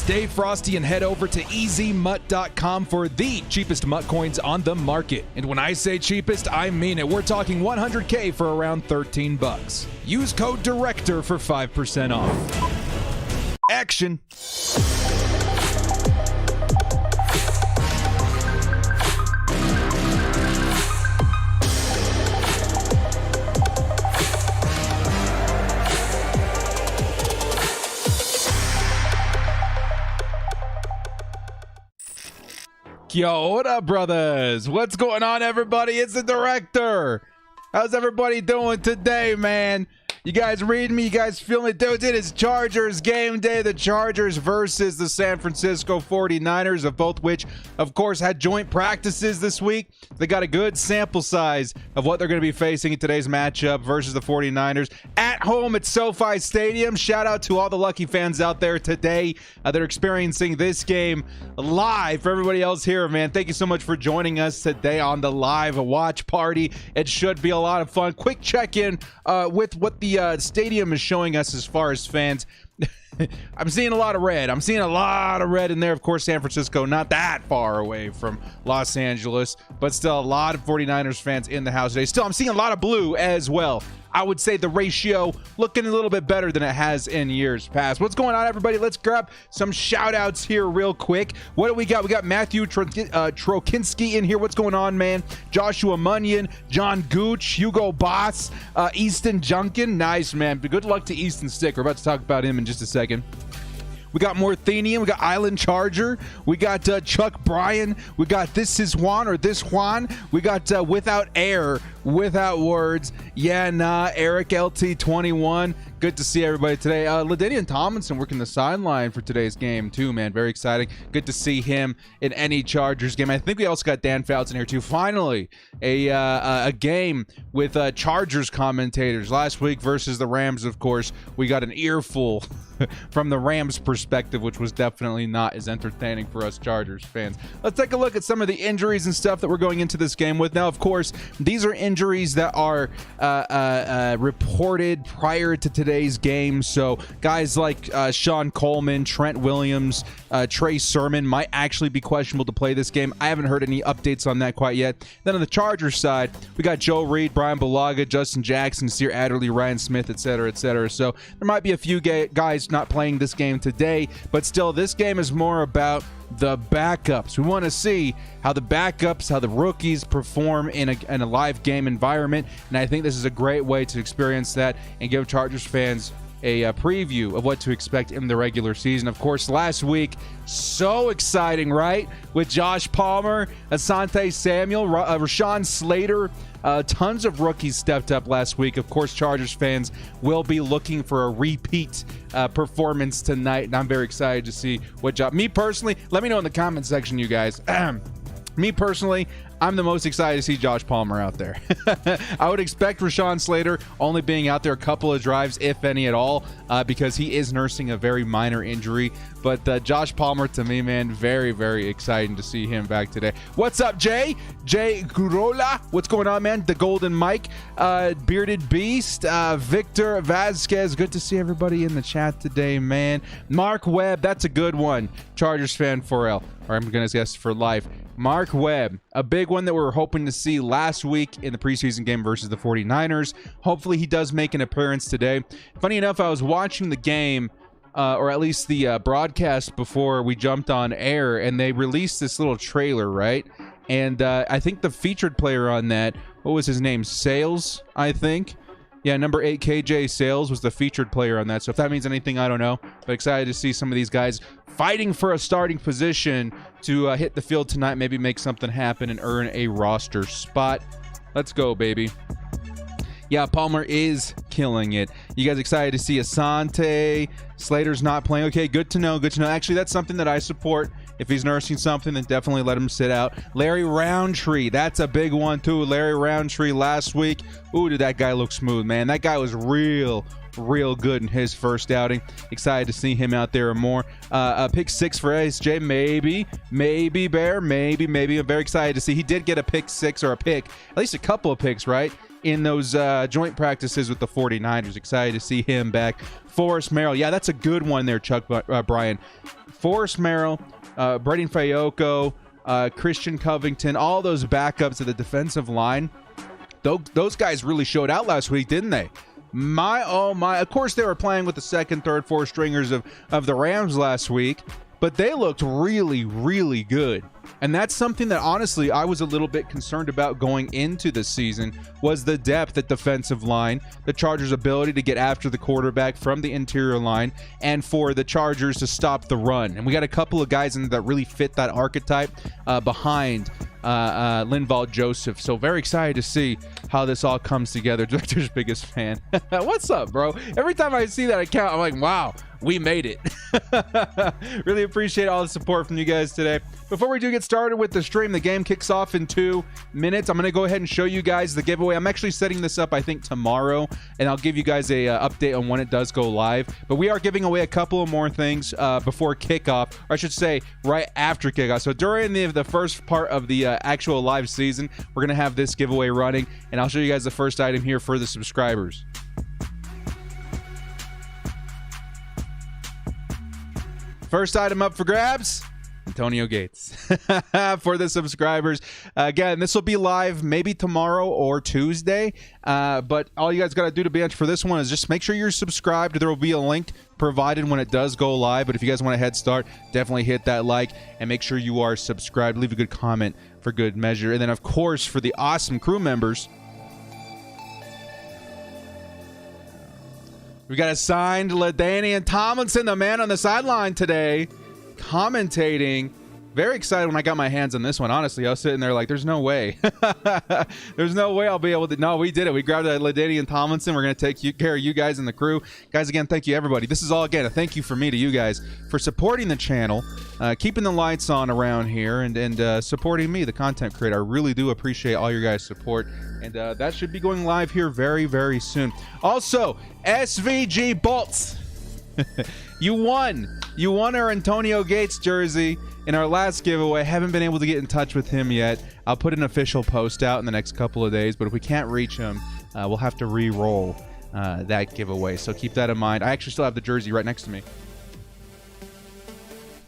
Stay frosty and head over to easymutt.com for the cheapest mutt coins on the market. And when I say cheapest, I mean it. We're talking 100K for around 13 bucks. Use code DIRECTOR for 5% off. Action. Kia ora, brothers. What's going on, everybody? It's the director. How's everybody doing today, man? You guys read me? You guys feel me? Dude, it is Chargers game day. The Chargers versus the San Francisco 49ers, of both which, of course, had joint practices this week. They got a good sample size of what they're going to be facing in today's matchup versus the 49ers at home at SoFi Stadium. Shout out to all the lucky fans out there today that are experiencing this game live. For everybody else here, man, thank you so much for joining us today on the live watch party. It should be a lot of fun. Quick check-in with what the stadium is showing us as far as fans. I'm seeing a lot of red. I'm seeing a lot of red in there. Of course, San Francisco, not that far away from Los Angeles, but still a lot of 49ers fans in the house today. Still, I'm seeing a lot of blue as well. I would say the ratio looking a little bit better than it has in years past. What's going on, everybody? Let's grab some shout outs here real quick. What do we got? We got Matthew Trokinski in here. What's going on, man? Joshua Munyon, John Gooch, Hugo Boss, Easton Junkin. Nice, man. Good luck to Easton Stick. We're about to talk about him in just a second. We got Morthanian, we got Island Charger, we got Chuck Bryan, we got This Is Juan or This Juan, we got Without Air, Without Words, Yeah Nah, Eric LT21. Good to see everybody today. LaDainian Tomlinson working the sideline for today's game too, man. Very exciting. Good to see him in any Chargers game. I think we also got Dan Fouts in here too. Finally, a game with Chargers commentators. Last week versus the Rams, of course, we got an earful from the Rams perspective, which was definitely not as entertaining for us Chargers fans. Let's take a look at some of the injuries and stuff that we're going into this game with. Now, of course, these are injuries that are reported prior to today's game. So guys like Sean Coleman, Trent Williams, Trey Sermon might actually be questionable to play this game. I haven't heard any updates on that quite yet. Then on the Chargers side, we got Joe Reed, Brian Bulaga, Justin Jackson, Sear Adderley, Ryan Smith, etc., etc. So there might be a few guys not playing this game today, but still, this game is more about the backups. We want to see how the backups, how the rookies perform in a live game environment, and I think this is a great way to experience that and give Chargers fans a preview of what to expect in the regular season. Of course, last week, so exciting, right? With Josh Palmer, Asante Samuel, Rashawn Slater, tons of rookies stepped up last week. Of course, Chargers fans will be looking for a repeat performance tonight, and I'm very excited to see what job. Me personally, let me know in the comment section, you guys. Me personally, I'm the most excited to see Josh Palmer out there. I would expect Rashawn Slater only being out there a couple of drives, if any at all, because he is nursing a very minor injury. But Josh Palmer, to me, man, very, very exciting to see him back today. What's up, Jay? Jay Gurola. What's going on, man? The Golden Mike, Bearded Beast, Victor Vasquez. Good to see everybody in the chat today, man. Mark Webb, that's a good one. Chargers fan 4L, or I'm going to guess for life. Mark Webb, a big one that we were hoping to see last week in the preseason game versus the 49ers. Hopefully he does make an appearance today. Funny enough, I was watching the game, or at least the broadcast before we jumped on air, and they released this little trailer, right? And I think the featured player on that, what was his name? Sales, I think. Yeah, number 8, KJ Sales, was the featured player on that. So if that means anything, I don't know. But excited to see some of these guys fighting for a starting position to hit the field tonight, maybe make something happen and earn a roster spot. Let's go, baby. Yeah, Palmer is killing it. You guys excited to see Asante? Slater's not playing. Okay, good to know. Good to know. Actually, that's something that I support. If he's nursing something, then definitely let him sit out. Larry Roundtree, that's a big one too. Larry Roundtree last week. Ooh, did that guy look smooth, man. That guy was real good in his first outing. Excited to see him out there more. Pick 6 for SJ, maybe Bear, maybe. I'm very excited to see. He did get a pick 6 or a pick, at least a couple of picks, right? in those joint practices with the 49ers. Excited to see him back. Forrest Merrill. Yeah, that's a good one there, Chuck Bryan. Forrest Merrill, Braden Fayoko, Christian Covington, all those backups at the defensive line. Those guys really showed out last week, didn't they? My, oh my. Of course, they were playing with the second, third, fourth stringers of the Rams last week, but they looked really, really good. And that's something that, honestly, I was a little bit concerned about going into the season, was the depth at defensive line, the Chargers' ability to get after the quarterback from the interior line, and for the Chargers to stop the run. And we got a couple of guys in that really fit that archetype behind Linval Joseph. So very excited to see how this all comes together. Director's biggest fan. What's up, bro? Every time I see that account, I'm like, wow, we made it. Really appreciate all the support from you guys today. Before we do get started with the stream, the game kicks off in 2 minutes. I'm going to go ahead and show you guys the giveaway. I'm actually setting this up, I think, tomorrow, and I'll give you guys a update on when it does go live. But we are giving away a couple of more things before kickoff, or I should say right after kickoff. So during the first part of the actual live season, we're going to have this giveaway running, and I'll show you guys the first item here for the subscribers. First item up for grabs, Antonio Gates. For the subscribers. Again, this will be live maybe tomorrow or Tuesday. But all you guys got to do to be entered for this one is just make sure you're subscribed. There will be a link provided when it does go live. But if you guys want a head start, definitely hit that like and make sure you are subscribed. Leave a good comment for good measure. And then, of course, for the awesome crew members, we got a signed LaDainian Tomlinson, the man on the sideline today, commentating. Very excited when I got my hands on this one. Honestly, I was sitting there like, there's no way. There's no way I'll be able to. No, we did it. We grabbed a LaDainian Tomlinson. We're going to take care of you guys and the crew. Guys, again, thank you, everybody. This is all, again, a thank you from me to you guys for supporting the channel, keeping the lights on around here, and supporting me, the content creator. I really do appreciate all your guys' support. And that should be going live here very, very soon. Also, SVG Bolts. You won. You won our Antonio Gates jersey in our last giveaway. Haven't been able to get in touch with him yet. I'll put an official post out in the next couple of days, but if we can't reach him, we'll have to re-roll that giveaway. So keep that in mind. I actually still have the jersey right next to me.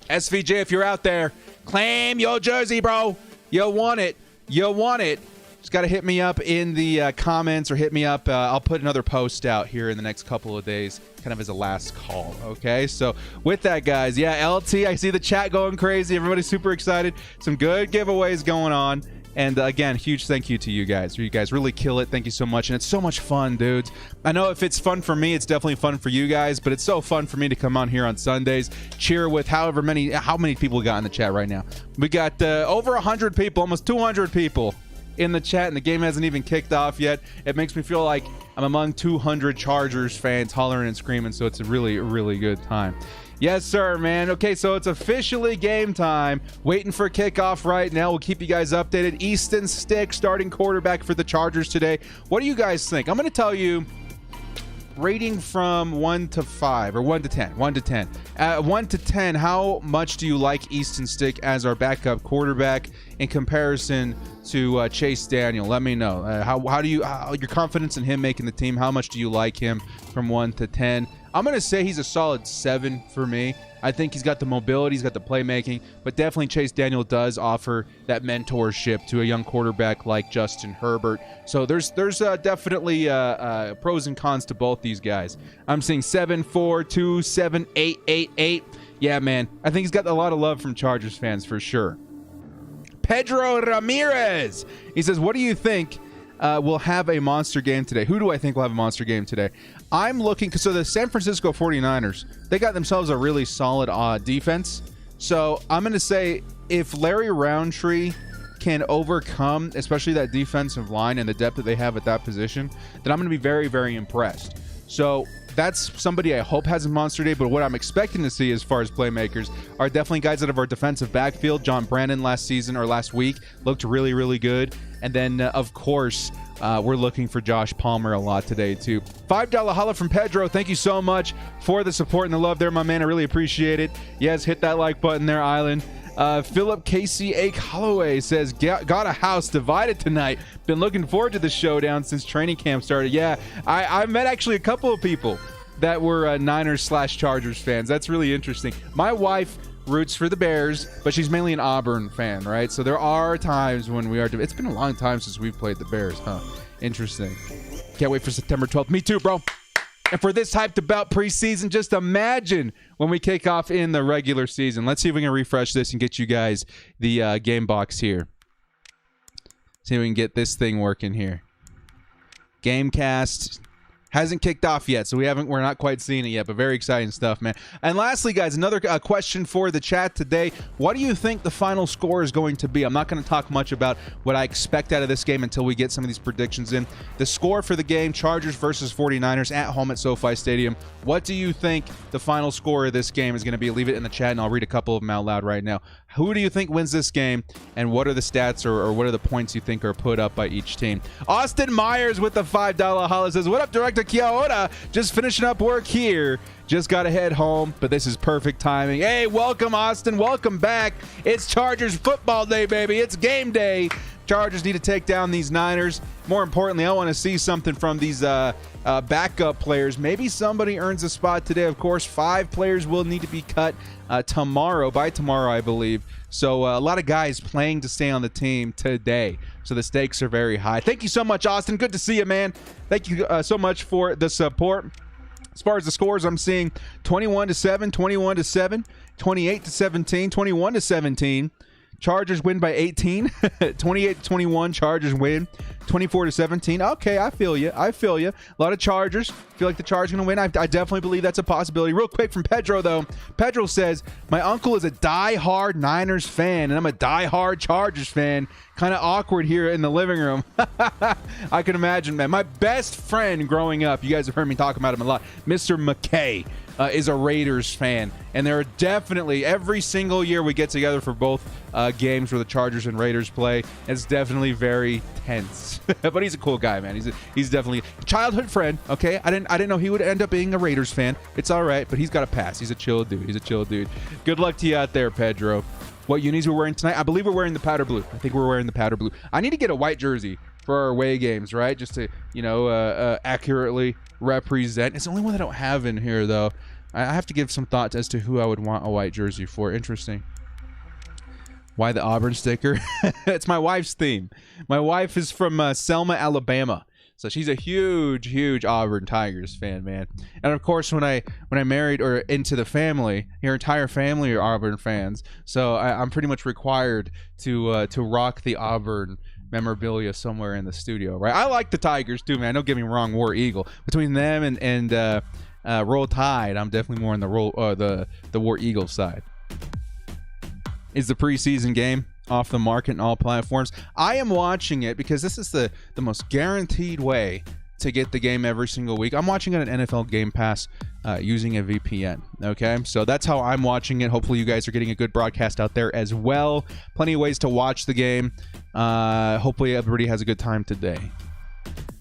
SVJ, if you're out there, claim your jersey, bro. You want it. You want it. Just got to hit me up in the comments or hit me up. I'll put another post out here in the next couple of days, kind of as a last call. Okay, so with that, guys, yeah, LT, I see the chat going crazy. Everybody's super excited. Some good giveaways going on. And again, huge thank you to you guys. You guys really kill it. Thank you so much. And it's so much fun, dudes. I know if it's fun for me, it's definitely fun for you guys, but it's so fun for me to come on here on Sundays, cheer with how many people we got in the chat right now. We got over 100 people, almost 200 people in the chat, and the game hasn't even kicked off yet. It makes me feel like I'm among 200 Chargers fans hollering and screaming, so it's a really, really good time. Yes, sir, man. Okay, so it's officially game time. Waiting for kickoff right now. We'll keep you guys updated. Easton Stick, starting quarterback for the Chargers today. What do you guys think? I'm going to tell you rating from 1 to 5 or 1 to 10. 1 to 10. 1 to 10, how much do you like Easton Stick as our backup quarterback in comparison to Chase Daniel? Let me know. How do you your confidence in him making the team? How much do you like him from 1 to 10? I'm going to say he's a solid 7 for me. I think he's got the mobility, he's got the playmaking, but definitely Chase Daniel does offer that mentorship to a young quarterback like Justin Herbert. So there's definitely pros and cons to both these guys. I'm seeing 7, 4, 2, 7, 8, 8, 8. Yeah, man. I think he's got a lot of love from Chargers fans for sure. Pedro Ramirez. He says, what do you think will have a monster game today? Who do I think will have a monster game today? I'm looking, so the San Francisco 49ers, they got themselves a really solid defense. So I'm going to say if Larry Roundtree can overcome, especially that defensive line and the depth that they have at that position, then I'm going to be very, very impressed. So that's somebody I hope has a monster day, but what I'm expecting to see as far as playmakers are definitely guys out of our defensive backfield. John Brandon last week looked really, really good. And then, of course, we're looking for Josh Palmer a lot today, too. $5 holla from Pedro. Thank you so much for the support and the love there, my man. I really appreciate it. Yes, hit that like button there, Island. Philip Casey Ake Holloway says, got a house divided tonight. Been looking forward to the showdown since training camp started. Yeah, I met actually a couple of people that were Niners/Chargers fans. That's really interesting. My wife roots for the Bears, but she's mainly an Auburn fan, right? So there are times when we are. It's been a long time since we've played the Bears, huh? Interesting. Can't wait for September 12th. Me too, bro. And for this hyped about preseason, just imagine when we kick off in the regular season. Let's see if we can refresh this and get you guys the game box here. See if we can get this thing working here. Gamecast hasn't kicked off yet, so we're not quite seeing it yet, but very exciting stuff, man. And lastly, guys, another question for the chat today. What do you think the final score is going to be? I'm not going to talk much about what I expect out of this game until we get some of these predictions in. The score for the game, Chargers versus 49ers at home at SoFi Stadium. What do you think the final score of this game is going to be? Leave it in the chat, and I'll read a couple of them out loud right now. Who do you think wins this game, and what are the stats or what are the points you think are put up by each team? Austin Myers with the $5 holla says, what up, Director Kia? Just finishing up work here. Just got to head home, but this is perfect timing. Hey, welcome, Austin. Welcome back. It's Chargers football day, baby. It's game day. Chargers need to take down these Niners. More importantly, I want to see something from these backup players. Maybe somebody earns a spot today. Of course, 5 players will need to be cut by tomorrow, I believe. So a lot of guys playing to stay on the team today. So the stakes are very high. Thank you so much, Austin. Good to see you, man. Thank you so much for the support. As far as the scores, I'm seeing 21-7, 21-7, 28-17, 21-17. Chargers win by 18. 28-21. Chargers win. 24-17. Okay, I feel you. A lot of Chargers. Feel like the Chargers are going to win. I definitely believe that's a possibility. Real quick from Pedro, though. Pedro says, my uncle is a die-hard Niners fan, and I'm a die-hard Chargers fan. Kind of awkward here in the living room. I can imagine, man. My best friend growing up, you guys have heard me talk about him a lot, Mr. McKay, is a Raiders fan. And there are definitely, every single year we get together for both games where the Chargers and Raiders play. It's definitely very tense. But he's a cool guy, man. He's definitely a childhood friend, okay? I didn't know he would end up being a Raiders fan. It's all right, but he's got a pass. He's a chill dude. Good luck to you out there, Pedro. What unis we're wearing tonight? I believe we're wearing the powder blue. I think we're wearing the powder blue. I need to get a white jersey for our away games, right? Just to, accurately represent. It's the only one I don't have in here, though. I have to give some thought as to who I would want a white jersey for. Interesting. Why the Auburn sticker? It's my wife's theme. My wife is from Selma, Alabama. So she's a huge Auburn Tigers fan, man. And of course, when I married or into the family, your entire family are Auburn fans. So I'm pretty much required to rock the Auburn memorabilia somewhere in the studio, right? I like the Tigers too, man. Don't get me wrong, War Eagle. Between them and Roll Tide, I'm definitely more on the War Eagle side. Is the preseason game off the market in all platforms? I am watching it because this is the most guaranteed way to get the game every single week. I'm watching it on NFL Game Pass using a VPN, okay? So that's how I'm watching it. Hopefully you guys are getting a good broadcast out there as well. Plenty of ways to watch the game. Hopefully everybody has a good time today.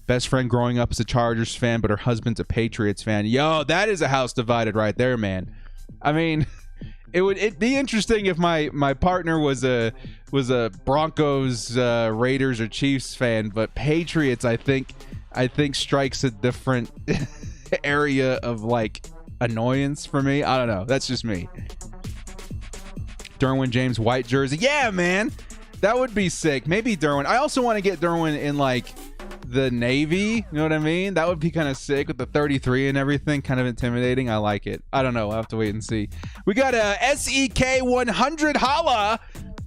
Best friend growing up is a Chargers fan, but her husband's a Patriots fan. Yo, that is a house divided right there, man. I mean, it'd be interesting if my partner was a Broncos, Raiders, or Chiefs fan, but Patriots, I think strikes a different area of like annoyance for me. I don't know. That's just me. Derwin James white jersey. Yeah, man. That would be sick. Maybe Derwin. I also want to get Derwin in like the Navy. You know what I mean? That would be kind of sick with the 33 and everything. Kind of intimidating. I like it. I don't know. I'll have to wait and see. We got a SEK 100 holla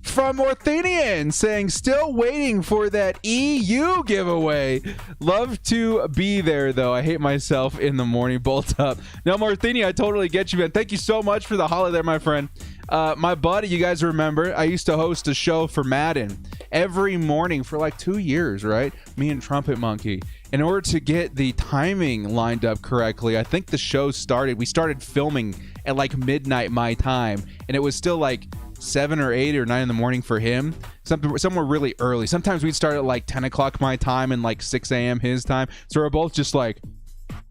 from Orthenian saying, still waiting for that EU giveaway. Love to be there, though. I hate myself in the morning. Bolt up. No, Orthenian, I totally get you, man. Thank you so much for the holla there, my friend. My buddy, you guys remember, I used to host a show for Madden every morning for like 2 years, right? Me and Trumpet Monkey. In order to get the timing lined up correctly, I think the show we started filming at like midnight my time, and it was still like 7 or 8 or 9 in the morning for him. Somewhere really early. Sometimes we'd start at like 10 o'clock my time and like 6 a.m. his time. So we're both just like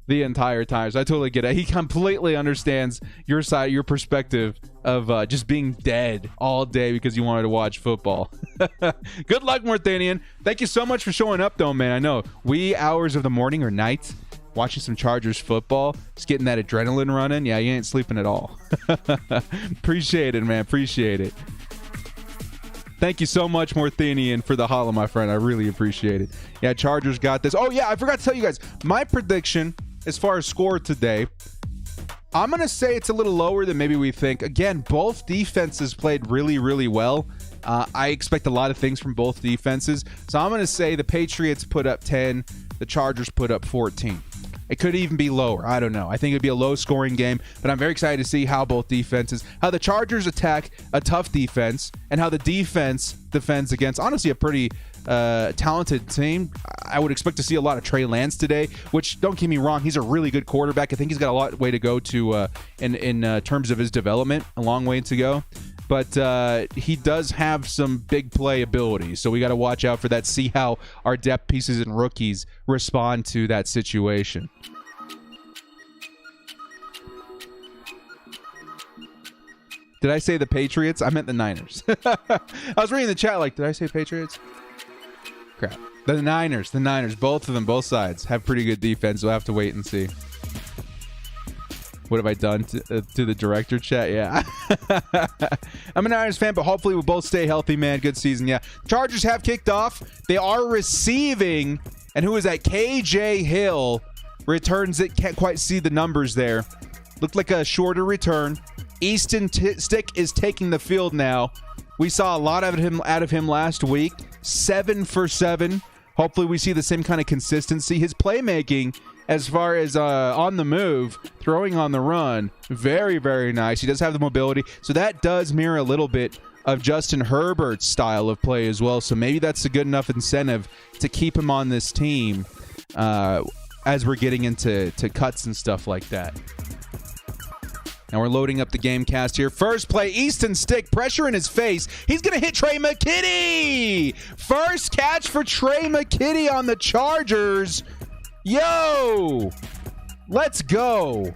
the entire time. So I totally get it. He completely understands your side, your perspective of just being dead all day because you wanted to watch football. Good luck, Morthanian. Thank you so much for showing up, though, man. I know wee hours of the morning or night watching some Chargers football, just getting that adrenaline running. Yeah, you ain't sleeping at all. Appreciate it, man. Appreciate it. Thank you so much, Morthanian, for the holla, my friend. I really appreciate it. Yeah, Chargers got this. Oh, yeah, I forgot to tell you guys. My prediction as far as score today, I'm going to say it's a little lower than maybe we think. Again, both defenses played really, really well. I expect a lot of things from both defenses. So I'm going to say the Patriots put up 10, the Chargers put up 14. It could even be lower. I don't know. I think it'd be a low-scoring game, but I'm very excited to see how both defenses, how the Chargers attack a tough defense, and how the defense defends against, honestly, a pretty talented team. I would expect to see a lot of Trey Lance today, which, don't get me wrong, he's a really good quarterback. I think he's got a lot way to go to in terms of his development, a long way to go. But he does have some big play ability, so we got to watch out for that, see how our depth pieces and rookies respond to that situation. Did I say the Patriots? I meant the Niners. I was reading the chat like, did I say Patriots? Crap. The Niners, both of them, both sides have pretty good defense. We'll have to wait and see. What have I done to the director chat? Yeah. I'm a Niners fan, but hopefully we'll both stay healthy, man. Good season, yeah. Chargers have kicked off. They are receiving. And who is that? KJ Hill returns it. Can't quite see the numbers there. Looked like a shorter return. Easton Stick is taking the field now. We saw a lot of him last week. 7 for 7. Hopefully we see the same kind of consistency. His playmaking, as far as on the move, throwing on the run, very, very nice. He does have the mobility. So that does mirror a little bit of Justin Herbert's style of play as well. So maybe that's a good enough incentive to keep him on this team as we're getting into cuts and stuff like that. Now we're loading up the game cast here. First play, Easton Stick, pressure in his face. He's going to hit Trey McKitty. First catch for Trey McKitty on the Chargers. Yo, let's go.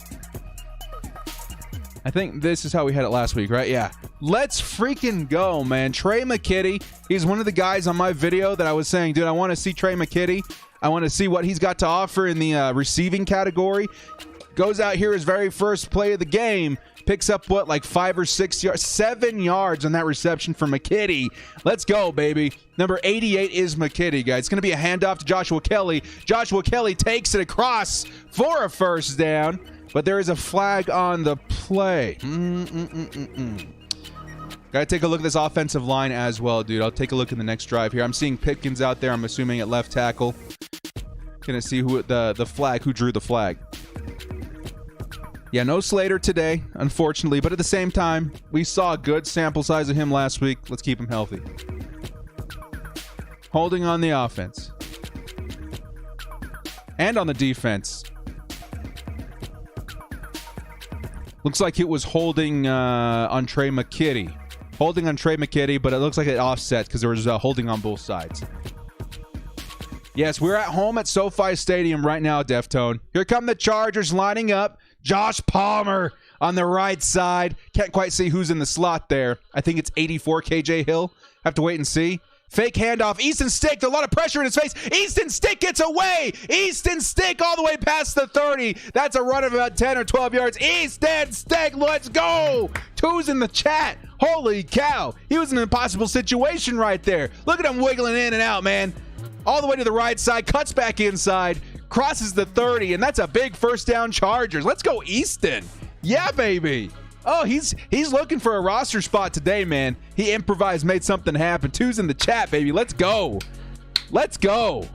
I think this is how we had it last week, right? Yeah. Let's freaking go, man. Trey McKitty, he's one of the guys on my video that I was saying, dude, I want to see Trey McKitty. I want to see what he's got to offer in the receiving category. Goes out here his very first play of the game. Picks up, what, like 5 or 6 yards? 7 yards on that reception for McKitty. Let's go, baby. Number 88 is McKitty, guys. It's going to be a handoff to Joshua Kelly. Joshua Kelly takes it across for a first down, but there is a flag on the play. Got to take a look at this offensive line as well, dude. I'll take a look in the next drive here. I'm seeing Pipkins out there, I'm assuming, at left tackle. Going to see who who drew the flag. Yeah, no Slater today, unfortunately, but at the same time, we saw a good sample size of him last week. Let's keep him healthy. Holding on the offense. And on the defense. Looks like it was holding on Trey McKitty. Holding on Trey McKitty, but it looks like it offset because there was holding on both sides. Yes, we're at home at SoFi Stadium right now, Deftone. Here come the Chargers lining up. Josh Palmer on the right side. Can't quite see who's in the slot there. I think it's 84 KJ Hill. Have to wait and see. Fake handoff. Easton Stick. A lot of pressure in his face. Easton Stick gets away. Easton Stick all the way past the 30. That's a run of about 10 or 12 yards. Easton Stick. Let's go. 2's in the chat. Holy cow. He was in an impossible situation right there. Look at him wiggling in and out, man. All the way to the right side. Cuts back inside. Crosses the 30, and that's a big first down Chargers. Let's go, Easton. Yeah, baby. Oh, he's looking for a roster spot today, man. He improvised, made something happen. 2's in the chat, baby. Let's go. Let's go.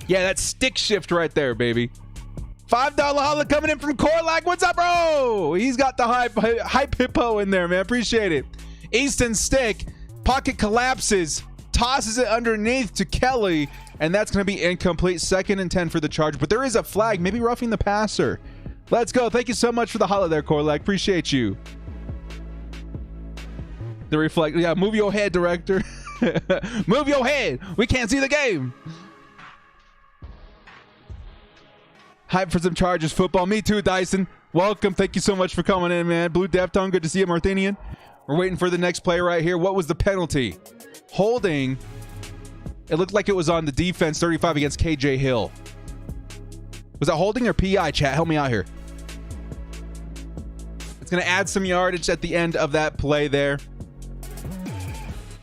Yeah, that's stick shift right there, baby. $5 holla coming in from Corlac. What's up, bro? He's got the hype hippo in there, man. Appreciate it. Easton Stick. Pocket collapses. Tosses it underneath to Kelly, and that's going to be incomplete. 2nd and 10 for the Chargers, but there is a flag, maybe roughing the passer. Let's go. Thank you so much for the holla there, Corlac. Appreciate you. The reflect. Yeah, move your head, director. Move your head. We can't see the game. Hype for some Chargers football. Me too, Dyson. Welcome. Thank you so much for coming in, man. Blue Deftone, good to see you, Marthinian. We're waiting for the next play right here. What was the penalty? Holding. It looked like it was on the defense, 35 against KJ Hill. Was that holding or PI, chat? Help me out here. It's going to add some yardage at the end of that play there.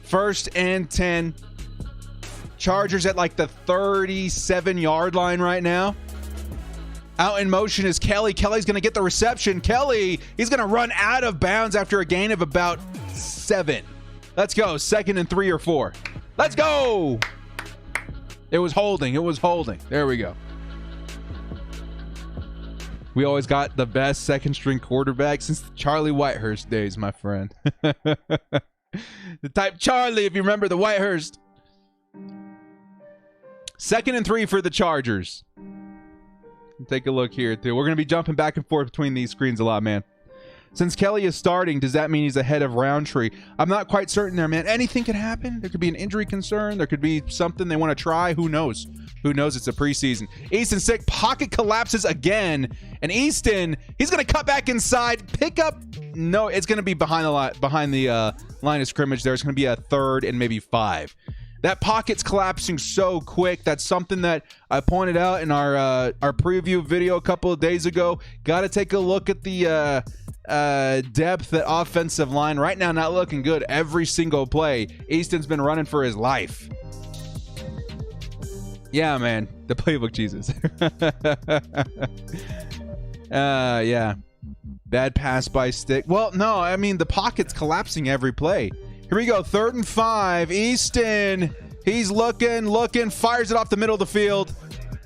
1st and 10. Chargers at like the 37-yard line right now. Out in motion is Kelly. Kelly's going to get the reception. Kelly, he's going to run out of bounds after a gain of about 7. Let's go. 2nd and 3 or 4. Let's go. It was holding. It was holding. There we go. We always got the best second-string quarterback since the Charlie Whitehurst days, my friend. The type Charlie, if you remember the Whitehurst. 2nd and 3 for the Chargers. Take a look here, too. We're going to be jumping back and forth between these screens a lot, man. Since Kelly is starting, does that mean he's ahead of Roundtree? I'm not quite certain there, man. Anything could happen. There could be an injury concern. There could be something they want to try. Who knows? Who knows? It's a preseason. Easton sick. Pocket collapses again. And Easton, he's going to cut back inside. Pick up. No, it's going to be behind the line of scrimmage there. It's going to be a 3rd and maybe 5. That pocket's collapsing so quick. That's something that I pointed out in our preview video a couple of days ago. Got to take a look at the depth at offensive line. Right now, not looking good. Every single play, Easton's been running for his life. Yeah, man. The playbook, Jesus. Yeah. Bad pass by Stick. Well, no, I mean, the pocket's collapsing every play. Here we go. 3rd and 5. Easton. He's looking, fires it off the middle of the field.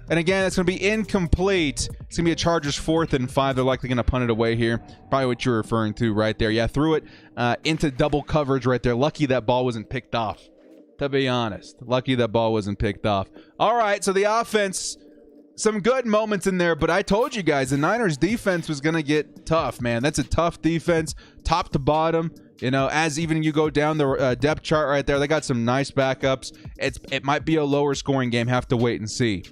And again, it's going to be incomplete. It's going to be a Chargers 4th and 5. They're likely going to punt it away here. Probably what you're referring to right there. Yeah, threw it into double coverage right there. Lucky that ball wasn't picked off, to be honest. Lucky that ball wasn't picked off. All right, so the offense, some good moments in there, but I told you guys, the Niners defense was going to get tough, man. That's a tough defense, top to bottom. You know, as even you go down the depth chart right there, they got some nice backups. It might be a lower scoring game. Have to wait and see.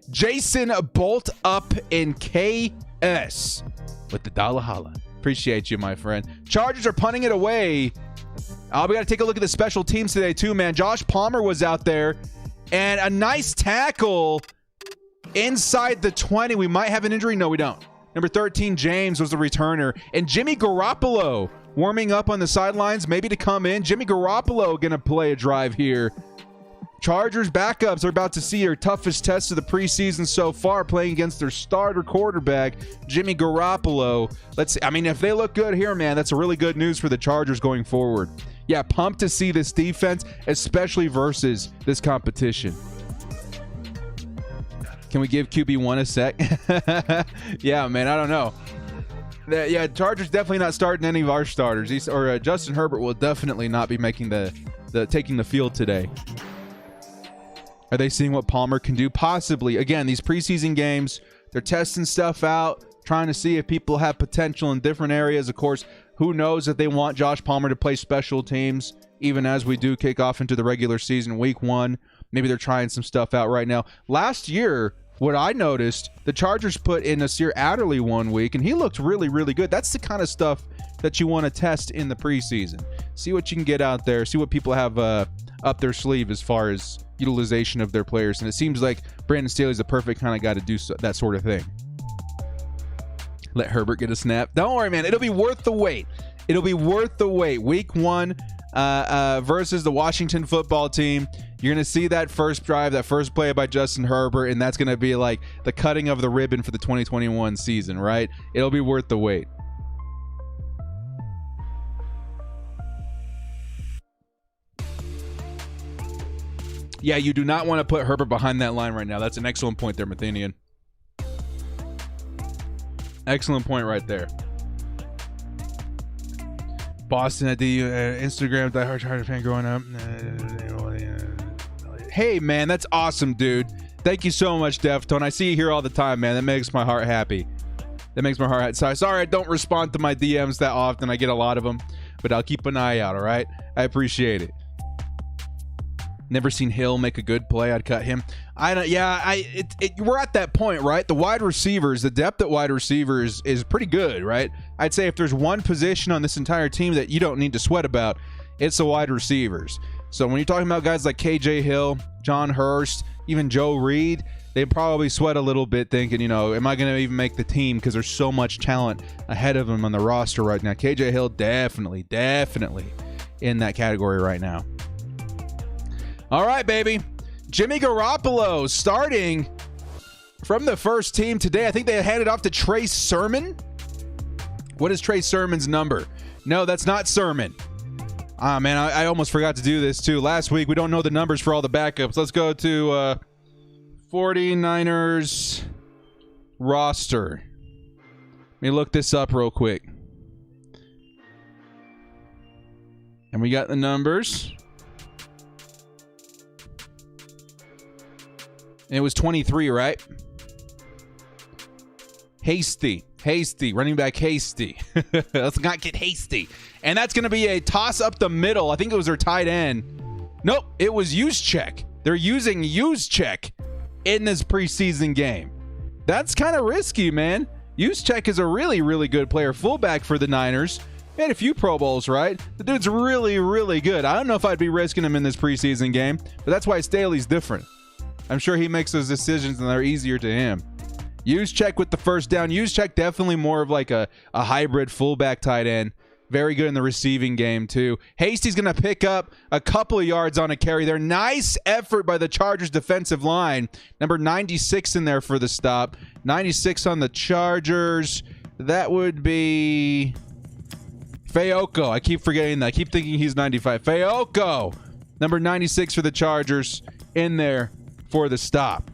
Jason Bolt up in KS with the dollar holla. Appreciate you, my friend. Chargers are punting it away. We got to take a look at the special teams today, too, man. Josh Palmer was out there, and a nice tackle inside the 20. We might have an injury. No, we don't. Number 13, James, was the returner. And Jimmy Garoppolo warming up on the sidelines, maybe to come in. Jimmy Garoppolo going to play a drive here. Chargers backups are about to see their toughest test of the preseason so far, playing against their starter quarterback, Jimmy Garoppolo. Let's see. I mean, if they look good here, man, that's a really good news for the Chargers going forward. Yeah, pumped to see this defense, especially versus this competition. Can we give QB1 a sec? Yeah, man, I don't know. Yeah, Chargers definitely not starting any of our starters. Justin Herbert will definitely not be making taking the field today. Are they seeing what Palmer can do? Possibly. Again, these preseason games, they're testing stuff out, trying to see if people have potential in different areas. Of course, who knows if they want Josh Palmer to play special teams, even as we do kick off into the regular season, week 1. Maybe they're trying some stuff out right now. Last year, what I noticed, the Chargers put in Nasir Adderley 1 week, and he looked really, really good. That's the kind of stuff that you want to test in the preseason. See what you can get out there. See what people have up their sleeve as far as utilization of their players. And it seems like Brandon Staley's the perfect kind of guy to do that sort of thing. Let Herbert get a snap. Don't worry, man. It'll be worth the wait. It'll be worth the wait. Week 1 versus the Washington football team. You're going to see that first drive, that first play by Justin Herbert, and that's going to be like the cutting of the ribbon for the 2021 season, right? It'll be worth the wait. Yeah, you do not want to put Herbert behind that line right now. That's an excellent point there, Mathenian. Excellent point right there. Boston at the Instagram diehard Charger fan growing up. Hey, man, that's awesome, dude. Thank you so much, Deftone. I see you here all the time, man. That makes my heart happy. That makes my heart happy. Sorry I don't respond to my DMs that often. I get a lot of them, but I'll keep an eye out, all right? I appreciate it. Never seen Hill make a good play. I'd cut him. We're at that point, right? The wide receivers, the depth at wide receivers is pretty good, right? I'd say if there's one position on this entire team that you don't need to sweat about, it's the wide receivers. So when you're talking about guys like KJ Hill, John Hurst, even Joe Reed, they probably sweat a little bit thinking, am I going to even make the team? Because there's so much talent ahead of them on the roster right now. KJ Hill definitely in that category right now. All right, baby. Jimmy Garoppolo starting from the first team today. I think they handed off to Trey Sermon. What is Trey Sermon's number? No, that's not Sermon. Ah, man, I almost forgot to do this, too. Last week, we don't know the numbers for all the backups. Let's go to 49ers roster. Let me look this up real quick. And we got the numbers. It was 23, right? Hasty, running back Hasty. Let's not get hasty. And that's going to be a toss up the middle. I think it was their tight end. Nope, it was Juszczyk. They're using Juszczyk in this preseason game. That's kind of risky, man. Juszczyk is a really, really good player. Fullback for the Niners. Made a few Pro Bowls, right? The dude's really, really good. I don't know if I'd be risking him in this preseason game, but that's why Staley's different. I'm sure he makes those decisions and they're easier to him. Juszczyk with the first down. Juszczyk definitely more of like a hybrid fullback tight end. Very good in the receiving game, too. Hasty's going to pick up a couple of yards on a carry there. Nice effort by the Chargers defensive line. Number 96 in there for the stop. 96 on the Chargers. That would be Fayoko. I keep forgetting that. I keep thinking he's 95. Fayoko, number 96 for the Chargers, in there for the stop.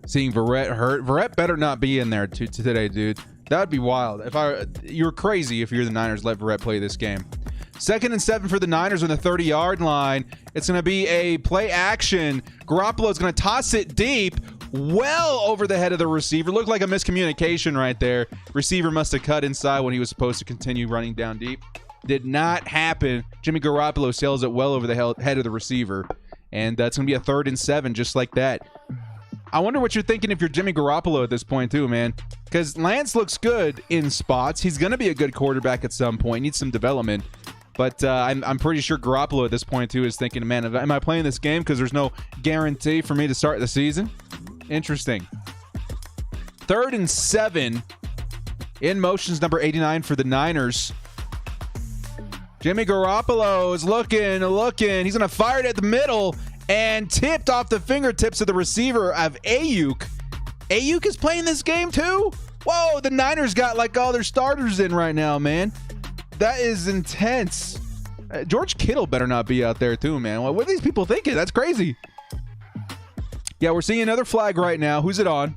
Seeing Verrett hurt. Verrett better not be in there today, dude. That would be wild. You're crazy if you're the Niners. Let Verrett play this game. 2nd and 7 for the Niners on the 30-yard line. It's going to be a play action. Garoppolo's going to toss it deep, well over the head of the receiver. Looked like a miscommunication right there. Receiver must have cut inside when he was supposed to continue running down deep. Did not happen. Jimmy Garoppolo sails it well over the head of the receiver. And that's going to be a 3rd and 7 just like that. I wonder what you're thinking if you're Jimmy Garoppolo at this point too, man. Because Lance looks good in spots. He's going to be a good quarterback at some point. Needs some development. But I'm pretty sure Garoppolo at this point too is thinking, man, am I playing this game because there's no guarantee for me to start the season? Interesting. 3rd and 7. In motion's number 89 for the Niners. Jimmy Garoppolo is looking. He's going to fire it at the middle and tipped off the fingertips of the receiver of Ayuk. Ayuk is playing this game too? Whoa, the Niners got like all their starters in right now, man. That is intense. George Kittle better not be out there too, man. What are these people thinking? That's crazy. Yeah, we're seeing another flag right now. Who's it on?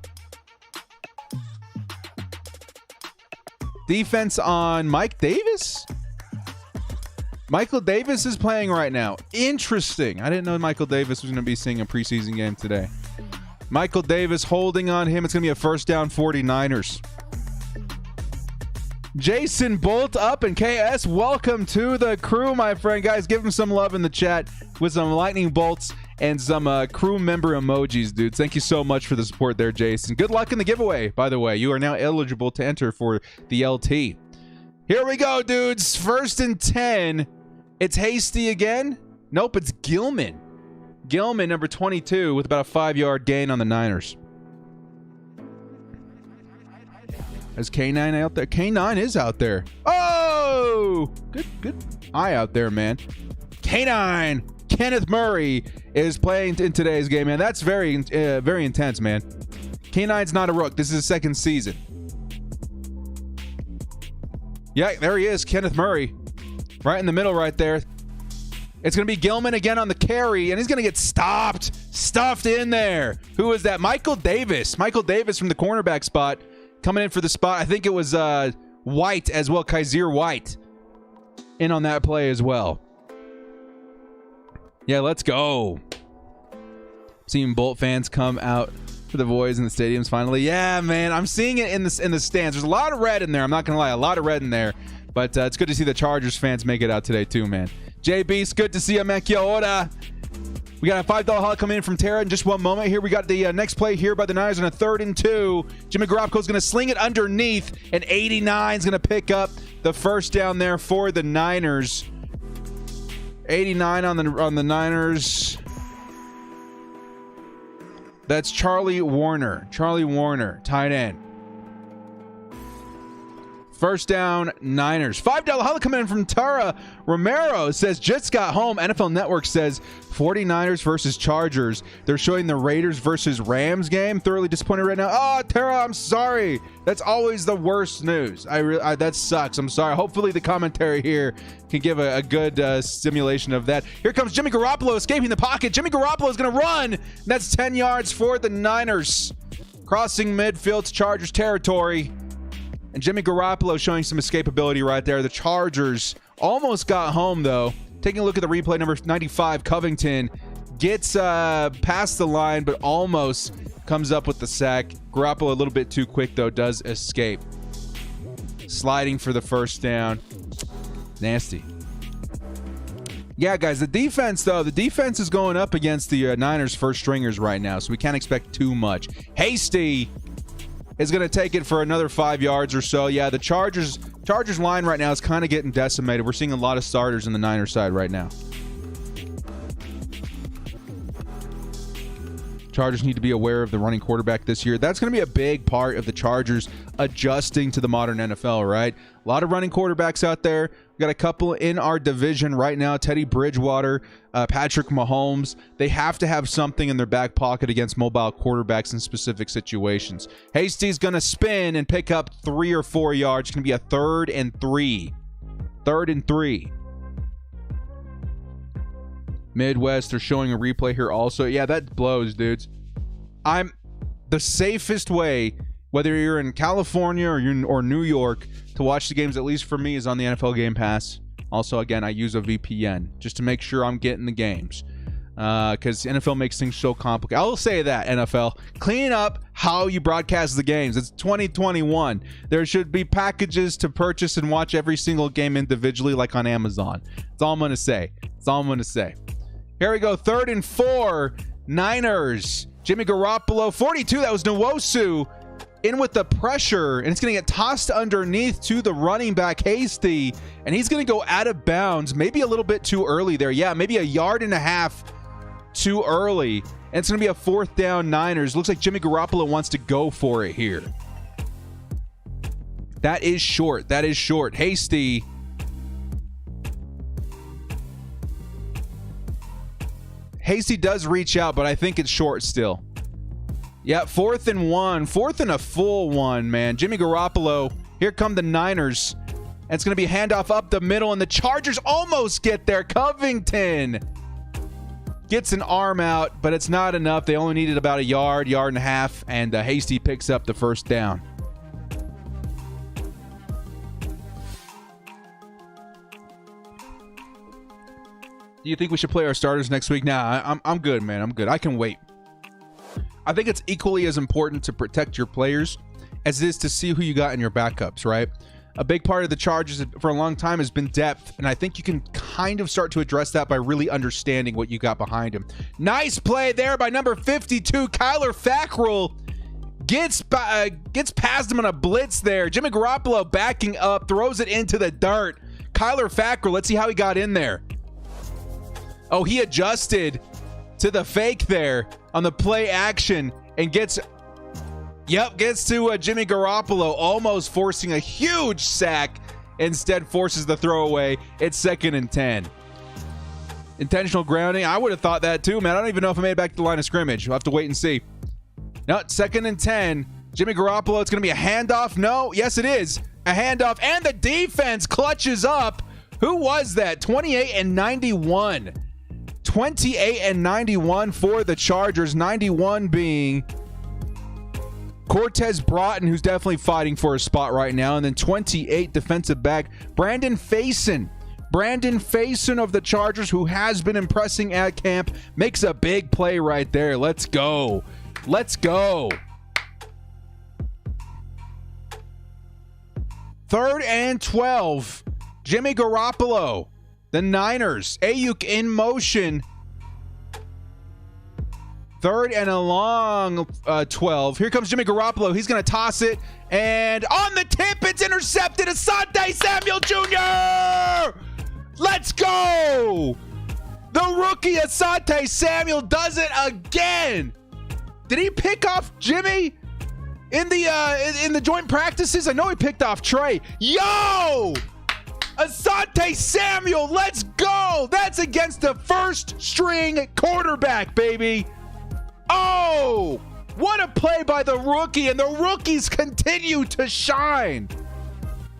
Defense on Mike Davis? Michael Davis is playing right now. Interesting. I didn't know Michael Davis was going to be seeing a preseason game today. Michael Davis holding on him. It's going to be a first down 49ers. Jason Bolt up and KS, welcome to the crew, my friend. Guys, give him some love in the chat with some lightning bolts and some crew member emojis, dude. Thank you so much for the support there, Jason. Good luck in the giveaway, by the way. You are now eligible to enter for the LT. Here we go, dudes. 1st and 10. It's Hasty again. Nope, it's Gilman. Gilman, number 22, with about a 5-yard gain on the Niners. Is K9 out there? K9 is out there. Oh! Good eye out there, man. K9, Kenneth Murray, is playing in today's game, man. That's very intense, man. K9's not a rook. This is his 2nd season. Yeah, there he is, Kenneth Murray. Right in the middle right there. It's going to be Gilman again on the carry, and he's going to get stuffed in there. Who is that? Michael Davis. Michael Davis from the cornerback spot. Coming in for the spot. I think it was White as well. Kaiser White in on that play as well. Yeah, let's go. Seeing Bolt fans come out for the boys in the stadiums finally. Yeah, man. I'm seeing it in the stands. There's a lot of red in there. I'm not going to lie. A lot of red in there. But it's good to see the Chargers fans make it out today too, man. JB, it's good to see you, man. Kia ora. We got a $5 haul coming in from Tara in just one moment here. We got the next play here by the Niners on a 3rd and 2. Jimmy Garoppolo's going to sling it underneath, and 89 is going to pick up the first down there for the Niners. 89 on the Niners. That's Charlie Warner. Charlie Warner, tight end. First down, Niners. $5 holla coming in from Tara Romero. Says, just got home. NFL Network says 49ers versus Chargers. They're showing the Raiders versus Rams game. Thoroughly disappointed right now. Oh, Tara, I'm sorry. That's always the worst news. That sucks. I'm sorry. Hopefully the commentary here can give a good simulation of that. Here comes Jimmy Garoppolo escaping the pocket. Jimmy Garoppolo is going to run. That's 10 yards for the Niners. Crossing midfield to Chargers territory. And Jimmy Garoppolo showing some escapability right there. The Chargers almost got home, though. Taking a look at the replay, number 95, Covington gets past the line, but almost comes up with the sack. Garoppolo a little bit too quick, though, does escape. Sliding for the first down. Nasty. Yeah, guys, the defense, though, the defense is going up against the Niners' first stringers right now, so we can't expect too much. Hasty is going to take it for another 5 yards or so. Yeah, the Chargers line right now is kind of getting decimated. We're seeing a lot of starters in the Niners side right now. Chargers need to be aware of the running quarterback this year. That's going to be a big part of the Chargers adjusting to the modern NFL, right? A lot of running quarterbacks out there. We got a couple in our division right now. Teddy Bridgewater, Patrick Mahomes. They have to have something in their back pocket against mobile quarterbacks in specific situations. Hasty's going to spin and pick up 3 or 4 yards. It's going to be a 3rd and 3. 3rd and 3. Midwest, they're showing a replay here also. Yeah, that blows, dudes. The safest way, whether you're in California or New York, to watch the games, at least for me, is on the NFL Game Pass. Also, again, I use a VPN just to make sure I'm getting the games. Because NFL makes things so complicated. I will say that, NFL. Clean up how you broadcast the games. It's 2021. There should be packages to purchase and watch every single game individually, like on Amazon. That's all I'm going to say. That's all I'm going to say. Here we go. 3rd and 4. Niners. Jimmy Garoppolo. 42. That was Nwosu. In with the pressure, and it's going to get tossed underneath to the running back, Hasty, and he's going to go out of bounds, maybe a little bit too early there. Yeah, maybe 1.5 yards too early, and it's going to be a 4th down Niners. Looks like Jimmy Garoppolo wants to go for it here. That is short. That is short. Hasty. Hasty does reach out, but I think it's short still. Yeah, 4th and 1. 4th and a full one, man. Jimmy Garoppolo. Here come the Niners. And it's going to be a handoff up the middle, and the Chargers almost get there. Covington gets an arm out, but it's not enough. They only needed about 1 yard, 1.5 yards, and Hasty picks up the first down. Do you think we should play our starters next week? Nah, I'm good, man. I'm good. I can wait. I think it's equally as important to protect your players as it is to see who you got in your backups, right? A big part of the Chargers for a long time has been depth, and I think you can kind of start to address that by really understanding what you got behind him. Nice play there by number 52, Kyler Fackrell. Gets past him on a blitz there. Jimmy Garoppolo backing up, throws it into the dirt. Kyler Fackrell, let's see how he got in there. Oh, he adjusted to the fake there on the play action and gets to Jimmy Garoppolo, almost forcing a huge sack. Instead forces the throwaway. It's 2nd and 10. Intentional grounding. I would have thought that too, man. I don't even know if I made it back to the line of scrimmage. We'll have to wait and see. No, 2nd and 10. Jimmy Garoppolo, it's going to be a handoff. No, yes it is. A handoff, and the defense clutches up. Who was that? 28 and 91. 28 and 91 for the Chargers. 91 being Cortez Broughton, who's definitely fighting for a spot right now. And then 28, defensive back Brandon Faison. Brandon Faison of the Chargers, who has been impressing at camp, makes a big play right there. Let's go. Let's go. 3rd and 12. Jimmy Garoppolo. The Niners. Ayuk in motion. Third and a long 12. Here comes Jimmy Garoppolo. He's going to toss it. And on the tip, it's intercepted. Asante Samuel Jr. Let's go. The rookie Asante Samuel does it again. Did he pick off Jimmy in the joint practices? I know he picked off Trey. Yo! Asante Samuel, let's go. That's against the first string quarterback, baby. Oh, what a play by the rookie, and the rookies continue to shine.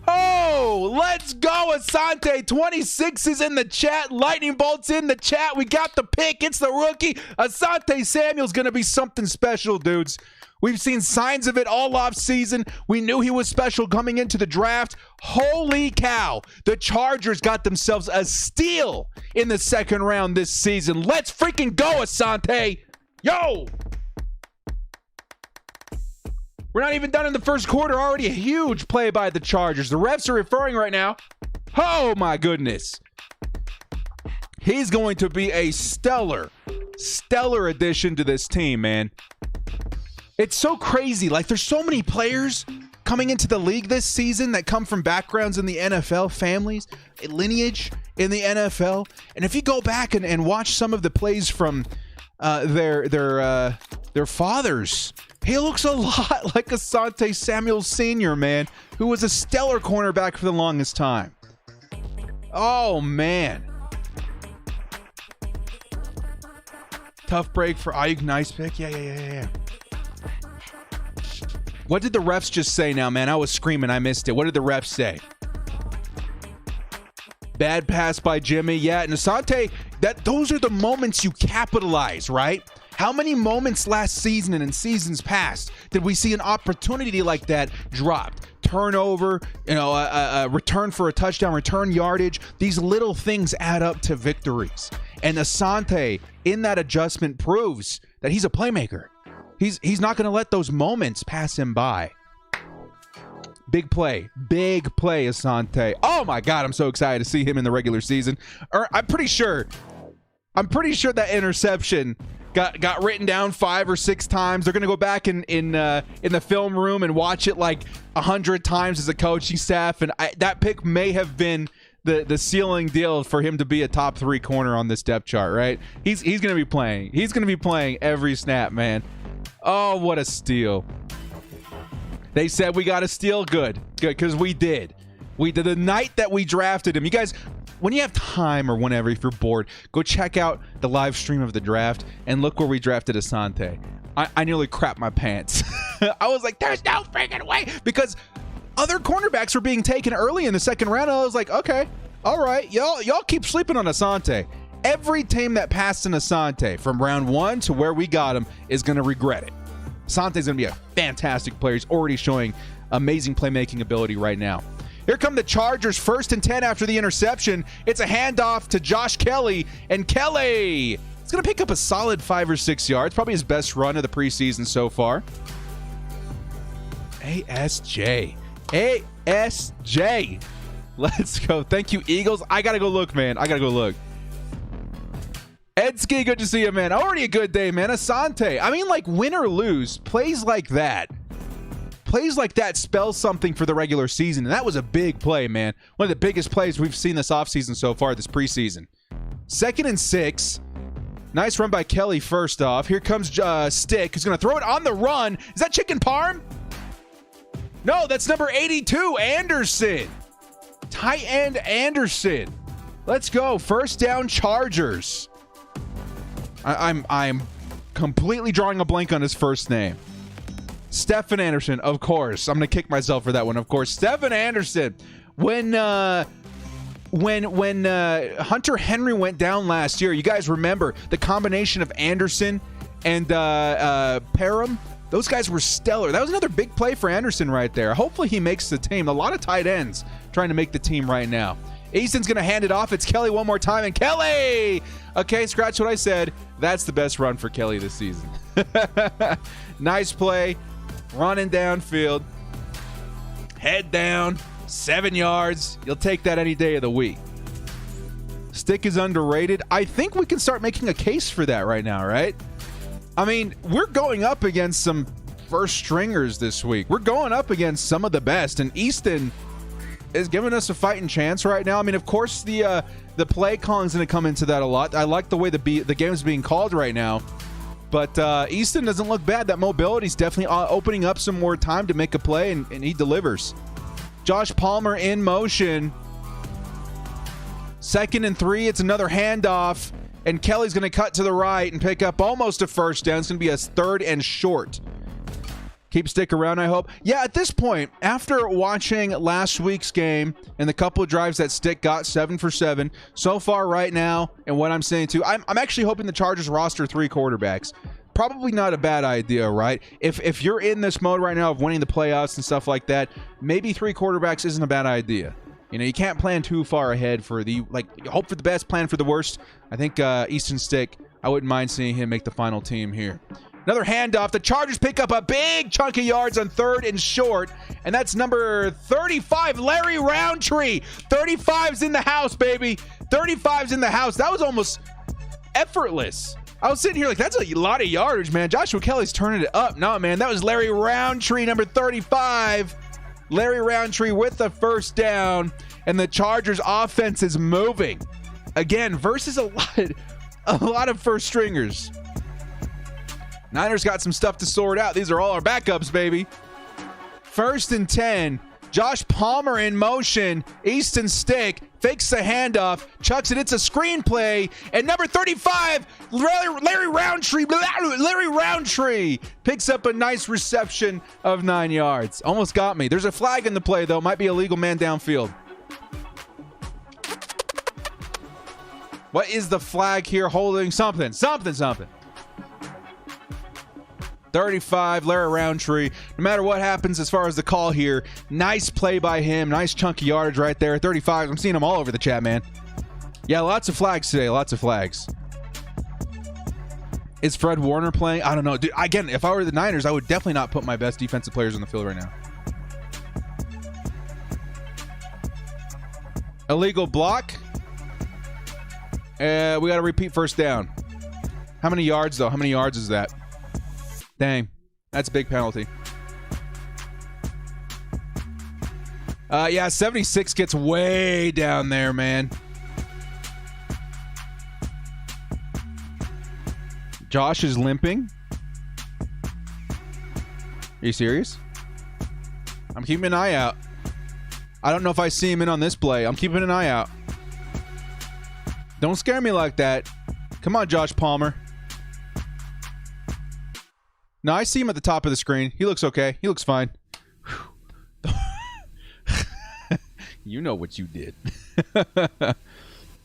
Oh, let's go, Asante. 26 is in the chat. Lightning bolts in the chat. We got the pick. It's the rookie. Asante Samuel's going to be something special, dudes. We've seen signs of it all off season. We knew he was special coming into the draft. Holy cow. The Chargers got themselves a steal in the second round this season. Let's freaking go, Asante. Yo! We're not even done in the first quarter. Already a huge play by the Chargers. The refs are referring right now. Oh, my goodness. He's going to be a stellar addition to this team, man. It's so crazy. Like, there's so many players coming into the league this season that come from backgrounds in the NFL, families, lineage in the NFL. And if you go back and watch some of the plays from their fathers, he looks a lot like Asante Samuel Sr., man, who was a stellar cornerback for the longest time. Oh, man. Tough break for Ayuk. Nice pick. Yeah. What did the refs just say now, man? I was screaming. I missed it. What did the refs say? Bad pass by Jimmy. Yeah, and Asante, those are the moments you capitalize, right? How many moments last season and in seasons past did we see an opportunity like that dropped? Turnover, return for a touchdown, return yardage. These little things add up to victories. And Asante, in that adjustment, proves that he's a playmaker. He's not going to let those moments pass him by. Big play, Asante. Oh my God, I'm so excited to see him in the regular season. I'm pretty sure that interception got written down 5 or 6 times. They're going to go back in the film room and watch it like 100 times as a coaching staff. And that pick may have been the ceiling deal for him to be a top 3 corner on this depth chart, right? He's going to be playing. He's going to be playing every snap, man. Oh, what a steal. They said we got a steal. Good, because we did. We did the night that we drafted him. You guys, when you have time or whenever, if you're bored, go check out the live stream of the draft and look where we drafted Asante. I nearly crapped my pants. I was like, there's no freaking way, because other cornerbacks were being taken early in the second round. I was like, okay, all right, y'all keep sleeping on Asante. Every team that passed an Asante from round 1 to where we got him is going to regret it. Asante's going to be a fantastic player. He's already showing amazing playmaking ability right now. Here come the Chargers, 1st and 10 after the interception. It's a handoff to Josh Kelly, and Kelly is going to pick up a solid 5 or 6 yards, probably his best run of the preseason so far. ASJ. Let's go. Thank you, Eagles. I got to go look, man. Edski, good to see you, man. Already a good day, man. Asante, I mean, like, win or lose, plays like that spell something for the regular season, and that was a big play, man. One of the biggest plays we've seen this offseason so far, this preseason. 2nd and 6. Nice run by Kelly first off. Here comes Stick, who's going to throw it on the run. Is that Chicken Parm? No, that's number 82, Anderson. Tight end Anderson. Let's go. 1st down, Chargers. I'm completely drawing a blank on his first name. Stephen Anderson, of course. I'm going to kick myself for that one, of course. Stephen Anderson. When Hunter Henry went down last year, you guys remember the combination of Anderson and Parham? Those guys were stellar. That was another big play for Anderson right there. Hopefully he makes the team. A lot of tight ends trying to make the team right now. Easton's going to hand it off. It's Kelly one more time, and Kelly! Okay, scratch what I said. That's the best run for Kelly this season. Nice play. Running downfield. Head down. 7 yards. You'll take that any day of the week. Stick is underrated. I think we can start making a case for that right now, right? I mean, we're going up against some first stringers this week. We're going up against some of the best, and Easton is giving us a fighting chance right now. I mean, of course, the play calling is going to come into that a lot. I like the way the game is being called right now. But Easton doesn't look bad. That mobility is definitely opening up some more time to make a play, and he delivers. Josh Palmer in motion. 2nd and 3. It's another handoff, and Kelly's going to cut to the right and pick up almost a first down. It's going to be a 3rd and short. Keep Stick around, I hope. Yeah, at this point, after watching last week's game and the couple of drives that Stick got, 7 for 7, so far right now, and what I'm saying too, I'm actually hoping the Chargers roster 3 quarterbacks. Probably not a bad idea, right? If you're in this mode right now of winning the playoffs and stuff like that, maybe 3 quarterbacks isn't a bad idea. You know, you can't plan too far ahead for hope for the best, plan for the worst. I think Easton Stick, I wouldn't mind seeing him make the final team here. Another handoff. The Chargers pick up a big chunk of yards on 3rd and short, and that's number 35, Larry Roundtree. 35's in the house, baby. 35's in the house. That was almost effortless. I was sitting here like, that's a lot of yardage, man. Joshua Kelly's turning it up. No, man, that was Larry Roundtree, number 35. Larry Roundtree with the first down, and the Chargers offense is moving. Again, versus a lot of first stringers. Niners got some stuff to sort out. These are all our backups, baby. 1st and 10. Josh Palmer in motion. Easton Stick fakes the handoff, chucks it. It's a screenplay. And number 35, Larry Roundtree picks up a nice reception of 9 yards. Almost got me. There's a flag in the play, though. Might be a legal man downfield. What is the flag here holding? Something. 35, Larry Roundtree. No matter what happens as far as the call here, nice play by him. Nice chunk of yardage right there. 35. I'm seeing them all over the chat, man. Yeah, lots of flags today. Lots of flags. Is Fred Warner playing? I don't know. Dude, again, if I were the Niners, I would definitely not put my best defensive players on the field right now. Illegal block. We got to repeat first down. How many yards, though? How many yards is that? Dang, that's a big penalty. Yeah, 76 gets way down there, man. Josh is limping. Are you serious? I'm keeping an eye out. I don't know if I see him in on this play. I'm keeping an eye out. Don't scare me like that. Come on, Josh Palmer. No, I see him at the top of the screen. He looks okay. He looks fine. You know what you did.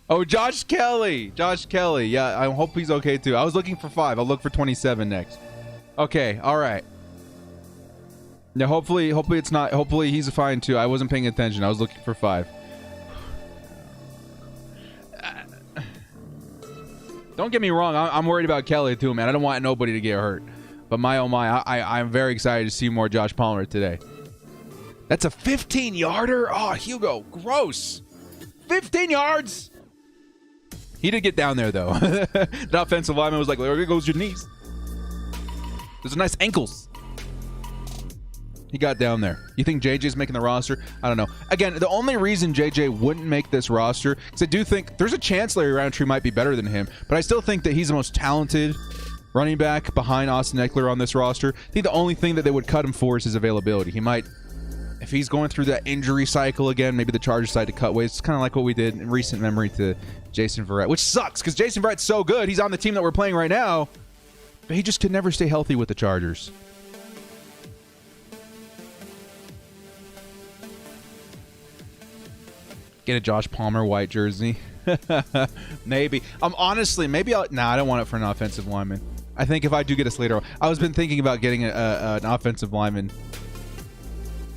Oh, Josh Kelly. Josh Kelly. Yeah, I hope he's okay too. I was looking for 5. I'll look for 27 next. Okay, all right. Now, hopefully it's not. Hopefully he's fine too. I wasn't paying attention. I was looking for 5. Don't get me wrong. I'm worried about Kelly too, man. I don't want nobody to get hurt. But my oh my, I'm very excited to see more Josh Palmer today. That's a 15-yarder? Oh, Hugo, gross. 15 yards? He did get down there, though. The offensive lineman was like, there goes your knees. Those are nice ankles. He got down there. You think JJ's making the roster? I don't know. Again, the only reason JJ wouldn't make this roster, because I do think there's a chance Larry Roundtree might be better than him, but I still think that he's the most talented running back behind Austin Eckler on this roster. I think the only thing that they would cut him for is his availability. He might, if he's going through that injury cycle again, maybe the Chargers decide to cut ways. It's kind of like what we did in recent memory to Jason Verrett, which sucks because Jason Verrett's so good. He's on the team that we're playing right now, but he just could never stay healthy with the Chargers. Get a Josh Palmer white jersey. Maybe. Honestly, maybe I don't want it for an offensive lineman. I think if I do get a Slater, I was been thinking about getting an offensive lineman,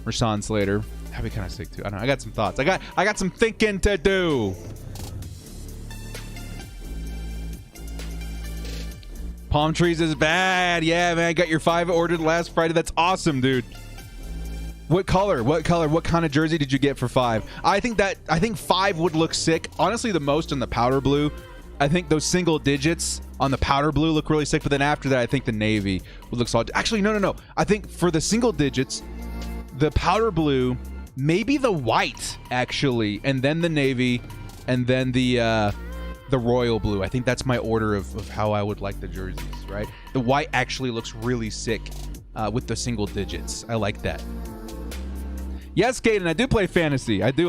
Rashawn Slater. That'd be kind of sick too. I don't know. I got some thoughts. I got some thinking to do. Palm trees is bad. Yeah, man. I got your 5 ordered last Friday. That's awesome, dude. What color? What color? What kind of jersey did you get for 5? I think 5 would look sick. Honestly, the most in the powder blue. I think those single digits on the powder blue look really sick. But then after that, I think the navy would look solid. Actually, no. I think for the single digits, the powder blue, maybe the white actually, and then the navy, and then the royal blue. I think that's my order of how I would like the jerseys. Right? The white actually looks really sick with the single digits. I like that. Yes, Caden, I do play fantasy. I do.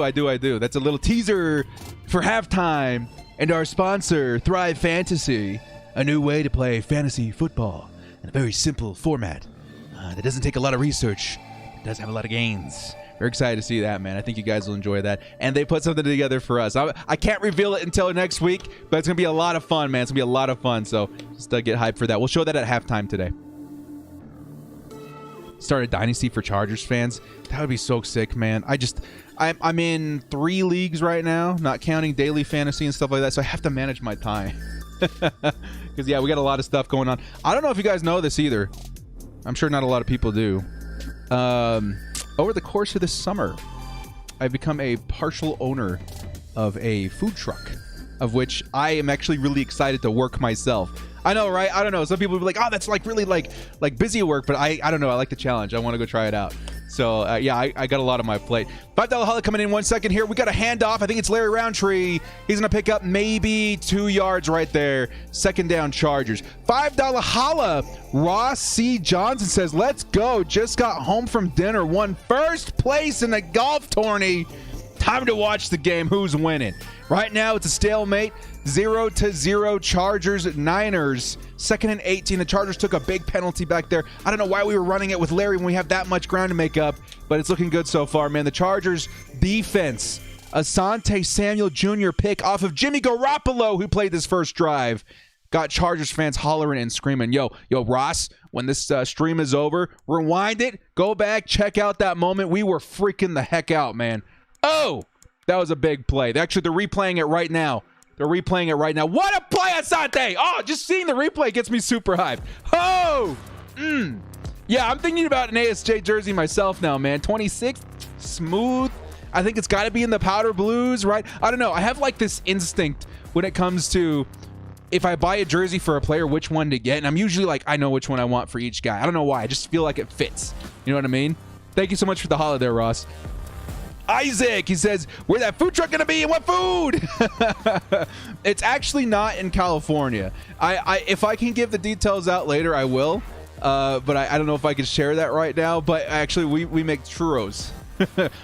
That's a little teaser for halftime and our sponsor, Thrive Fantasy, a new way to play fantasy football in a very simple format that doesn't take a lot of research. It does have a lot of gains. Very excited to see that, man. I think you guys will enjoy that. And they put something together for us. I can't reveal it until next week, but it's going to be a lot of fun, man. It's going to be a lot of fun, so just get hyped for that. We'll show that at halftime today. Start a dynasty for Chargers fans. That would be so sick, man. I'm in 3 leagues right now, not counting daily fantasy and stuff like that, so I have to manage my time. Because, yeah, we got a lot of stuff going on. I don't know if you guys know this either. I'm sure not a lot of people do. Over the course of this summer, I've become a partial owner of a food truck, of which I am actually really excited to work myself. I know, right? I don't know. Some people will be like, oh, that's like really like busy work, but I don't know. I like the challenge. I want to go try it out. So, yeah, I got a lot on my plate. $5 holla coming in 1 second here. We got a handoff. I think it's Larry Roundtree. He's going to pick up maybe 2 yards right there. Second down, Chargers. $5 holla. Ross C. Johnson says, let's go. Just got home from dinner. Won first place in the golf tourney. Time to watch the game. Who's winning? Right now, it's a stalemate. 0-0 Chargers, Niners. 2nd and 18. The Chargers took a big penalty back there. I don't know why we were running it with Larry when we have that much ground to make up, but it's looking good so far, man. The Chargers defense, Asante Samuel Jr. pick off of Jimmy Garoppolo, who played this first drive. Got Chargers fans hollering and screaming. Yo, Ross, when this stream is over, rewind it, go back, check out that moment. We were freaking the heck out, man. Oh, that was a big play. Actually, they're replaying it right now. What a play, Asante! Oh, just seeing the replay gets me super hyped. Oh! Yeah, I'm thinking about an ASJ jersey myself now, man. 26, smooth. I think it's got to be in the powder blues, right? I don't know. I have like this instinct when it comes to if I buy a jersey for a player, which one to get. And I'm usually like, I know which one I want for each guy. I don't know why. I just feel like it fits. You know what I mean? Thank you so much for the holla there, Ross. Isaac, he says, where that food truck gonna be and what food? It's actually not in California. If I can give the details out later, I will. But I don't know if I can share that right now. But actually, we make churros.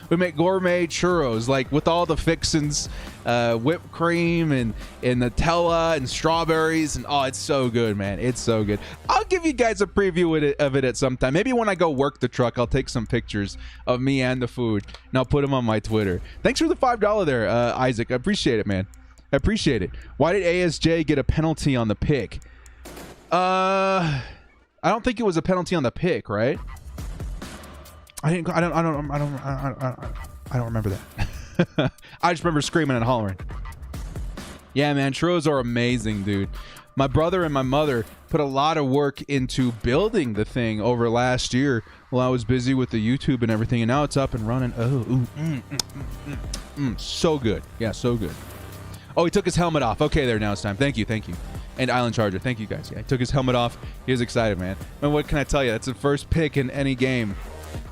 We make gourmet churros, like with all the fixins, whipped cream and Nutella and strawberries, and oh, it's so good, man. It's so good. I'll give you guys a preview of it at some time. Maybe when I go work the truck, I'll take some pictures of me and the food, and I'll put them on my Twitter. Thanks for the $5 there, Isaac. I appreciate it, man. I appreciate it. Why did ASJ get a penalty on the pick? I don't think it was a penalty on the pick, right? I don't remember that. I just remember screaming and hollering. Yeah, man, churros are amazing, dude. My brother and my mother put a lot of work into building the thing over last year while I was busy with the YouTube and everything, and now it's up and running. So good. Yeah, so good. Oh, he took his helmet off. Okay, there, now it's time. Thank you. And Island Charger, thank you guys. Yeah, he took his helmet off. He was excited, man. And what can I tell you? That's the first pick in any game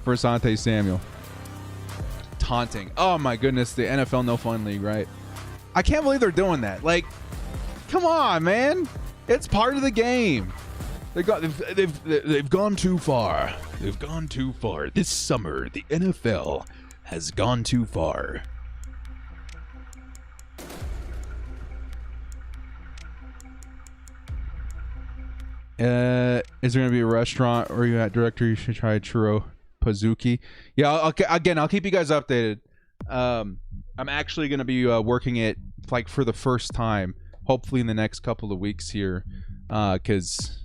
for Asante Samuel. Taunting. Oh my goodness, the NFL No Fun League, right? I can't believe they're doing that. Like, come on, man. It's part of the game. They've gone too far. They've gone too far. This summer, the NFL has gone too far. Is there gonna be a restaurant or you at director? You should try churro Pazuki. Yeah, I'll keep you guys updated. I'm actually gonna be working it like for the first time, hopefully in the next couple of weeks here. Because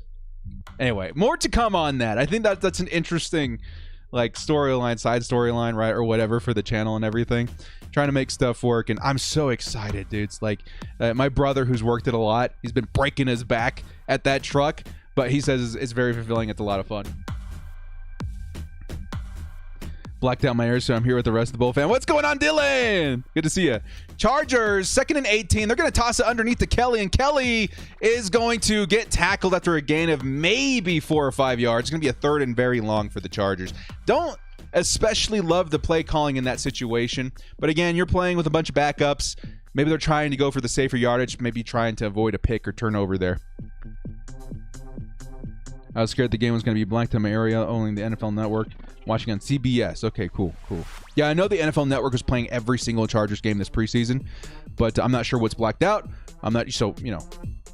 anyway, more to come on that. I think that's an interesting like storyline, side storyline, right, or whatever for the channel and everything. Trying to make stuff work, and I'm so excited, dude. It's like my brother, who's worked it a lot, he's been breaking his back at that truck, but he says it's very fulfilling. It's a lot of fun. Blacked out my ears, so I'm here with the rest of the Bull fan. What's going on, Dylan? Good to see you. Chargers, 2nd and 18. They're going to toss it underneath to Kelly, and Kelly is going to get tackled after a gain of maybe 4 or 5 yards. It's going to be a 3rd and very long for the Chargers. Don't especially love the play calling in that situation, but again, you're playing with a bunch of backups. Maybe they're trying to go for the safer yardage, maybe trying to avoid a pick or turnover there. I was scared the game was going to be blanked in my area, owning the NFL Network, watching on CBS. Okay, cool. Yeah, I know the NFL Network was playing every single Chargers game this preseason, but I'm not sure what's blacked out. That's why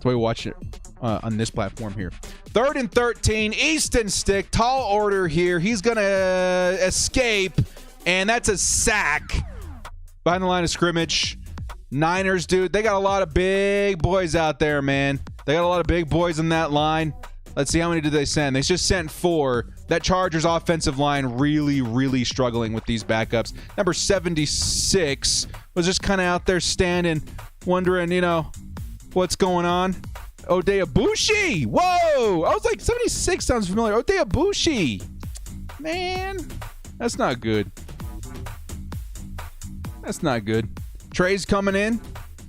we watch it on this platform here. 3rd and 13, Easton stick, tall order here. He's going to escape, and that's a sack behind the line of scrimmage. Niners, dude, they got a lot of big boys out there, man. They got a lot of big boys in that line. Let's see, how many did they send? They just sent 4. That Chargers offensive line really struggling with these backups. Number 76 was just kind of out there standing, wondering, what's going on. Odeabushi! Whoa! I was like, 76 sounds familiar. Odeabushi! Man, that's not good. That's not good. Trey's coming in.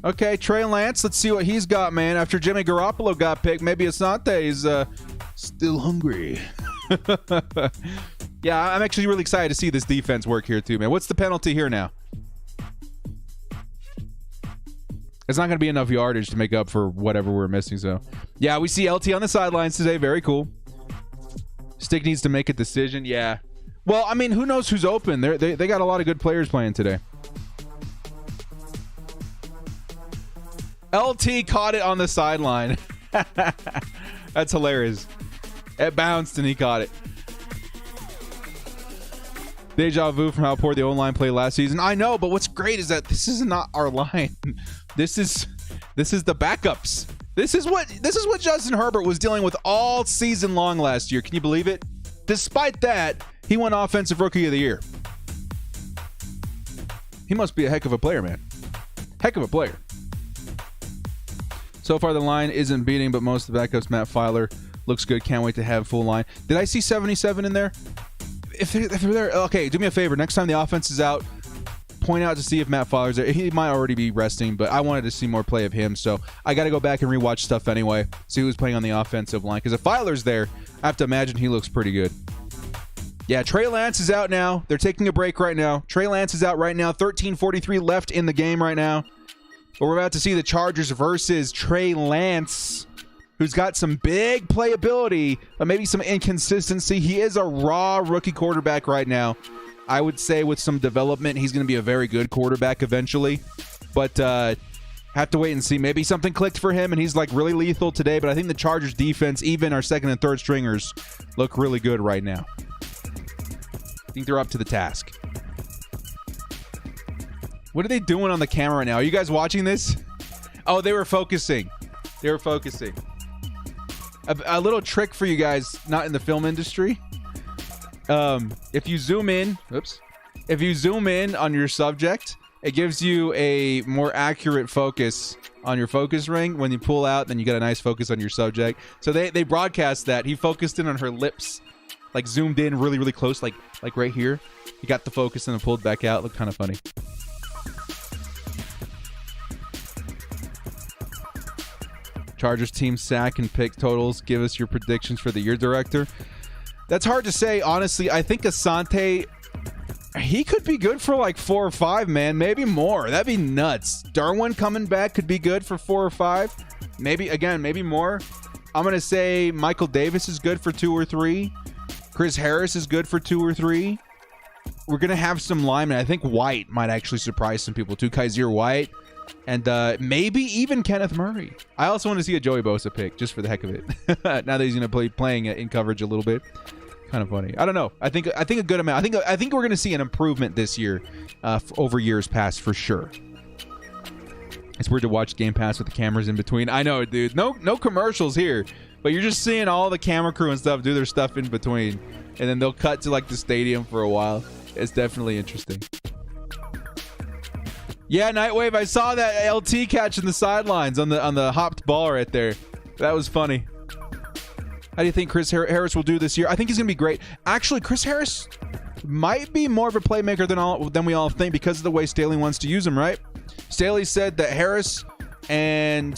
Okay, Trey Lance, let's see what he's got, man. After Jimmy Garoppolo got picked, maybe Asante is still hungry. Yeah, I'm actually really excited to see this defense work here too, man. What's the penalty here now? It's not going to be enough yardage to make up for whatever we're missing, so. Yeah, we see LT on the sidelines today. Very cool. Stick needs to make a decision. Yeah. Well, I mean, who knows who's open? They got a lot of good players playing today. LT caught it on the sideline. That's hilarious. It bounced and he caught it. Deja vu from how poor the O-line played last season. I know, but what's great is that this is not our line. This is the backups. This is what Justin Herbert was dealing with all season long last year. Can you believe it? Despite that, he won Offensive Rookie of the Year. He must be a heck of a player, man. Heck of a player. So far, the line isn't beating, but most of the backups, Matt Filer, looks good. Can't wait to have full line. Did I see 77 in there? If they're there, okay, do me a favor. Next time the offense is out, point out to see if Matt Filer's there. He might already be resting, but I wanted to see more play of him, so I got to go back and rewatch stuff anyway, see who's playing on the offensive line. Because if Filer's there, I have to imagine he looks pretty good. Yeah, Trey Lance is out now. They're taking a break right now. Trey Lance is out right now. 13:43 left in the game right now. But we're about to see the Chargers versus Trey Lance, who's got some big playability, but maybe some inconsistency. He is a raw rookie quarterback right now. I would say with some development, he's going to be a very good quarterback eventually. But have to wait and see. Maybe something clicked for him, and he's like really lethal today. But I think the Chargers defense, even our second and third stringers, look really good right now. I think they're up to the task. What are they doing on the camera right now? Are you guys watching this? Oh, they were focusing. They were focusing. A little trick for you guys not in the film industry. If you zoom in, if you zoom in on your subject, it gives you a more accurate focus on your focus ring. When you pull out, then you get a nice focus on your subject. So they broadcast that. He focused in on her lips, like zoomed in really close, like right here. He got the focus and then pulled back out. Looked kind of funny. Chargers team sack and pick totals. Give us your predictions for the year, director. That's hard to say, honestly. I think Asante, he could be good for like 4 or 5, man. Maybe more. That'd be nuts. Darwin coming back could be good for 4 or 5. Maybe more. I'm going to say Michael Davis is good for 2 or 3. Chris Harris is good for 2 or 3. We're going to have some linemen. I think White might actually surprise some people too. Kaiser White. And maybe even Kenneth Murray. I also want to see a Joey Bosa pick, just for the heck of it. Now that he's going to be playing in coverage a little bit. Kind of funny. I don't know. I think a good amount. I think we're going to see an improvement this year over years past for sure. It's weird to watch Game Pass with the cameras in between. I know, dude. No commercials here. But you're just seeing all the camera crew and stuff do their stuff in between. And then they'll cut to like the stadium for a while. It's definitely interesting. Yeah, Nightwave, I saw that LT catch in the sidelines on the hopped ball right there. That was funny. How do you think Chris Harris will do this year? I think he's going to be great. Actually, Chris Harris, might be more of a playmaker than we all think because of the way Staley wants to use him, right? Staley said that Harris and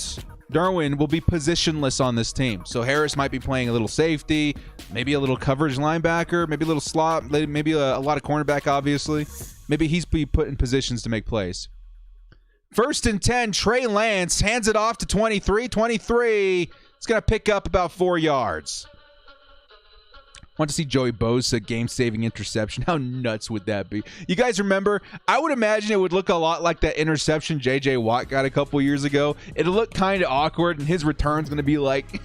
Derwin will be positionless on this team. So Harris might be playing a little safety, maybe a little coverage linebacker, maybe a little slot, maybe a lot of cornerback, obviously. Maybe he's be put in positions to make plays. 1st and 10, Trey Lance hands it off to 23. 23, it's going to pick up about 4 yards. Want to see Joey Bosa game-saving interception. How nuts would that be? You guys remember? I would imagine it would look a lot like that interception J.J. Watt got a couple years ago. It'll look kind of awkward, and his return's going to be like...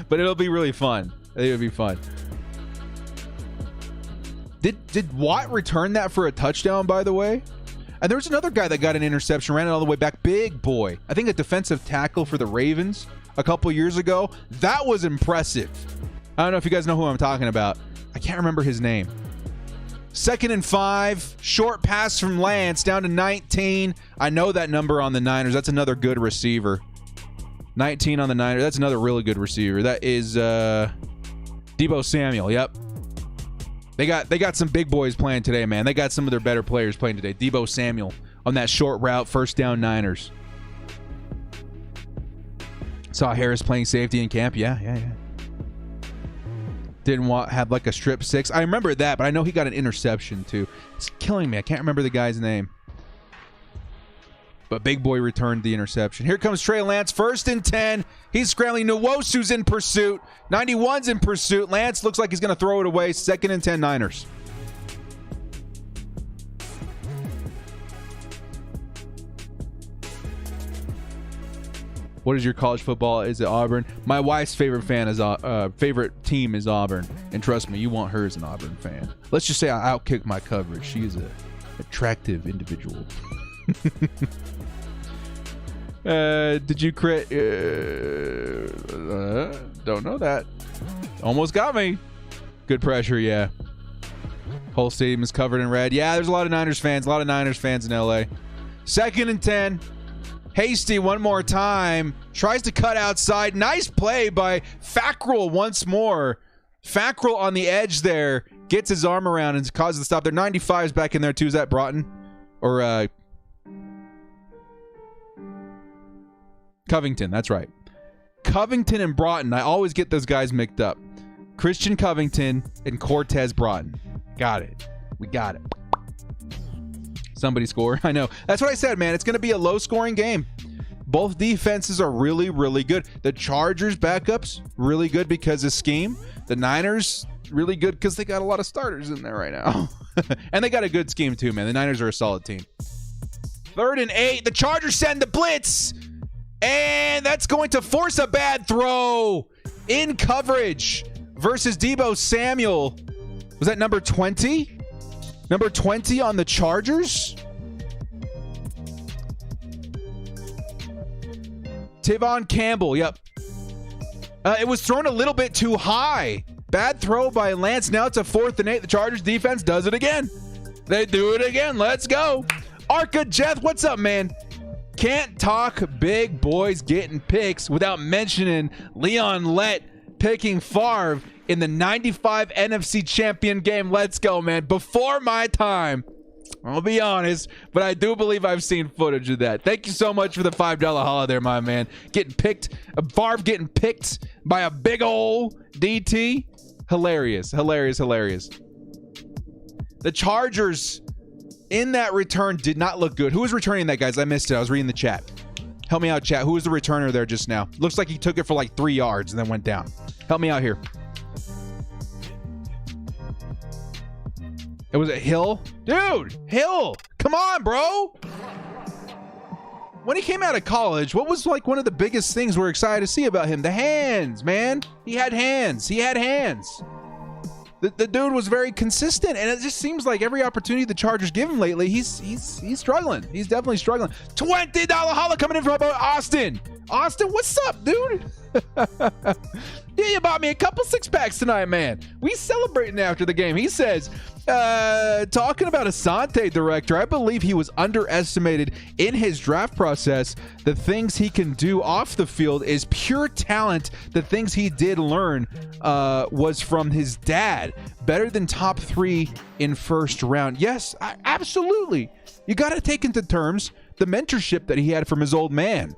but it'll be really fun. It'll be fun. Did Watt return that for a touchdown, by the way? And there was another guy that got an interception, ran it all the way back. Big boy. I think a defensive tackle for the Ravens a couple years ago. That was impressive. I don't know if you guys know who I'm talking about. I can't remember his name. 2nd and 5. Short pass from Lance down to 19. I know that number on the Niners. That's another good receiver. 19 on the Niners. That's another really good receiver. That is Deebo Samuel. Yep. They got some big boys playing today, man. They got some of their better players playing today. Deebo Samuel on that short route, 1st down Niners. Saw Harris playing safety in camp. Yeah. Didn't have like a strip 6. I remember that, but I know he got an interception too. It's killing me. I can't remember the guy's name. But big boy returned the interception. Here comes Trey Lance, 1st and 10. He's scrambling. Nwosu's in pursuit. 91's in pursuit. Lance looks like he's going to throw it away. 2nd and 10 Niners. What is your college football? Is it Auburn? My wife's favorite team is Auburn. And trust me, you want her as an Auburn fan. Let's just say I outkick my coverage. She is an attractive individual. Did you crit? Don't know that. Almost got me. Good pressure, yeah. Whole stadium is covered in red. Yeah, there's a lot of Niners fans. A lot of Niners fans in LA. 2nd and 10. Hasty one more time. Tries to cut outside. Nice play by Fackrell once more. Fackrell on the edge there. Gets his arm around and causes the stop there. 95's back in there too. Is that Broughton? Or Covington. That's right. Covington and Broughton. I always get those guys mixed up. Christian Covington and Cortez Broughton. Got it. We got it. Somebody score. I know. That's what I said, man. It's going to be a low-scoring game. Both defenses are really, really good. The Chargers backups, really good because of scheme. The Niners, really good because they got a lot of starters in there right now. And they got a good scheme too, man. The Niners are a solid team. 3rd and 8. The Chargers send the blitz. And that's going to force a bad throw in coverage versus Deebo Samuel. Was that number 20? Number 20 on the Chargers. Tavon Campbell, yep. It was thrown a little bit too high. Bad throw by Lance. Now it's a 4th and 8. The Chargers defense does it again. They do it again. Let's go. Arca Jeth, what's up, man? Can't talk big boys getting picks without mentioning Leon Lett picking Favre in the 95 NFC champion game. Let's go, man. Before my time, I'll be honest, but I do believe I've seen footage of that. Thank you so much for the $5 holla there, my man. Getting picked, Favre getting picked by a big ol' DT. Hilarious, hilarious, hilarious. The Chargers in that return did not look good. Who was returning that, guys? I missed it. I was reading the chat. Help me out, chat. Who was the returner there just now? Looks like he took it for like 3 yards and then went down. Help me out here. It was a Hill? Dude, Hill. Come on, bro. When he came out of college, what was like one of the biggest things we're excited to see about him? The hands, man. He had hands. He had hands. The dude was very consistent, and it just seems like every opportunity the Chargers give him lately, he's struggling. He's definitely struggling. $20 holla coming in from Austin. Austin, what's up, dude? Yeah, you bought me a couple 6-packs tonight, man. We celebrating after the game. He says, talking about Asante, director, I believe he was underestimated in his draft process. The things he can do off the field is pure talent. The things he did learn was from his dad. Better than top 3 in first round. Yes, absolutely. You got to take into terms the mentorship that he had from his old man.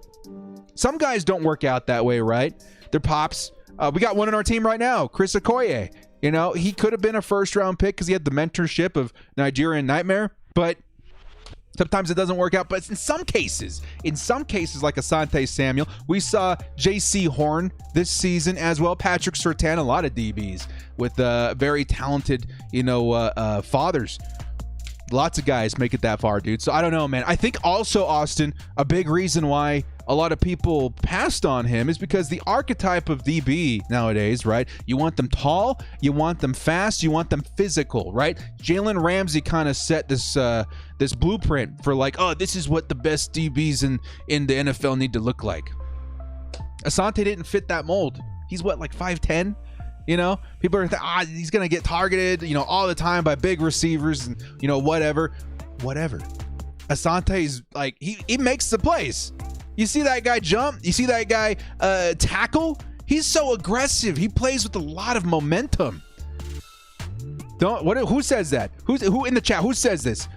Some guys don't work out that way, right? Their pops. We got one on our team right now, Chris Okoye. You know, he could have been a first-round pick because he had the mentorship of Nigerian Nightmare, but sometimes it doesn't work out. But in some cases like Asante Samuel, we saw J.C. Horn this season as well, Patrick Surtain, a lot of DBs with very talented, fathers. Lots of guys make it that far, dude. So I don't know, man. I think also, Austin, a big reason why a lot of people passed on him is because the archetype of DB nowadays, right? You want them tall, you want them fast, you want them physical, right? Jalen Ramsey kind of set this this blueprint for like, oh, this is what the best DBs in the NFL need to look like. Asante didn't fit that mold. He's what, like 5'10"? People are he's gonna get targeted, all the time by big receivers and whatever. Asante's like he makes the plays. You see that guy jump? You see that guy tackle? He's so aggressive. He plays with a lot of momentum. Who says that? Who in the chat? Who says this?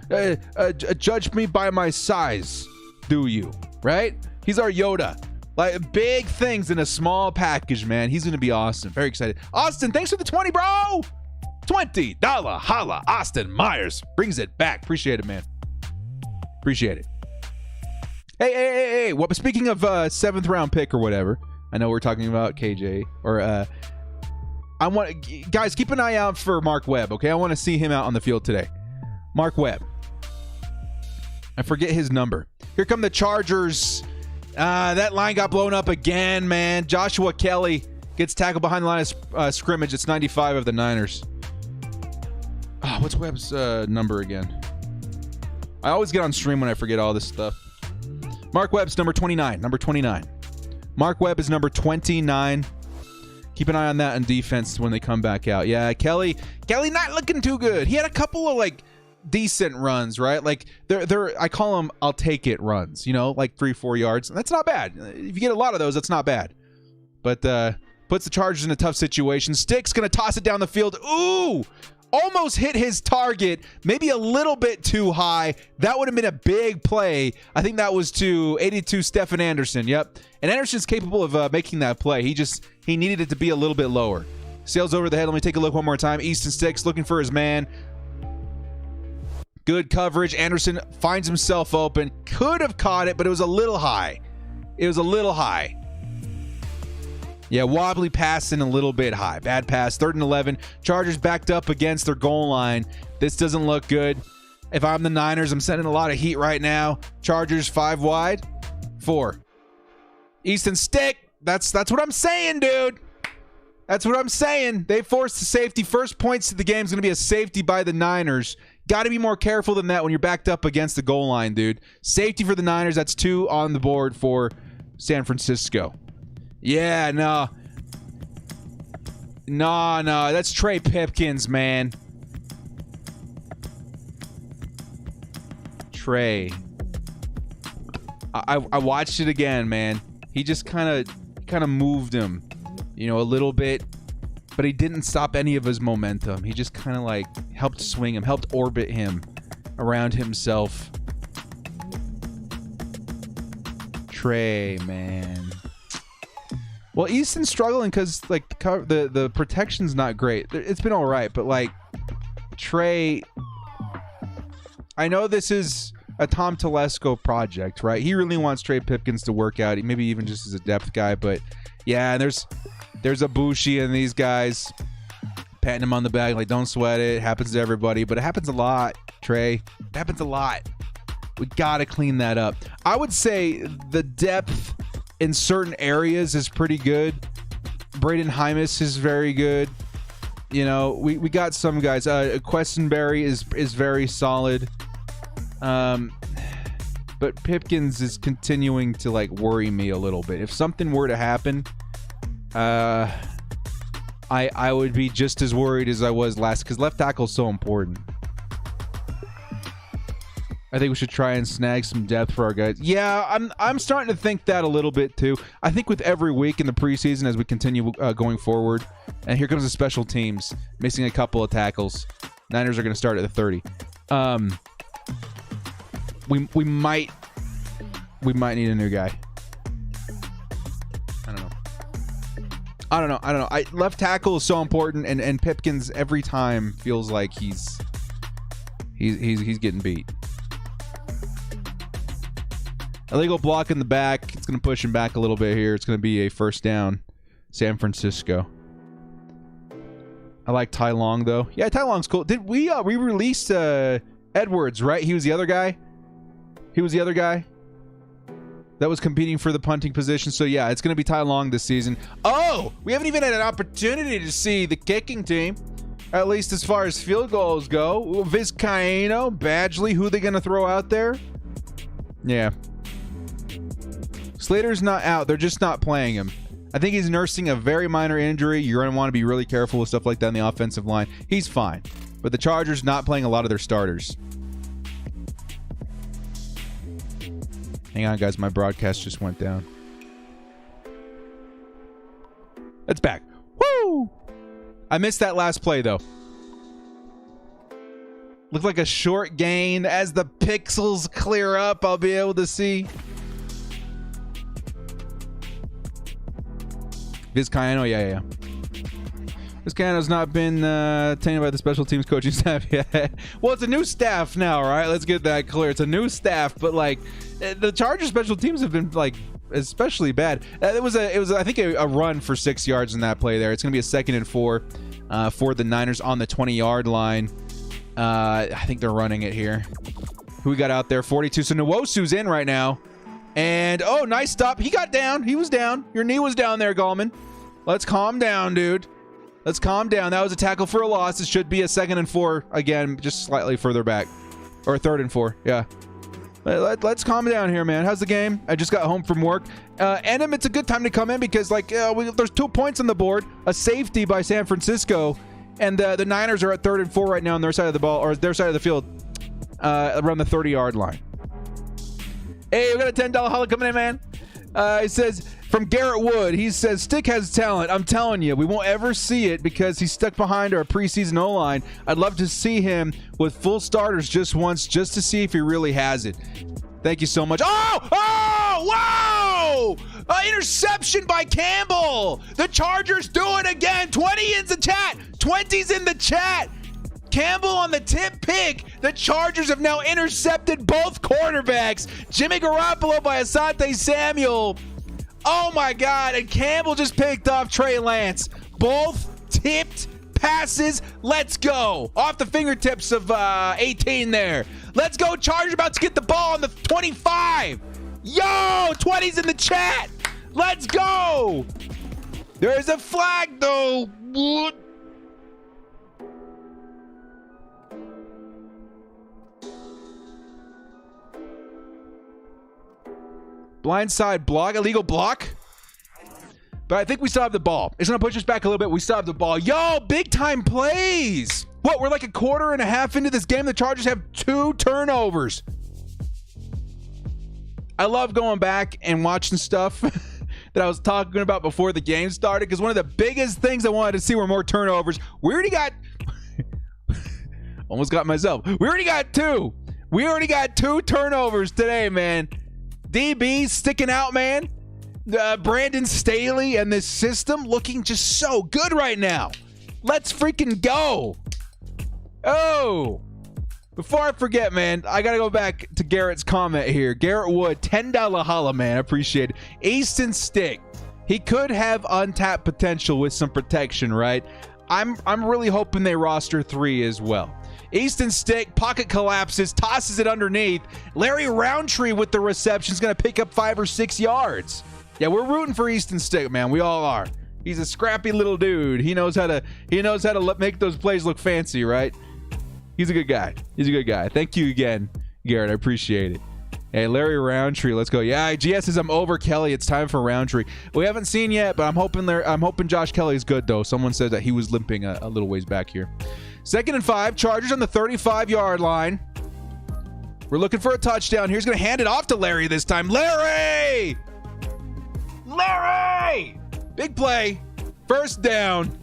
Judge me by my size, do you? Right? He's our Yoda. Like big things in a small package, man. He's gonna be awesome. Very excited. Austin, thanks for the 20, bro. $20 holla. Austin Myers brings it back. Appreciate it, man. Appreciate it. Hey. What? Speaking of 7th round pick or whatever, I know we're talking about KJ or I want guys keep an eye out for Mark Webb. Okay, I want to see him out on the field today. Mark Webb. I forget his number. Here come the Chargers. That line got blown up again, man. Joshua Kelly gets tackled behind the line of scrimmage. It's 95 of the Niners. What's Webb's number again? I always get on stream when I forget all this stuff. Mark Webb's number 29. Mark Webb is number 29. Keep an eye on that on defense when they come back out. Yeah, Kelly not looking too good. He had a couple of like decent runs, right? Like they're I call them I'll take it runs, like 3-4 yards. That's not bad. If you get a lot of those, that's not bad. But puts the Chargers in a tough situation. Stick's gonna toss it down the field. Ooh! Almost hit his target, maybe a little bit too high. That would have been a big play. I think that was to 82 Stephen Anderson. Yep. And Anderson's capable of making that play. He needed it to be a little bit lower. Sails over the head. Let me take a look one more time. Easton Sticks looking for his man. Good coverage. Anderson finds himself open. Could have caught it, but it was a little high. Yeah, wobbly passing a little bit high. Bad pass. 3rd and 11. Chargers backed up against their goal line. This doesn't look good. If I'm the Niners, I'm sending a lot of heat right now. Chargers 5 wide. 4. Easton Stick. That's what I'm saying, dude. That's what I'm saying. They forced the safety. First points to the game is going to be a safety by the Niners. Got to be more careful than that when you're backed up against the goal line, dude. Safety for the Niners. That's 2 on the board for San Francisco. Yeah, no. That's Trey Pipkins, man. Trey. I watched it again, man. He just kind of moved him, a little bit, but he didn't stop any of his momentum. He just kind of like helped swing him, helped orbit him around himself. Trey, man. Well, Easton's struggling because like the protection's not great. It's been all right, but like Trey, I know this is a Tom Telesco project, right? He really wants Trey Pipkins to work out, maybe even just as a depth guy. But yeah, there's a Bushi and these guys patting him on the back like, don't sweat it. It happens to everybody, but it happens a lot, Trey. It happens a lot. We gotta clean that up. I would say the depth in certain areas is pretty good. Braden Hymas is very good. We got some guys. Questenberry is very solid. but Pipkins is continuing to like worry me a little bit. If something were to happen, I would be just as worried as I was last, because left tackle is so important. I think we should try and snag some depth for our guys. Yeah, I'm starting to think that a little bit too. I think with every week in the preseason as we continue going forward, and here comes the special teams missing a couple of tackles. Niners are going to start at the 30. We might need a new guy. I don't know. Left tackle is so important, and Pipkins every time feels like he's getting beat. Illegal block in the back. It's going to push him back a little bit here. It's going to be a first down. San Francisco. I like Tai Long, though. Yeah, Tai Long's cool. Did we released Edwards, right? He was the other guy? That was competing for the punting position. So, yeah, it's going to be Tai Long this season. Oh! We haven't even had an opportunity to see the kicking team. At least as far as field goals go. Vizcaino, Badgley, who are they going to throw out there? Yeah. Slater's not out. They're just not playing him. I think he's nursing a very minor injury. You're going to want to be really careful with stuff like that in the offensive line. He's fine. But the Chargers not playing a lot of their starters. Hang on, guys. My broadcast just went down. It's back. Woo! I missed that last play, though. Looked like a short gain. As the pixels clear up, I'll be able to see. Vizcaino, yeah. Vizcaino's not been tainted by the special teams coaching staff yet. Well, it's a new staff now, right? Let's get that clear. It's a new staff, but like the Chargers special teams have been like especially bad. It was I think a run for 6 yards in that play there. It's gonna be a 2nd and 4 for the Niners on the 20-yard line. I think they're running it here. Who we got out there? 42. So Nwosu's in right now. And, oh, nice stop. He got down. He was down. Your knee was down there, Gallman. Let's calm down, dude. Let's calm down. That was a tackle for a loss. It should be a 2nd and 4. Again, just slightly further back. Or 3rd and 4. Yeah. Let's calm down here, man. How's the game? I just got home from work. Enem, it's a good time to come in because, like, there's 2 points on the board. A safety by San Francisco. And the Niners are at 3rd and 4 right now on their side of the ball, or their side of the field, around the 30-yard line. Hey, we got a $10 holla coming in, man. It says, from Garrett Wood, he says, Stick has talent. I'm telling you, we won't ever see it because he's stuck behind our preseason O-line. I'd love to see him with full starters just once, just to see if he really has it. Thank you so much. Oh, whoa! Interception by Campbell. The Chargers do it again. 20 in the chat. 20's in the chat. Campbell on the tip pick. The Chargers have now intercepted both quarterbacks. Jimmy Garoppolo by Asante Samuel. Oh, my God. And Campbell just picked off Trey Lance. Both tipped passes. Let's go. Off the fingertips of 18 there. Let's go. Chargers about to get the ball on the 25. Yo, 20's in the chat. Let's go. There's a flag, though. What? Blindside block, illegal block. But I think we still have the ball. It's going to push us back a little bit. We still have the ball. Yo, big time plays. What, we're like a quarter and a half into this game. The Chargers have 2 turnovers. I love going back and watching stuff that I was talking about before the game started, because one of the biggest things I wanted to see were more turnovers. We already got... almost got myself. We already got 2. We already got 2 turnovers today, man. DB's sticking out, man. Brandon Staley and this system looking just so good right now. Let's freaking go. Oh, before I forget, man, I got to go back to Garrett's comment here. Garrett Wood, $10 holla, man. I appreciate it. Easton Stick. He could have untapped potential with some protection, right? I'm really hoping they roster 3 as well. Easton Stick, pocket collapses, tosses it underneath. Larry Roundtree with the reception is going to pick up 5 or 6 yards. Yeah, we're rooting for Easton Stick, man. We all are. He's a scrappy little dude. He knows how to make those plays look fancy, right? He's a good guy. He's a good guy. Thank you again, Garrett. I appreciate it. Hey, Larry Roundtree, let's go. Yeah, GS says I'm over Kelly. It's time for Roundtree. We haven't seen yet, but I'm hoping Josh Kelly is good though. Someone said that he was limping a little ways back here. 2nd and 5. Chargers on the 35-yard line. We're looking for a touchdown. Here's going to hand it off to Larry this time. Larry! Larry! Big play. First down.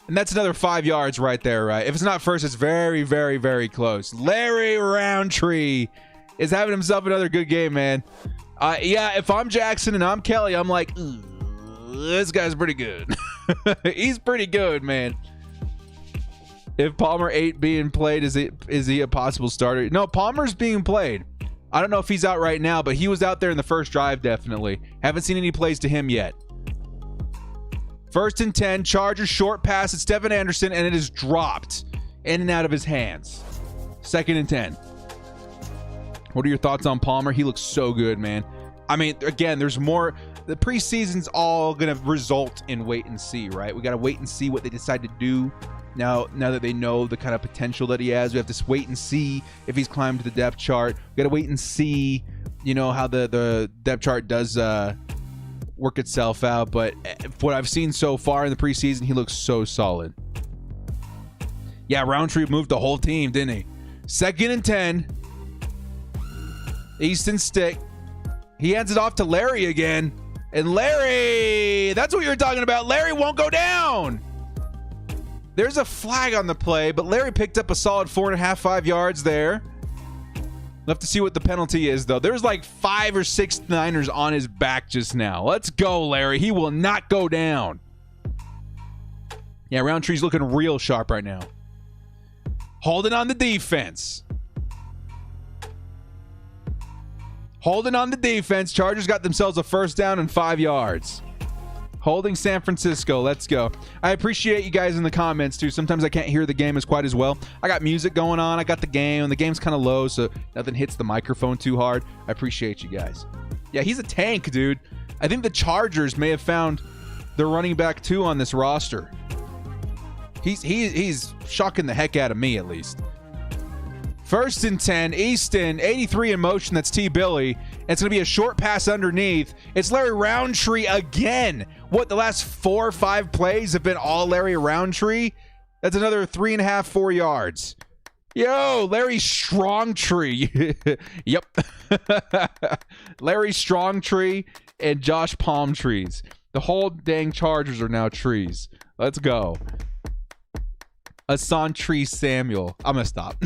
And that's another 5 yards right there, right? If it's not first, it's very, very, very close. Larry Roundtree is having himself another good game, man. Yeah, if I'm Jackson and I'm Kelly, I'm like, this guy's pretty good. He's pretty good, man. If Palmer ain't being played, is he a possible starter? No, Palmer's being played. I don't know if he's out right now, but he was out there in the first drive, definitely. Haven't seen any plays to him yet. 1st and 10. Chargers short pass at Stephen Anderson, and it is dropped in and out of his hands. 2nd and 10. What are your thoughts on Palmer? He looks so good, man. I mean, again, there's more. The preseason's all going to result in wait and see, right? We got to wait and see what they decide to do. Now that they know the kind of potential that he has, we have to wait and see if he's climbed the depth chart. We got to wait and see, how the depth chart does work itself out. But what I've seen so far in the preseason, he looks so solid. Yeah, Roundtree moved the whole team, didn't he? 2nd and 10. Easton stick. He hands it off to Larry again. And Larry, that's what you were talking about. Larry won't go down. There's a flag on the play, but Larry picked up a solid 4.5, 5 yards there. We'll have to see what the penalty is, though. There's like 5 or 6 Niners on his back just now. Let's go, Larry. He will not go down. Yeah, Roundtree's looking real sharp right now. Holding on the defense. Holding on the defense. Chargers got themselves a 1st down and 5 yards. Holding San Francisco. Let's go. I appreciate you guys in the comments, too. Sometimes I can't hear the game as quite as well. I got music going on. I got the game. And the game's kind of low, so nothing hits the microphone too hard. I appreciate you guys. Yeah, he's a tank, dude. I think the Chargers may have found their running back, too, on this roster. He's shocking the heck out of me, at least. 1st and 10. Easton, 83 in motion. That's T-Billy. It's going to be a short pass underneath. It's Larry Roundtree again. What, the last 4 or 5 plays have been all Larry Roundtree? That's another 3.5, 4 yards. Yo, Larry Strongtree. Yep. Larry Strongtree and Josh Palmtrees. The whole dang Chargers are now trees. Let's go. Asante Samuel. I'm going to stop.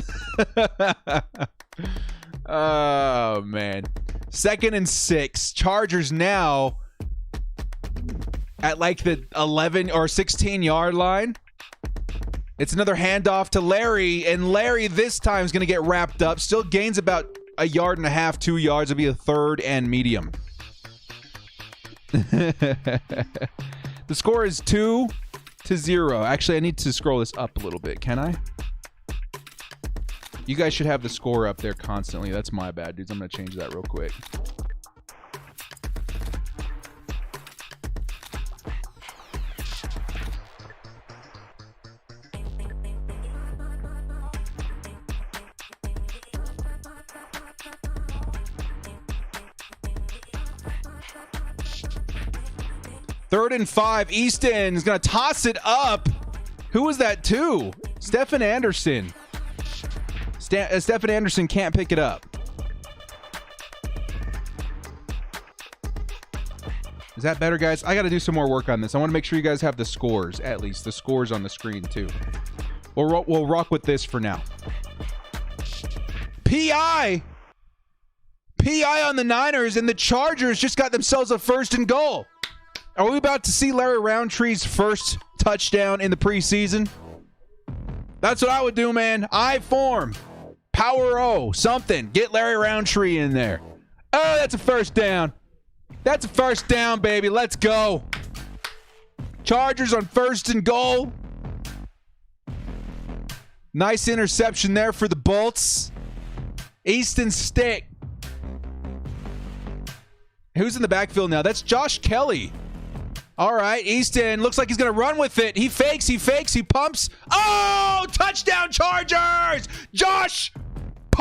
Oh, man. 2nd and 6. Chargers now at like the 11 or 16-yard line. It's another handoff to Larry, and Larry this time is going to get wrapped up. Still gains about 1.5 yards, 2 yards. It'll be a 3rd and medium. The score is 2-0. Actually, I need to scroll this up a little bit. Can I? You guys should have the score up there constantly. That's my bad, dudes. I'm going to change that real quick. Third and 5. Easton is going to toss it up. Who was that to? Stephen Anderson. Stephen Anderson can't pick it up. Is that better, guys? I got to do some more work on this. I want to make sure you guys have the scores, at least. The scores on the screen, too. We'll rock with this for now. PI on the Niners, and the Chargers just got themselves a 1st and goal. Are we about to see Larry Roundtree's first touchdown in the preseason? That's what I would do, man. I form. Power O. Something. Get Larry Roundtree in there. Oh, that's a 1st down. That's a 1st down, baby. Let's go. Chargers on 1st and goal. Nice interception there for the Bolts. Easton stick. Who's in the backfield now? That's Josh Kelly. All right, Easton looks like he's going to run with it. He fakes, he pumps. Oh, touchdown Chargers! Josh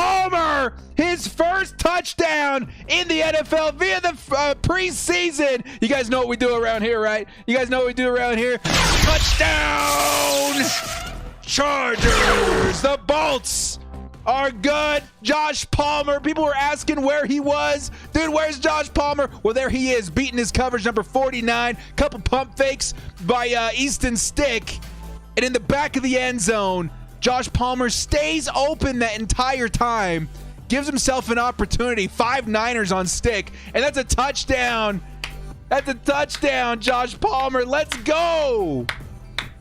Palmer, his first touchdown in the NFL via the preseason. You guys know what we do around here, right? You guys know what we do around here. Touchdown! Chargers! The Bolts are good. Josh Palmer. People were asking where he was. Dude, where's Josh Palmer? Well, there he is, beating his coverage, number 49. Couple pump fakes by Easton Stick. And in the back of the end zone, Josh Palmer stays open that entire time, gives himself an opportunity. 5 Niners on Stick, and that's a touchdown. That's a touchdown, Josh Palmer. Let's go.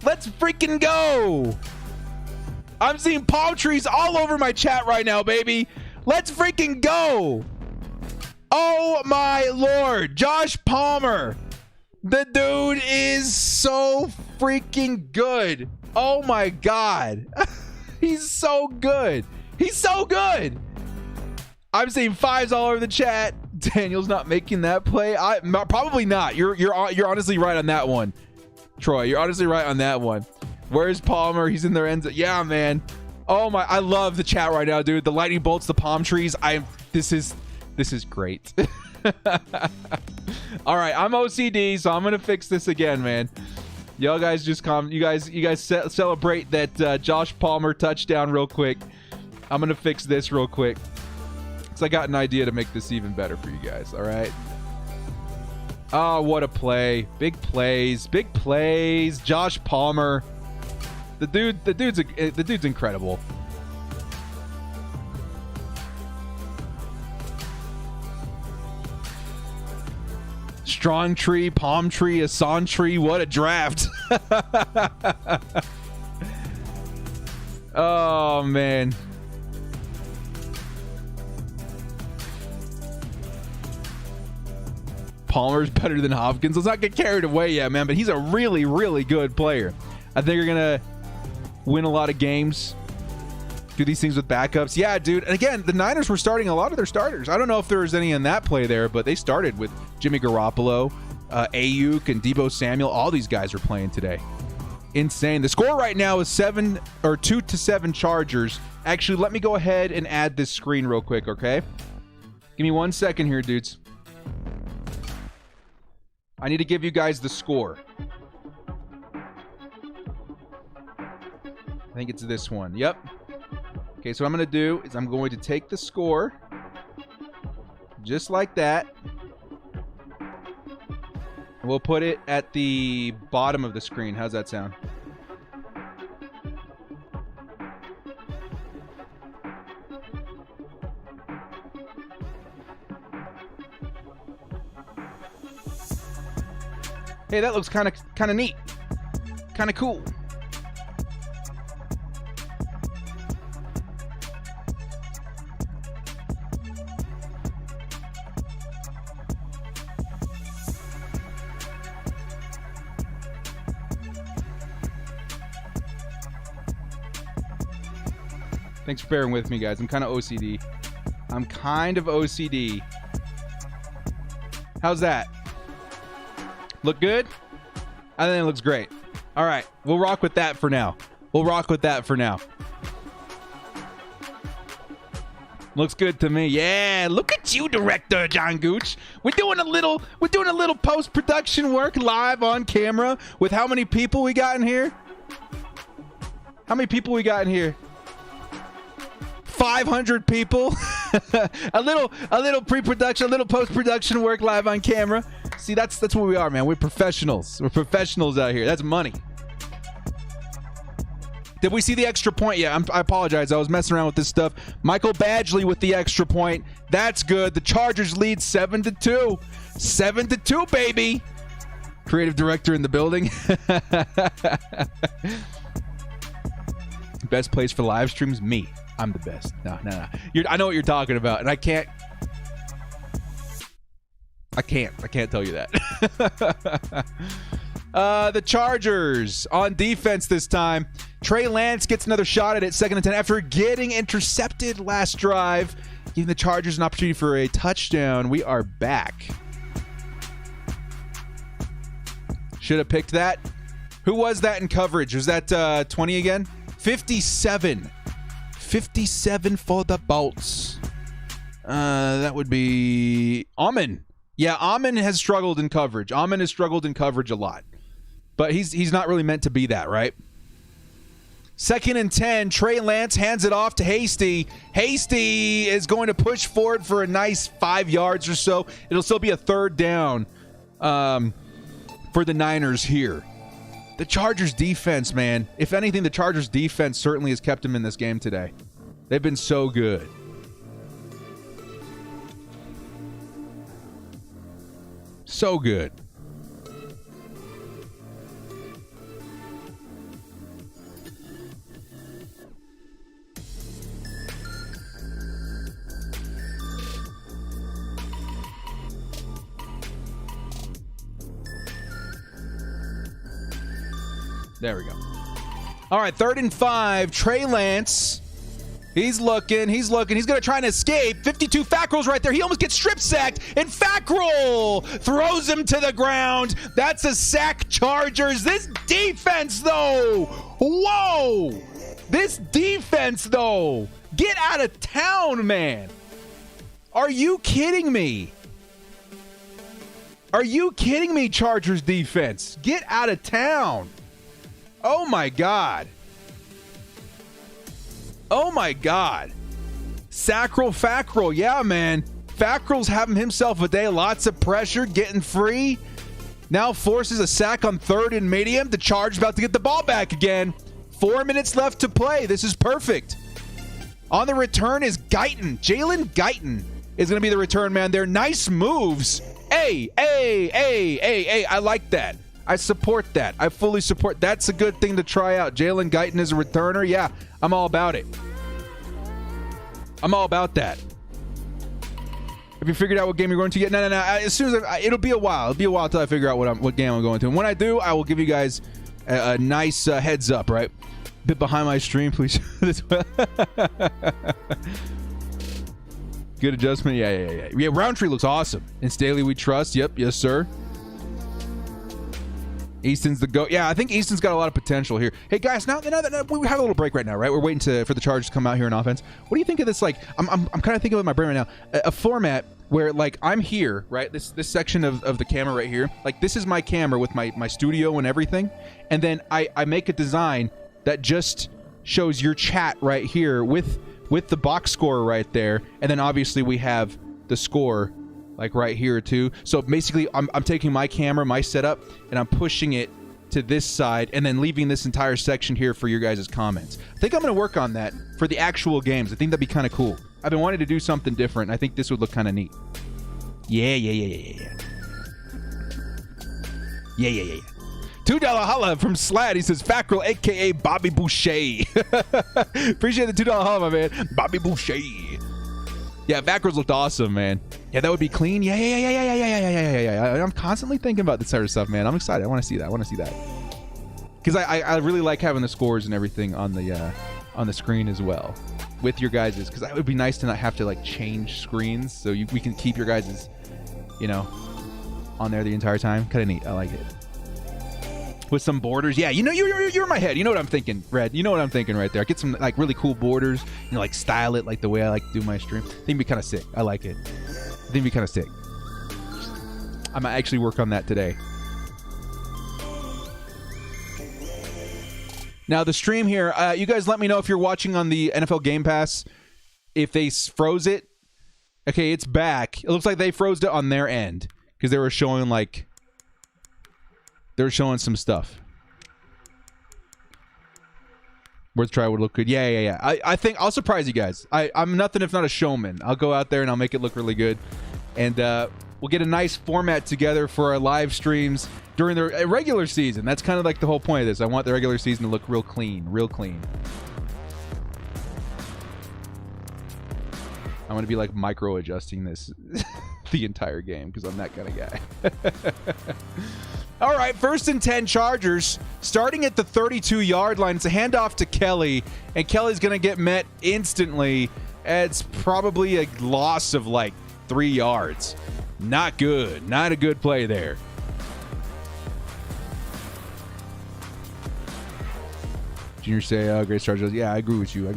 Let's freaking go. I'm seeing palm trees all over my chat right now, baby. Let's freaking go. Oh, my Lord. Josh Palmer. The dude is so freaking good. Oh, my God. He's so good. He's so good. I'm seeing 5s all over the chat. Daniel's not making that play. Probably not. You're honestly right on that one. Troy, you're honestly right on that one. Where's Palmer? He's in their ends. Yeah, man. Oh my, I love the chat right now, dude. The lightning bolts, the palm trees. This is great. All right, I'm OCD, so I'm gonna fix this again, man. Y'all guys just calm. You guys celebrate that Josh Palmer touchdown real quick. I'm gonna fix this real quick because I got an idea to make this even better for you guys. All right. Oh, what a play! Big plays, big plays. Josh Palmer. The dude's incredible. Strong tree, palm tree, Asante tree. What a draft. Oh, man. Palmer's better than Hopkins. Let's not get carried away yet, man, but he's a really, really good player. I think you're going to win a lot of games. Do these things with backups. Yeah, dude. And again, the Niners were starting a lot of their starters. I don't know if there was any in that play there, but they started with Jimmy Garoppolo, Ayuk, and Deebo Samuel. All these guys are playing today. Insane. The score right now is 2-7 Chargers. Actually, let me go ahead and add this screen real quick, okay? Give me 1 second here, dudes. I need to give you guys the score. I think it's this one. Yep. Okay, so what I'm going to do is I'm going to take the score just like that. And we'll put it at the bottom of the screen. How's that sound? Hey, that looks kind of neat. Kind of cool. Thanks for bearing with me, guys. I'm kind of OCD. How's that? Look good? I think it looks great. All right. We'll rock with that for now. Looks good to me. Yeah. Look at you, director John Gooch. We're doing a little post-production work live on camera with how many people we got in here? 500 people. a little pre-production, a little post-production work live on camera. See, that's what we are, man. We're professionals. We're professionals out here. That's money. Did we see the extra point? Yeah, I apologize. I was messing around with this stuff. Michael Badgley with the extra point. That's good. The Chargers lead 7-2. 7-2, baby. Creative director in the building. Best place for live streams? Me. I'm the best. No. I know what you're talking about, and I can't tell you that. The Chargers on defense this time. Trey Lance gets another shot at it, 2nd and 10, after getting intercepted last drive, giving the Chargers an opportunity for a touchdown. We are back. Should have picked that. Who was that in coverage? Was that 20 again? 57. 57 for the Bolts. That would be Amon. Yeah, Amon has struggled in coverage. Amon has struggled in coverage a lot. But he's not really meant to be that, right? 2nd and 10. Trey Lance hands it off to Hasty. Hasty is going to push forward for a nice 5 yards or so. It'll still be a 3rd down for the Niners here. The Chargers defense, man. If anything, the Chargers defense certainly has kept them in this game today. They've been so good. So good. There we go. All right, 3rd and 5. Trey Lance. He's looking. He's going to try and escape. 52 Fackrell's right there. He almost gets strip sacked, and Fackrell throws him to the ground. That's a sack, Chargers. This defense, though. Whoa. This defense, though. Get out of town, man. Are you kidding me? Are you kidding me, Chargers defense? Get out of town. Oh, my God. Oh, my God. Fackrell. Yeah, man. Fackrell's having himself a day. Lots of pressure, getting free. Now forces a sack on 3rd and medium. The Chargers about to get the ball back again. 4 minutes left to play. This is perfect. On the return is Guyton. Jalen Guyton is going to be the return man there. Nice moves. Hey. I like that. I support that. I fully support. That's a good thing to try out. Jalen Guyton is a returner. Yeah, I'm all about it. I'm all about that. Have you figured out what game you're going to get? No. As soon as it'll be a while. It'll be a while till I figure out what game I'm going to. And when I do, I will give you guys a nice heads up. Right, bit behind my stream, please. Good adjustment. Yeah. Roundtree looks awesome. In Staley, we trust. Yep. Yes, sir. Easton's the GOAT. Yeah, I think Easton's got a lot of potential here. Hey, guys, now we have a little break right now, right? We're waiting for the Chargers to come out here in offense. What do you think of this? Like, I'm kind of thinking with my brain right now, a format where, like, I'm here, right? This section of the camera right here. Like, this is my camera with my studio and everything. And then I make a design that just shows your chat right here with the box score right there. And then, obviously, we have the score like right here too. So basically I'm taking my camera, my setup, and I'm pushing it to this side and then leaving this entire section here for your guys' comments. I think I'm going to work on that for the actual games. I think that'd be kind of cool. I've been wanting to do something different. I think this would look kind of neat. Yeah. $2 holla from Slad. He says, Fackrell, a.k.a. Bobby Boucher. Appreciate the $2 holla, my man. Bobby Boucher. Yeah, Fackrell's looked awesome, man. Yeah, that would be clean. Yeah. I'm constantly thinking about this sort of stuff, man. I'm excited. I want to see that. Because I really like having the scores and everything on the screen as well with your guys's. Because it would be nice to not have to like change screens, so we can keep your guys's, on there the entire time. Kind of neat. I like it. With some borders. Yeah, you're in my head. You know what I'm thinking, Red. You know what I'm thinking right there. Get some like really cool borders, like style it like the way I like to do my stream. I think it'd be kind of sick. I like it. I think it'd be kind of sick. I might actually work on that today. Now the stream here, you guys let me know if you're watching on the NFL Game Pass, if they froze it. Okay, it's back. It looks like they froze it on their end because they were showing some stuff. Worth try would look good. Yeah. I think I'll surprise you guys. I'm nothing if not a showman. I'll go out there and I'll make it look really good. And we'll get a nice format together for our live streams during the regular season. That's kind of like the whole point of this. I want the regular season to look real clean. I'm going to be like micro adjusting this the entire game because I'm that kind of guy. All right, 1st and 10 Chargers, starting at the 32-yard line. It's a handoff to Kelly, and Kelly's going to get met instantly. It's probably a loss of like 3 yards. Not good. Not a good play there. Junior say, great Chargers. Yeah, I agree with you.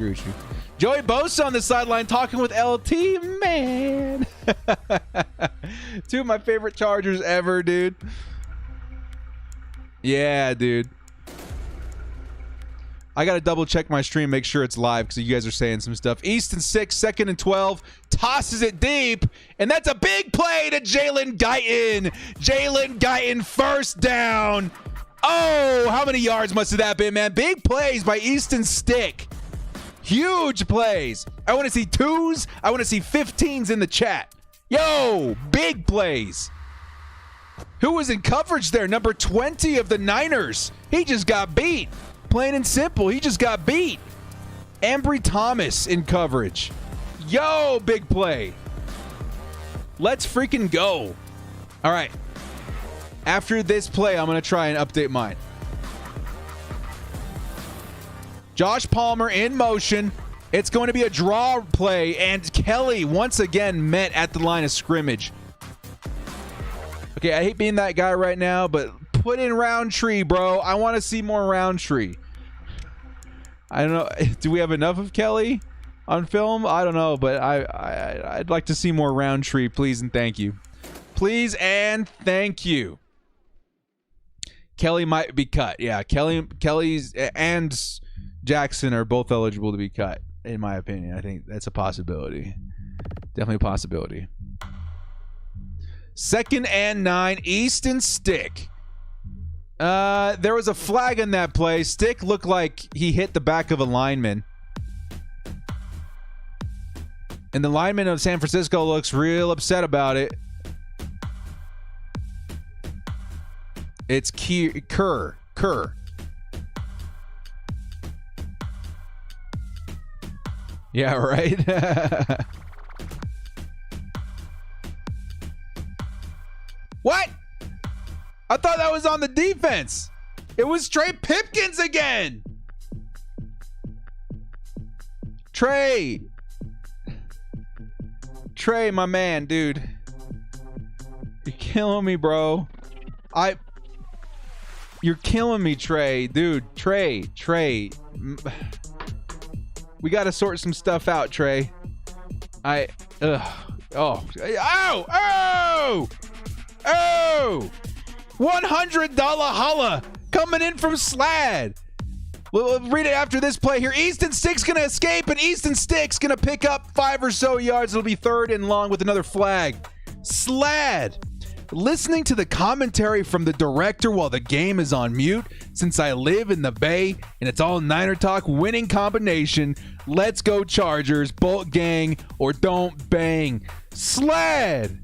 Joey Bosa on the sideline talking with LT, man. Two of my favorite Chargers ever, dude. Yeah, dude. I got to double check my stream, make sure it's live because you guys are saying some stuff. Easton 6, 2nd and 12, tosses it deep, and that's a big play to Jalen Guyton. Jalen Guyton, first down. Oh, how many yards must have that been, man? Big plays by Easton Stick. Huge plays. I want to see 2s. I want to see 15s in the chat. Yo, big plays. Who was in coverage there? Number 20 of the Niners. He just got beat. Plain and simple, he just got beat. Ambry Thomas in coverage. Yo, big play. Let's freaking go. All right. After this play, I'm going to try and update mine. Josh Palmer in motion. It's going to be a draw play, and Kelly once again met at the line of scrimmage. Okay, I hate being that guy right now, but put in Roundtree, bro. I want to see more Roundtree. I don't know. Do we have enough of Kelly on film? I don't know, but I'd like to see more Roundtree, please and thank you. Please and thank you. Kelly might be cut. Yeah, Kelly's and Jackson are both eligible to be cut, in my opinion. I think that's a possibility. Definitely a possibility. 2nd and 9, Easton Stick. There was a flag in that play. Stick looked like he hit the back of a lineman. And the lineman of San Francisco looks real upset about it. It's Kerr. Yeah, right? What? I thought that was on the defense. It was Trey Pipkins again. Trey, my man, dude. You're killing me, bro. You're killing me, Trey. Dude, Trey. We got to sort some stuff out, Trey. $100 holla coming in from Slad. We'll read it after this play here. Easton Stick's going to escape, and Easton Stick's going to pick up 5 or so yards. It'll be 3rd and long with another flag. Slad, listening to the commentary from the director while the game is on mute, since I live in the Bay and it's all Niner talk, winning combination. Let's go Chargers, Bolt gang, or don't bang. Slad.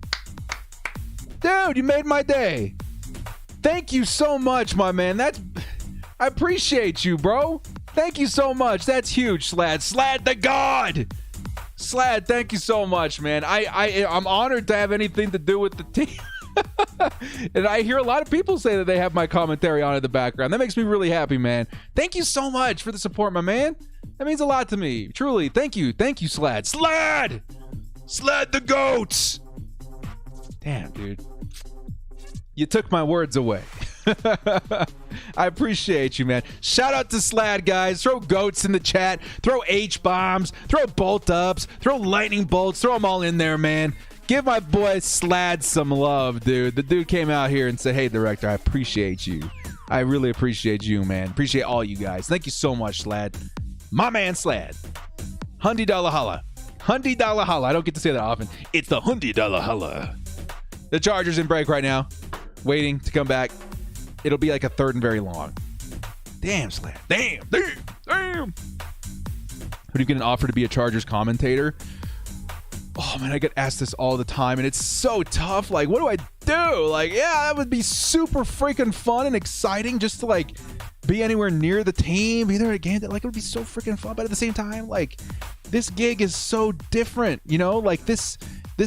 Dude, you made my day. Thank you so much, my man. I appreciate you, bro. Thank you so much. That's huge, Slad. Slad the God. Slad, thank you so much, man. I'm honored to have anything to do with the team. And I hear a lot of people say that they have my commentary on in the background. That makes me really happy, man. Thank you so much for the support, my man. That means a lot to me. Truly. Thank you. Thank you, Slad. Slad! Slad the goats! Damn, dude. You took my words away. I appreciate you, man. Shout out to Slad, guys. Throw goats in the chat. Throw H-bombs. Throw bolt-ups. Throw lightning bolts. Throw them all in there, man. Give my boy Slad some love, dude. The dude came out here and said, hey, director, I appreciate you. I really appreciate you, man. Appreciate all you guys. Thank you so much, Slad. My man, Slad. $100 holla. $100 holla. I don't get to say that often. It's the $100 holla. The Chargers in break right now. Waiting to come back. It'll be like a 3rd and very long. Damn, Slad. Damn. Would you get an offer to be a Chargers commentator? Oh, man, I get asked this all the time, and it's so tough. Like, what do I do? Like, yeah, that would be super freaking fun and exciting just to, like, be anywhere near the team, be there at a game. Like, it would be so freaking fun. But at the same time, like, this gig is so different, you know? Like, this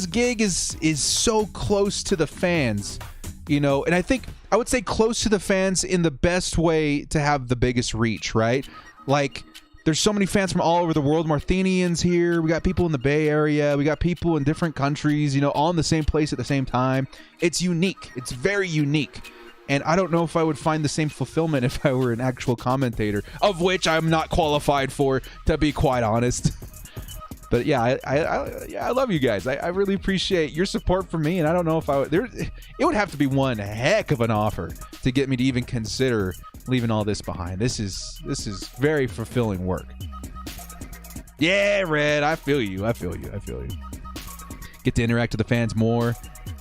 gig is so close to the fans, you know? And I would say close to the fans in the best way to have the biggest reach, right? Like, there's so many fans from all over the world. Marthenians here. We got people in the Bay Area. We got people in different countries, you know, all in the same place at the same time. It's unique. It's very unique. And I don't know if I would find the same fulfillment if I were an actual commentator, of which I'm not qualified for, to be quite honest. But yeah, I love you guys. I really appreciate your support for me, and I don't know if it would have to be one heck of an offer to get me to even consider leaving all this behind. This is very fulfilling work. Yeah, Red, I feel you. Get to interact with the fans more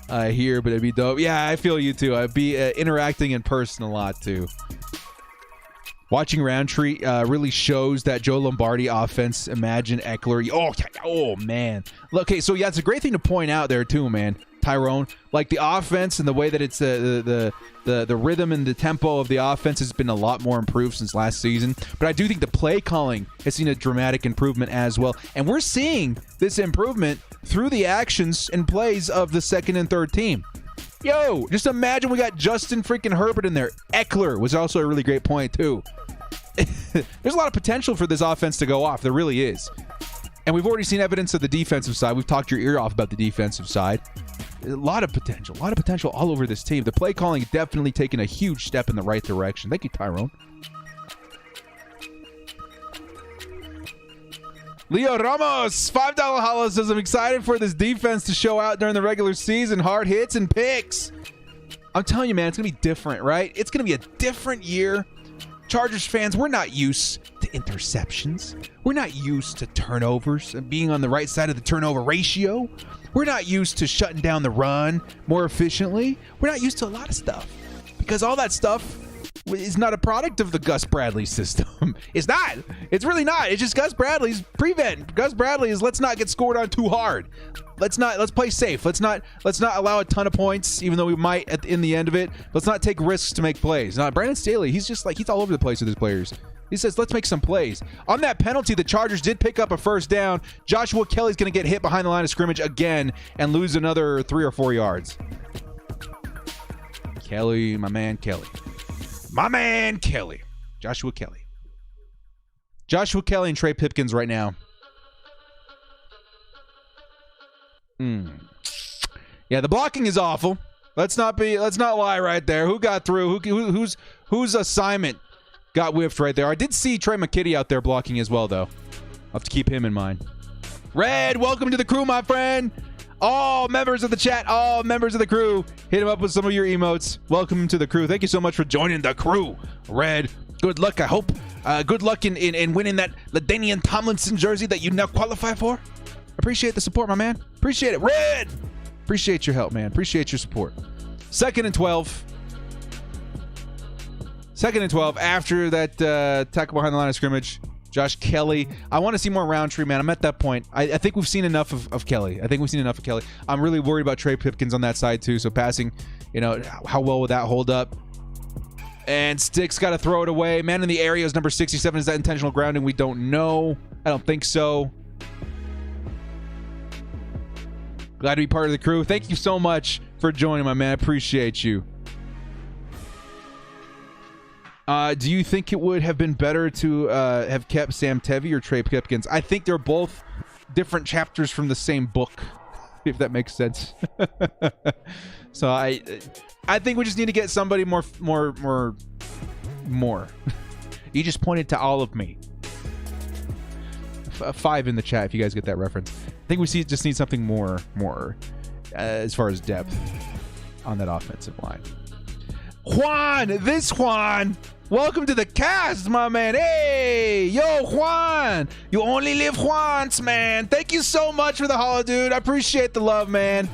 here, but it'd be dope. Yeah, I feel you too. I'd be interacting in person a lot too. Watching Roundtree really shows that Joe Lombardi offense. Imagine Eckler. Oh man. Okay, so yeah, it's a great thing to point out there too, man. Tyrone, like the offense and the way that it's the rhythm and the tempo of the offense has been a lot more improved since last season. But I do think the play calling has seen a dramatic improvement as well. And we're seeing this improvement through the actions and plays of the second and third team. Yo, just imagine we got Justin freaking Herbert in there. Eckler was also a really great point too. There's a lot of potential for this offense to go off. There really is. And we've already seen evidence of the defensive side. We've talked your ear off about the defensive side. A lot of potential all over this team. The play calling definitely taken a huge step in the right direction. Thank you, Tyrone. Leo Ramos, $5 hollow says, I'm excited for this defense to show out during the regular season. Hard hits and picks. I'm telling you, man, it's going to be different, right? It's going to be a different year. Chargers fans, we're not used to interceptions. We're not used to turnovers and being on the right side of the turnover ratio. We're not used to shutting down the run more efficiently. We're not used to a lot of stuff because all that stuff is not a product of the Gus Bradley system. It's not. It's really not. It's just Gus Bradley's prevent. Gus Bradley is let's not get scored on too hard. Let's play safe. Let's not allow a ton of points, even though we might in the end of it. Let's not take risks to make plays. Now, Brandon Staley, he's all over the place with his players. He says, let's make some plays. On that penalty, the Chargers did pick up a first down. Joshua Kelly's going to get hit behind the line of scrimmage again and lose another 3 or 4 yards. Kelly, my man Kelly. My man Kelly. Joshua Kelly. Joshua Kelly and Trey Pipkins right now. Yeah, the blocking is awful. Let's not lie right there. Who got through? Whose assignment got whiffed right there? I did see Trey McKitty out there blocking as well, though. I'll have to keep him in mind. Red, welcome to the crew, my friend. All members of the chat, all members of the crew, hit him up with some of your emotes. Welcome to the crew. Thank you so much for joining the crew. Red, good luck, I hope. Good luck in winning that LaDainian Tomlinson jersey that you now qualify for. Appreciate the support, my man. Appreciate it. Red! Appreciate your help, man. Appreciate your support. 2nd and 12. 2nd and 12 after that tackle behind the line of scrimmage. Josh Kelly. I want to see more Roundtree, man. I'm at that point. I think we've seen enough of Kelly. I'm really worried about Trey Pipkins on that side, too. So passing, how well would that hold up? And Sticks got to throw it away. Man in the area is number 67. Is that intentional grounding? We don't know. I don't think so. Glad to be part of the crew. Thank you so much for joining, my man. I appreciate you. Do you think it would have been better to have kept Sam Tevi or Trey Pipkins? I think they're both different chapters from the same book, if that makes sense. So I think we just need to get somebody more. You just pointed to all of me. 5 in the chat if you guys get that reference. I think we just need something more as far as depth on that offensive line. Juan, welcome to the cast, my man. Hey, yo, Juan, you only live once, man. Thank you so much for the hollow, dude. I appreciate the love, man.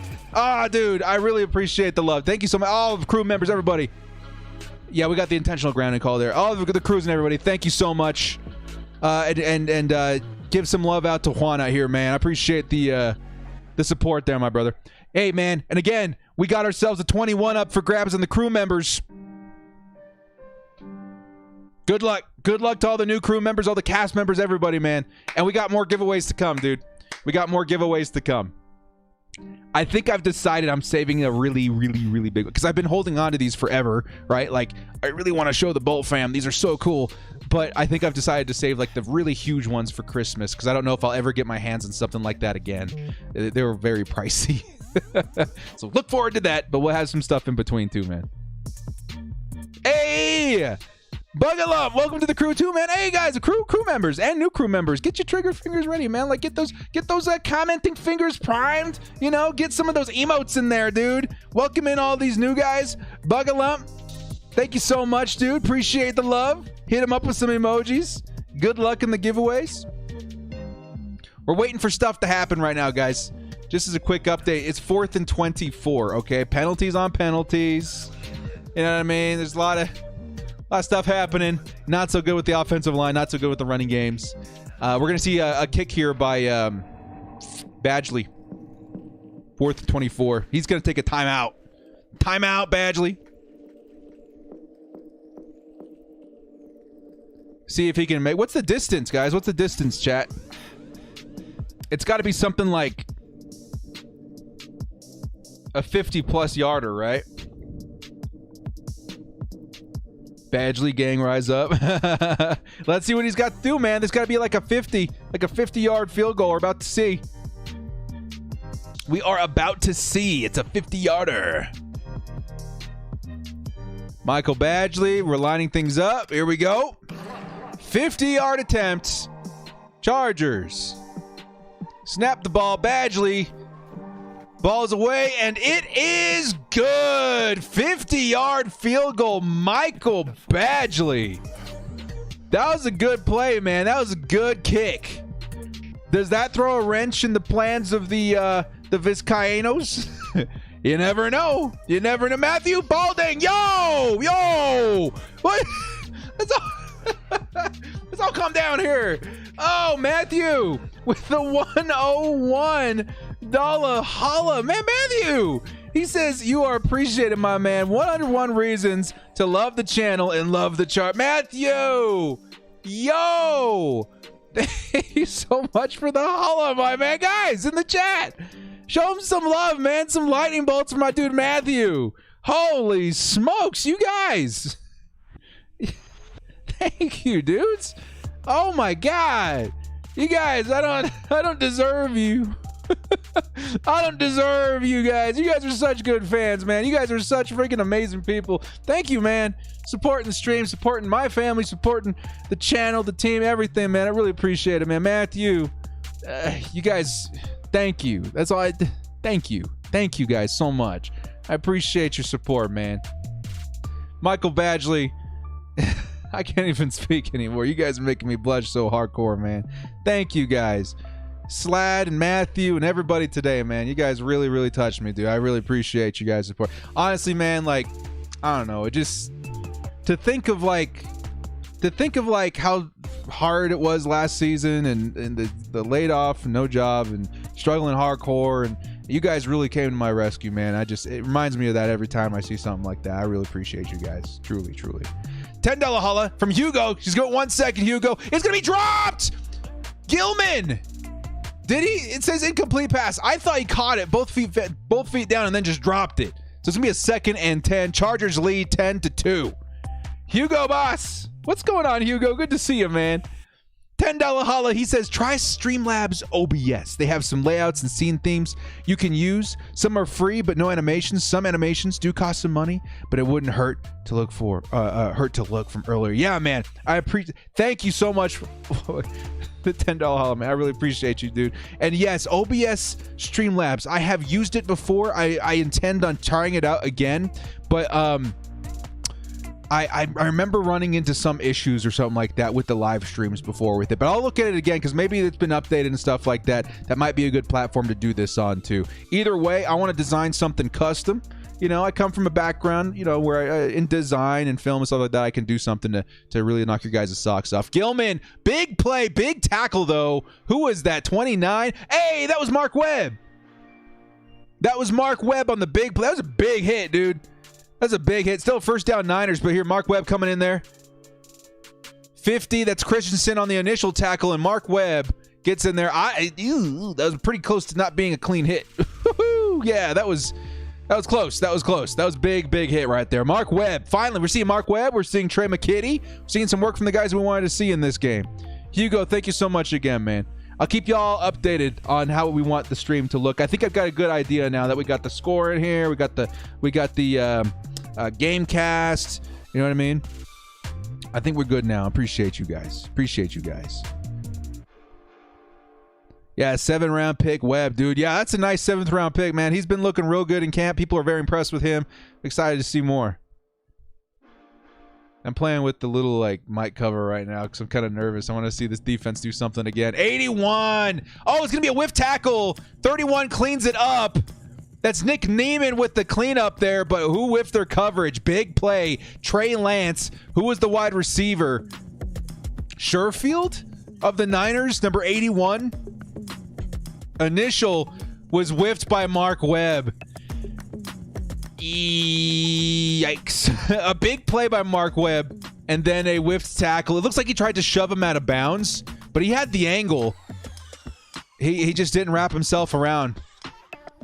Dude, I really appreciate the love. Thank you so much, all of the crew members, everybody. Yeah, we got the intentional grounding call there. All of the crews and everybody, thank you so much. And give some love out to Juan out here, man. I appreciate the support there, my brother. Hey, man, and again, we got ourselves a 21 up for grabs on the crew members. Good luck. Good luck to all the new crew members, all the cast members, everybody, man. And we got more giveaways to come, dude. We got more giveaways to come. I think I've decided I'm saving a really, really, really big one because I've been holding on to these forever, right? Like, I really want to show the Bolt fam. These are so cool. But I think I've decided to save like the really huge ones for Christmas because I don't know if I'll ever get my hands on something like that again. They were very pricey. So look forward to that, but we'll have some stuff in between too, man. Hey! Bucket Lump, welcome to the crew too, man. Hey guys, crew members and new crew members, get your trigger fingers ready, man. Like get those commenting fingers primed. You know, get some of those emotes in there, dude. Welcome in all these new guys. Bucket Lump, thank you so much, dude. Appreciate the love. Hit him up with some emojis. Good luck in the giveaways. We're waiting for stuff to happen right now, guys. Just as a quick update, it's 4th and 24, okay? Penalties on penalties. You know what I mean? There's a lot of stuff happening. Not so good with the offensive line, not so good with the running games. We're going to see a kick here by Badgley. 4th and 24. He's going to take a timeout. Timeout, Badgley. See if he can make... What's the distance, guys? What's the distance, chat? It's got to be something like a 50-plus yarder, right? Badgley gang rise up. Let's see what he's got to do, man. There's got to be like a 50-yard field goal. We're about to see. We are about to see. It's a 50-yarder. Michael Badgley, we're lining things up. Here we go. 50-yard attempt. Chargers. Snap the ball, Badgley. Ball's away, and it is good. 50-yard field goal, Michael Badgley. That was a good play, man. That was a good kick. Does that throw a wrench in the plans of the Vizcaínos? You never know. You never know. Matthew Balding, yo! What? Let's all come down here. Oh, Matthew with the $101 holla. Man, Matthew, he says, you are appreciated, my man. 101 reasons to love the channel and love the chart. Matthew, yo, thank you so much for the holla, my man. Guys, in the chat, show him some love, man. Some lightning bolts for my dude, Matthew. Holy smokes, you guys. Thank you, dudes. Oh my God. You guys, I don't deserve you. I don't deserve you guys. You guys are such good fans, man. You guys are such freaking amazing people. Thank you, man. Supporting the stream, supporting my family, supporting the channel, the team, everything, man. I really appreciate it, man. Matthew, you guys, thank you. That's all thank you. Thank you guys so much. I appreciate your support, man. Michael Badgley. I can't even speak anymore. You guys are making me blush so hardcore, man. Thank you guys. Slad and Matthew and everybody today, man. You guys really, really touched me, dude. I really appreciate you guys' support. Honestly, man, like, I don't know. It just to think of like how hard it was last season and the laid off and no job and struggling hardcore, and you guys really came to my rescue, man. It reminds me of that every time I see something like that. I really appreciate you guys. Truly, truly. $10 holla from Hugo. She's got 1 second, Hugo. It's going to be dropped. Gilman. Did he? It says incomplete pass. I thought he caught it both feet down and then just dropped it. So it's going to be a 2nd and 10. Chargers lead 10-2. Hugo boss. What's going on, Hugo? Good to see you, man. $10 holla. He says, try Streamlabs OBS. They have some layouts and scene themes you can use. Some are free, but no animations. Some animations do cost some money, but it wouldn't hurt to look from earlier. Yeah, man. I appreciate. Thank you so much for the $10 holla, man. I really appreciate you, dude. And yes, OBS Streamlabs. I have used it before. I intend on trying it out again, but I remember running into some issues or something like that with the live streams before with it, but I'll look at it again because maybe it's been updated and stuff like that. That might be a good platform to do this on too. Either way, I want to design something custom. You know, I come from a background, you know, where in design and film and stuff like that, I can do something to really knock your guys' socks off. Gilman, big play, big tackle though. Who was that? 29? Hey, that was Mark Webb. That was Mark Webb on the big play. That was a big hit, dude. That's a big hit. Still first down Niners, but here Mark Webb coming in there. 50, that's Christensen on the initial tackle, and Mark Webb gets in there. That was pretty close to not being a clean hit. Yeah, that was close. That was close. That was big hit right there. Mark Webb. Finally, we're seeing Mark Webb. We're seeing Trey McKitty. We're seeing some work from the guys we wanted to see in this game. Hugo, thank you so much again, man. I'll keep y'all updated on how we want the stream to look. I think I've got a good idea now that we got the score in here. We got the game cast. You know what I mean? I think we're good now. Appreciate you guys. Appreciate you guys. Yeah, 7th-round pick, Webb, dude. Yeah, that's a nice 7th-round pick, man. He's been looking real good in camp. People are very impressed with him. Excited to see more. I'm playing with the little, like, mic cover right now because I'm kind of nervous. I want to see this defense do something again. 81! Oh, it's going to be a whiff tackle. 31 cleans it up. That's Nick Neiman with the cleanup there, but who whiffed their coverage? Big play. Trey Lance, who was the wide receiver? Sherfield of the Niners, number 81. Initial was whiffed by Mark Webb. Yikes. A big play by Mark Webb, and then a whiffed tackle. It looks like he tried to shove him out of bounds, but he had the angle. He just didn't wrap himself around.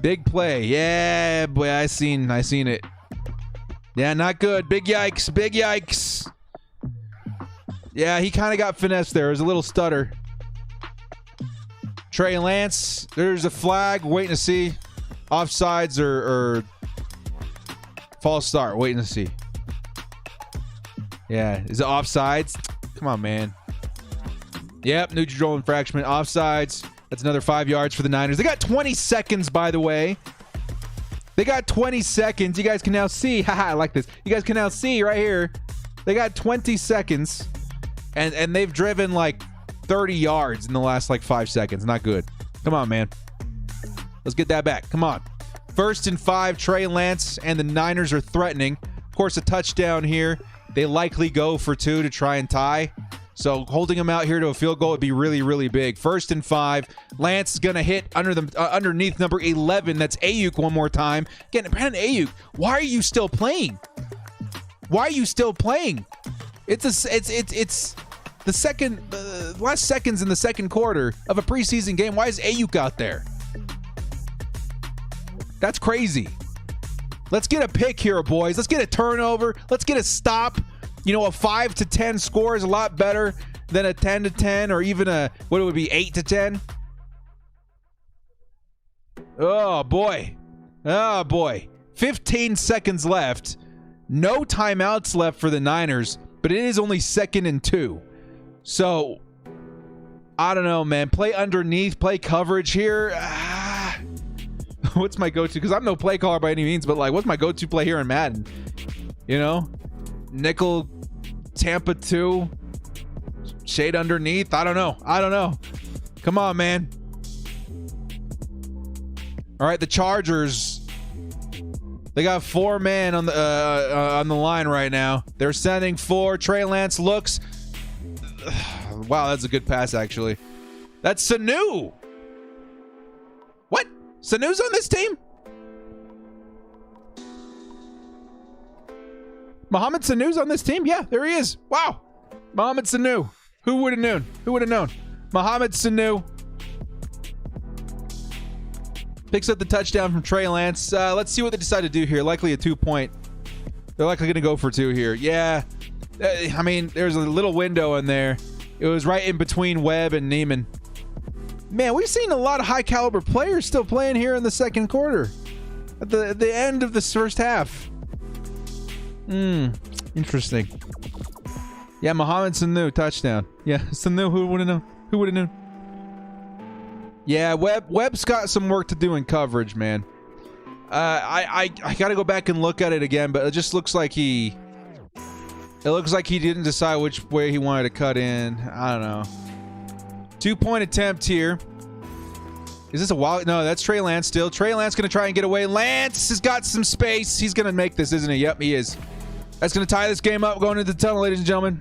Big play. Yeah, boy, I seen it. Yeah, not good. Big yikes. Big yikes. Yeah, he kind of got finessed there. It was a little stutter. Trey Lance, there's a flag. Waiting to see. Offsides or false start. Waiting to see. Yeah, is it offsides? Come on, man. Yep, neutral infraction. Offsides. That's another 5 yards for the Niners. They got 20 seconds, by the way. They got 20 seconds. You guys can now see. Haha, I like this. You guys can now see right here. They got 20 seconds. And they've driven like 30 yards in the last like 5 seconds. Not good. Come on, man. Let's get that back. Come on. 1st and 5. Trey Lance and the Niners are threatening. Of course, a touchdown here. They likely go for 2 to try and tie. So holding him out here to a field goal would be really, really big. 1st and 5. Lance is going to hit underneath number 11. That's Ayuk one more time. Again, Brandon Ayuk, why are you still playing? Why are you still playing? It's the second last seconds in the second quarter of a preseason game. Why is Ayuk out there? That's crazy. Let's get a pick here, boys. Let's get a turnover. Let's get a stop. You know, a 5-10 score is a lot better than a 10-10 or even a, what it would be, 8-10. Oh, boy. Oh, boy. 15 seconds left. No timeouts left for the Niners, but it is only 2nd and 2. So, I don't know, man. Play underneath, play coverage here. What's my go-to? Because I'm no play caller by any means, but, like, what's my go-to play here in Madden? You know? Nickel, Tampa 2, shade underneath. I don't know. Come on, man. All right, the Chargers. They got 4 men on the line right now. They're sending 4. Trey Lance looks. Wow, that's a good pass, actually. That's Sanu. What? Sanu's on this team? Mohamed Sanu's on this team? Yeah, there he is. Wow. Mohamed Sanu. Who would have known? Who would have known? Mohamed Sanu picks up the touchdown from Trey Lance. Let's see what they decide to do here. Likely a 2-point. They're likely going to go for 2 here. Yeah. I mean, there's a little window in there. It was right in between Webb and Neiman. Man, we've seen a lot of high caliber players still playing here in the second quarter. At the end of this first half. Interesting. Yeah, Mohamed Sanu, touchdown. Yeah, Sanu, who would have known? Who would have known? Yeah, Webb's got some work to do in coverage, man. I got to go back and look at it again, but it just looks like he didn't decide which way he wanted to cut in. I don't know. 2-point attempt here. Is this a wild? No, that's Trey Lance still. Trey Lance going to try and get away. Lance has got some space. He's going to make this, isn't he? Yep, he is. That's going to tie this game up going into the tunnel, ladies and gentlemen.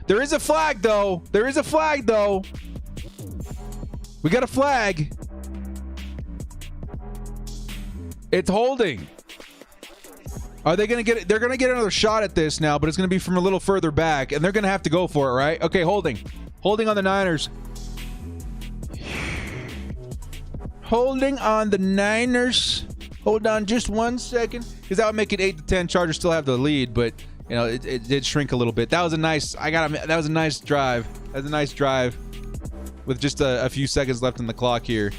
There is a flag, though. There is a flag, though. We got a flag. It's holding. Are they going to get it? They're going to get another shot at this now, but it's going to be from a little further back, and they're going to have to go for it, right? Okay, holding. Holding on the Niners. Holding on the Niners. Hold on just 1 second. Because that would make it 8-10. Chargers still have the lead, but you know it did shrink a little bit. That was a nice. That was a nice drive. That was a nice drive. With just a few seconds left on the clock here.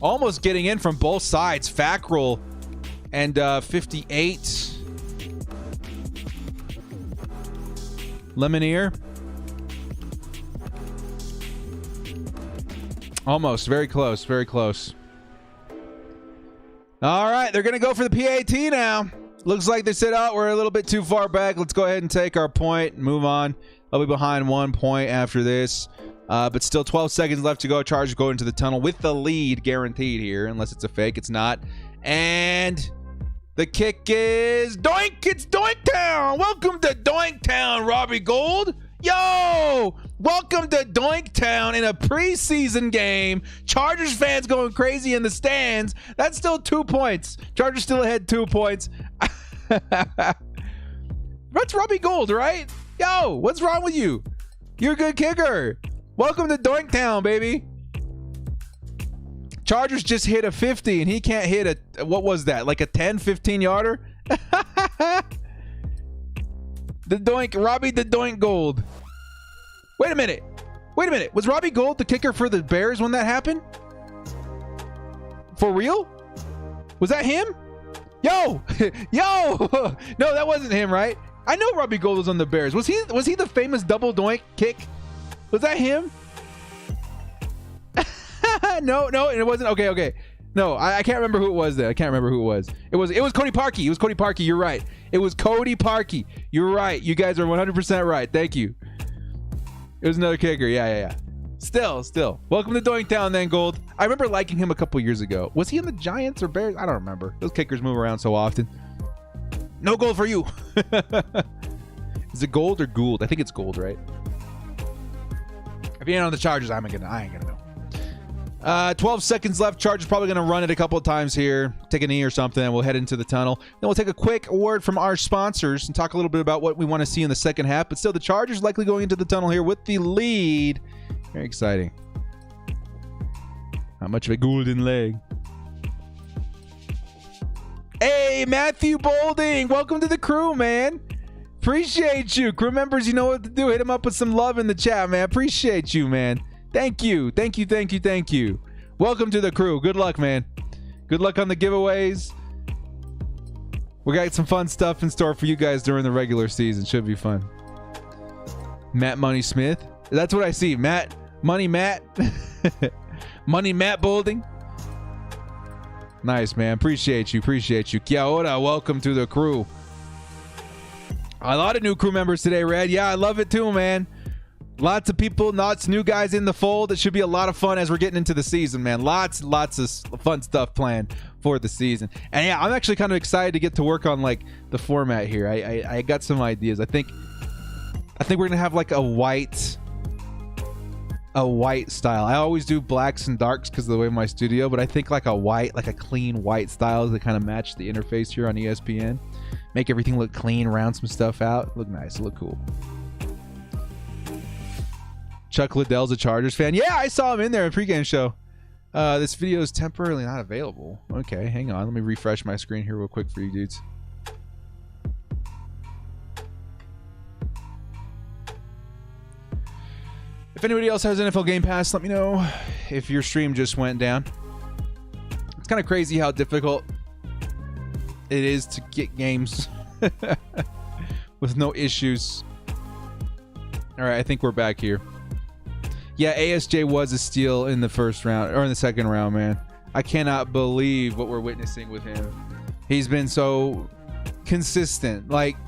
Almost getting in from both sides. Fackrell and 58. Lemonier. Almost. Very close. Very close. All right. They're going to go for the PAT now. Looks like they said, oh, we're a little bit too far back. Let's go ahead and take our point and move on. I'll be behind 1 point after this. But still 12 seconds left to go. Chargers go into the tunnel with the lead guaranteed here. Unless it's a fake. It's not. And the kick is doink. It's Doink Town. Welcome to Doink Town, Robbie Gold. Yo, welcome to Doink Town in a preseason game. Chargers fans going crazy in the stands. That's still 2 points. Chargers still ahead 2 points. That's Robbie Gold, right? Yo, what's wrong with you? You're a good kicker. Welcome to Doink Town, baby. Chargers just hit a 50 and he can't hit a, what was that? Like a 10, 15 yarder? The Doink, Robbie the Doink Gold. Wait a minute. Wait a minute. Was Robbie Gold the kicker for the Bears when that happened? For real? Was that him? Yo, yo. No, that wasn't him, right? I know Robbie Gold was on the Bears. Was he the famous double doink kick? Was that him? No, it wasn't. Okay. No, I can't remember who it was then. I can't remember who it was. It was Cody Parkey. It was Cody Parkey. You're right. It was Cody Parkey. You're right. You guys are 100% right. Thank you. It was another kicker. Yeah. Still. Welcome to Doink Town then, Gold. I remember liking him a couple years ago. Was he in the Giants or Bears? I don't remember. Those kickers move around so often. No gold for you. Is it Gold or Gould? I think it's Gold, right? If you ain't on the Chargers, I ain't gonna know. 12 seconds left. Chargers probably going to run it a couple of times here. Take a knee or something, and we'll head into the tunnel. Then we'll take a quick word from our sponsors and talk a little bit about what we want to see in the second half. But still, the Chargers likely going into the tunnel here with the lead. Very exciting. Not much of a golden leg. Hey, Matthew Bolding. Welcome to the crew, man. Appreciate you. Crew members, you know what to do. Hit them up with some love in the chat, man. Appreciate you, man. Thank you. Welcome to the crew. Good luck, man. Good luck on the giveaways. We got some fun stuff in store for you guys during the regular season. Should be fun. Matt Money Smith. That's what I see. Matt. Money Matt. Money Matt Bolding. Nice, man. Appreciate you. Kia ora. Welcome to the crew. A lot of new crew members today, Red. Yeah, I love it too, man. Lots of people, lots of new guys in the fold. It should be a lot of fun as we're getting into the season, man. Lots of fun stuff planned for the season. And yeah, I'm actually kind of excited to get to work on like the format here. I got some ideas. I think we're gonna have like a white style. I always do blacks and darks because of the way my studio, but I think like a clean white style to kind of match the interface here on ESPN. Make everything look clean, round some stuff out. Look nice, look cool. Chuck Liddell's a Chargers fan. Yeah, I saw him in there in pregame show. This video is temporarily not available. Okay, hang on. Let me refresh my screen here real quick for you dudes. If anybody else has NFL Game Pass, let me know if your stream just went down. It's kind of crazy how difficult it is to get games with no issues. All right, I think we're back here. Yeah, ASJ was a steal in the first round or in the second round, man. I cannot believe what we're witnessing with him. He's been so consistent. Like,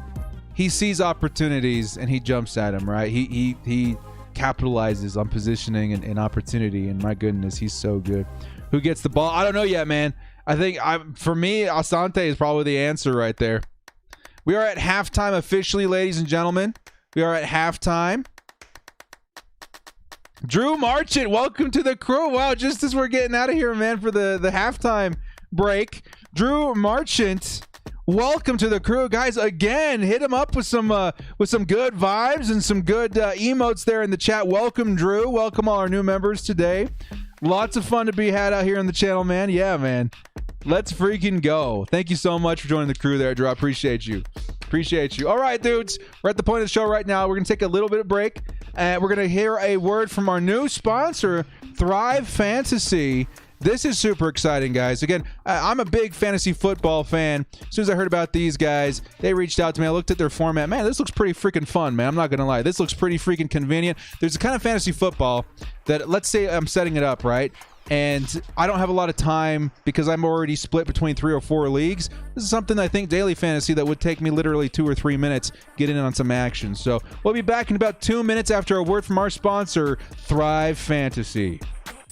he sees opportunities and he jumps at them, right? He capitalizes on positioning and opportunity, and my goodness, he's so good. Who gets the ball? I don't know yet, man. I think for me, Asante is probably the answer right there. We are at halftime officially, ladies and gentlemen. We are at halftime. Drew Marchant, welcome to the crew. Wow, just as we're getting out of here, man, for the halftime break. Drew Marchant, welcome to the crew. Guys, again, hit him up with some good vibes and some good emotes there in the chat. Welcome, Drew. Welcome all our new members today. Lots of fun to be had out here on the channel, man. Yeah, man. Let's freaking go. Thank you so much for joining the crew there, Drew. I appreciate you. All right, dudes. We're at the point of the show right now. We're going to take a little bit of break. And we're going to hear a word from our new sponsor, Thrive Fantasy. This is super exciting, guys. Again, I'm a big fantasy football fan. As soon as I heard about these guys, they reached out to me. I looked at their format. Man, this looks pretty freaking fun, man. I'm not going to lie. This looks pretty freaking convenient. There's a kind of fantasy football that, let's say I'm setting it up, right? And I don't have a lot of time because I'm already split between 3 or 4 leagues. This is something I think daily fantasy that would take me literally 2 or 3 minutes getting in on some action. So we'll be back in about 2 minutes after a word from our sponsor, Thrive Fantasy.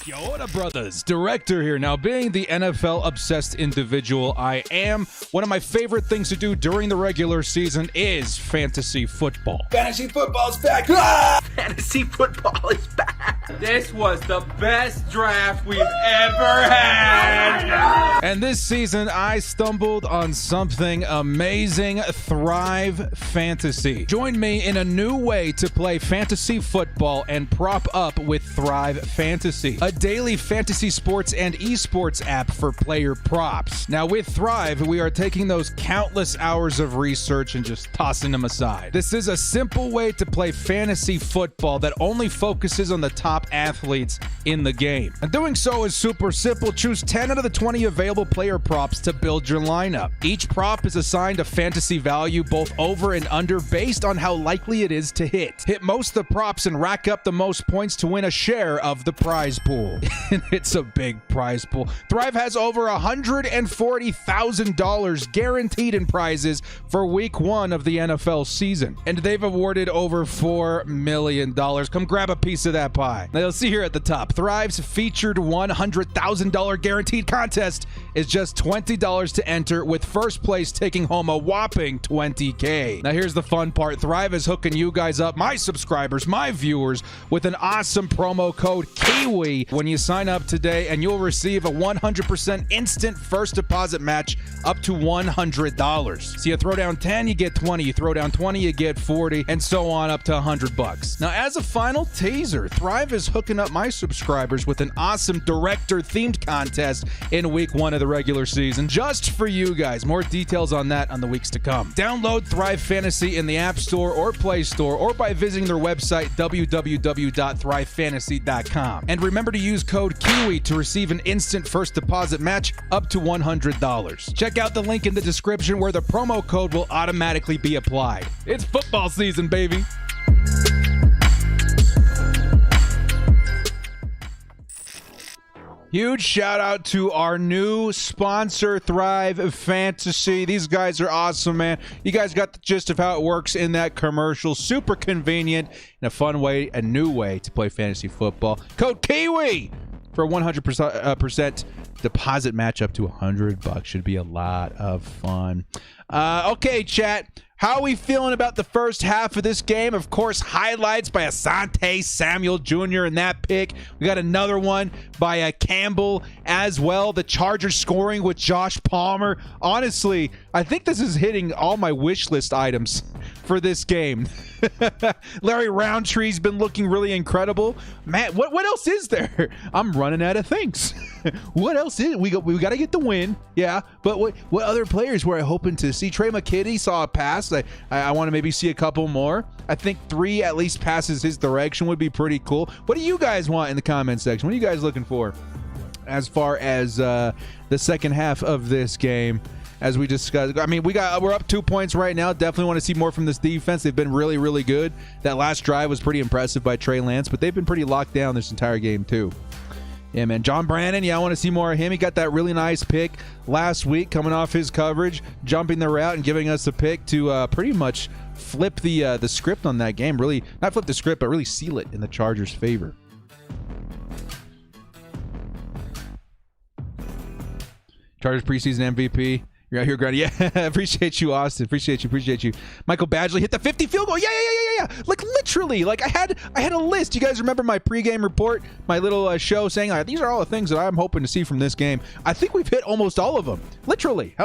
Yo, what up, brothers? Director here. Now, being the NFL-obsessed individual I am, one of my favorite things to do during the regular season is fantasy football. Fantasy football's back! Ah! Fantasy football is back. This was the best draft we've ever had. And this season, I stumbled on something amazing, Thrive Fantasy. Join me in a new way to play fantasy football and prop up with Thrive Fantasy, a daily fantasy sports and esports app for player props. Now, with Thrive, we are taking those countless hours of research and just tossing them aside. This is a simple way to play fantasy football that only focuses on the top athletes in the game. And doing so is super simple. Choose 10 out of the 20 available player props to build your lineup. Each prop is assigned a fantasy value, both over and under, based on how likely it is to hit. Hit most of the props and rack up the most points to win a share of the prize pool. And it's a big prize pool. Thrive has over $140,000 guaranteed in prizes for week 1 of the NFL season. And they've awarded over $4 million. Come grab a piece of that pie. Now, you'll see here at the top, Thrive's featured $100,000 guaranteed contest is just $20 to enter, with first place taking home a whopping $20K. Now, here's the fun part. Thrive is hooking you guys up, my subscribers, my viewers, with an awesome promo code KIWI when you sign up today, and you'll receive a 100% instant first deposit match up to $100. So you throw down 10, you get 20. You throw down 20, you get 40, and so on up to $100. Now, as a final teaser, Thrive is hooking up my subscribers with an awesome director-themed contest in week 1 of the regular season, just for you guys. More details on that on the weeks to come. Download Thrive Fantasy in the App Store or Play Store, or by visiting their website, www.thrivefantasy.com. And remember to use code KIWI to receive an instant first deposit match up to $100. Check out the link in the description where the promo code will automatically be applied. It's football season, baby. Huge shout out to our new sponsor, Thrive Fantasy. These guys are awesome, man. You guys got the gist of how it works in that commercial. Super convenient and a fun way, a new way to play fantasy football. Code KIWI for a 100% deposit match up to $100. Should be a lot of fun. Okay, chat. How are we feeling about the first half of this game? Of course, highlights by Asante Samuel Jr. in that pick. We got another one by Campbell as well. The Chargers scoring with Josh Palmer. Honestly, I think this is hitting all my wish list items for this game. Larry Roundtree's been looking really incredible. Man, what else is there? I'm running out of things. What else is we got to get the win, yeah. But what other players were I hoping to see? Trey McKitty saw a pass. I want to maybe see a couple more. I think 3 at least passes his direction would be pretty cool. What do you guys want in the comment section? What are you guys looking for as far as the second half of this game? As we discussed, I mean, we're up 2 points right now. Definitely want to see more from this defense. They've been really, really good. That last drive was pretty impressive by Trey Lance, but they've been pretty locked down this entire game too. Yeah, man. John Brandon, yeah, I want to see more of him. He got that really nice pick last week coming off his coverage, jumping the route and giving us a pick to pretty much flip the script on that game. Really, not flip the script, but really seal it in the Chargers' favor. Chargers preseason MVP. You're out here grinding. Yeah, appreciate you, Austin. Appreciate you. Michael Badgley hit the 50 field goal. Yeah. Like literally, like I had a list. You guys remember my pregame report, my little show saying these are all the things that I'm hoping to see from this game. I think we've hit almost all of them. Literally.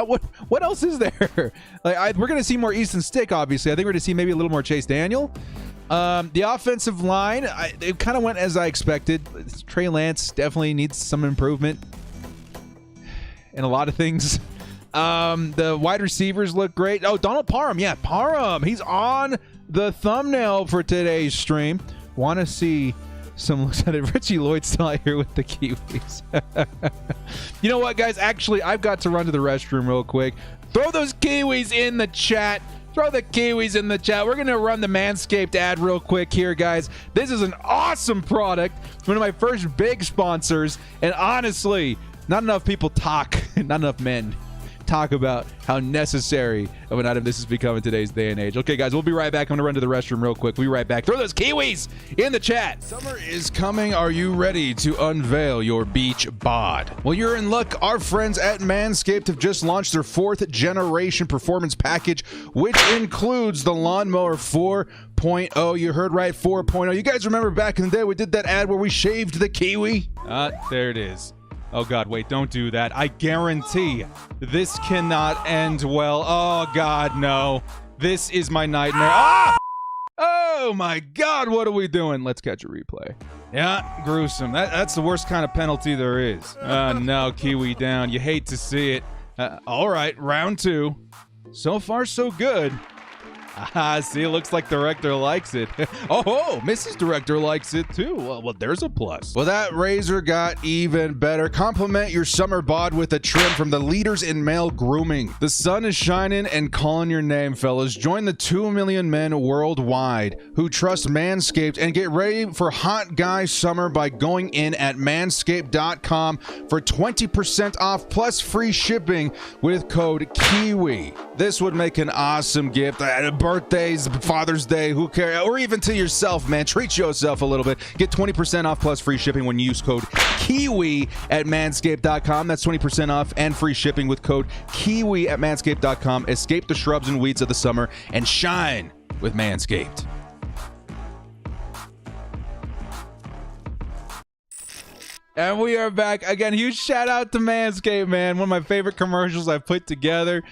What else is there? Like we're gonna see more Easton Stick. Obviously, I think we're gonna see maybe a little more Chase Daniel. The offensive line, it kind of went as I expected. Trey Lance definitely needs some improvement in a lot of things. The wide receivers look great. Oh, Donald Parham. Yeah, Parham. He's on the thumbnail for today's stream. Want to see Someone looks at it. Richie Lloyd's still out here with the Kiwis. You know what, guys? Actually, I've got to run to the restroom real quick. Throw those Kiwis in the chat. Throw the Kiwis in the chat. We're going to run the Manscaped ad real quick here, guys. This is an awesome product. One of my first big sponsors. And honestly, not enough people talk, not enough men talk about how necessary of an item this has become in today's day and age. Okay, guys, we'll be right back. I'm going to run to the restroom real quick. We'll be right back. Throw those Kiwis in the chat. Summer is coming. Are you ready to unveil your beach bod? Well, you're in luck. Our friends at Manscaped have just launched their 4th generation performance package, which includes the Lawnmower 4.0. You heard right, 4.0. You guys remember back in the day we did that ad where we shaved the Kiwi? There it is. Oh, God, wait, don't do that. I guarantee this cannot end well. Oh, God, no. This is my nightmare. Ah! Oh, my God, what are we doing? Let's catch a replay. Yeah, gruesome. That's the worst kind of penalty there is. No, Kiwi down. You hate to see it. All right, round 2. So far, so good. See, it looks like Director likes it. Oh, Mrs. Director likes it too. Well, there's a plus. Well, that razor got even better. Compliment your summer bod with a trim from the leaders in male grooming. The sun is shining and calling your name, fellas. Join the 2 million men worldwide who trust Manscaped and get ready for hot guy summer by going in at manscaped.com for 20% off plus free shipping with code KIWI. This would make an awesome gift. Birthdays, Father's Day, who cares? Or even to yourself, man. Treat yourself a little bit. Get 20% off plus free shipping when you use code KIWI at manscaped.com. That's 20% off and free shipping with code KIWI at manscaped.com. Escape the shrubs and weeds of the summer and shine with Manscaped. And we are back again. Huge shout out to Manscaped, man. One of my favorite commercials I've put together.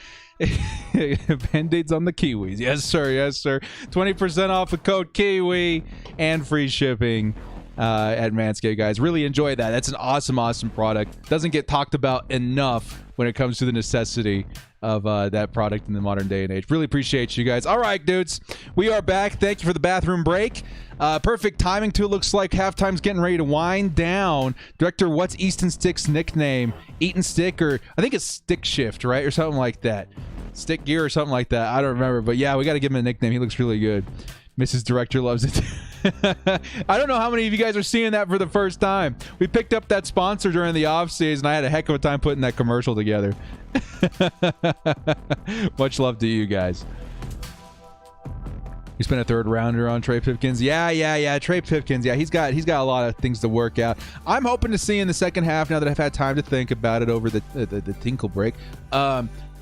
Band-Aids on the Kiwis. Yes, sir. Yes, sir. 20% off with code KIWI and free shipping at Manscaped, guys. Really enjoy that. That's an awesome, awesome product. Doesn't get talked about enough when it comes to the necessity of that product in the modern day and age. Really appreciate you guys. All right, dudes. We are back. Thank you for the bathroom break. Perfect timing, too. Looks like halftime's getting ready to wind down. Director, what's Easton Stick's nickname? Eaton Stick, or I think it's Stick Shift, right? Or something like that. Stick Gear or something like that. I don't remember. But yeah, we got to give him a nickname. He looks really good. Mrs. Director loves it. I don't know how many of you guys are seeing that for the first time. We picked up that sponsor during the off season. I had a heck of a time putting that commercial together. Much love to you guys. You spent a 3rd rounder on Trey Pipkins. Yeah. Trey Pipkins. Yeah, he's got a lot of things to work out. I'm hoping to see in the second half, now that I've had time to think about it over the tinkle break.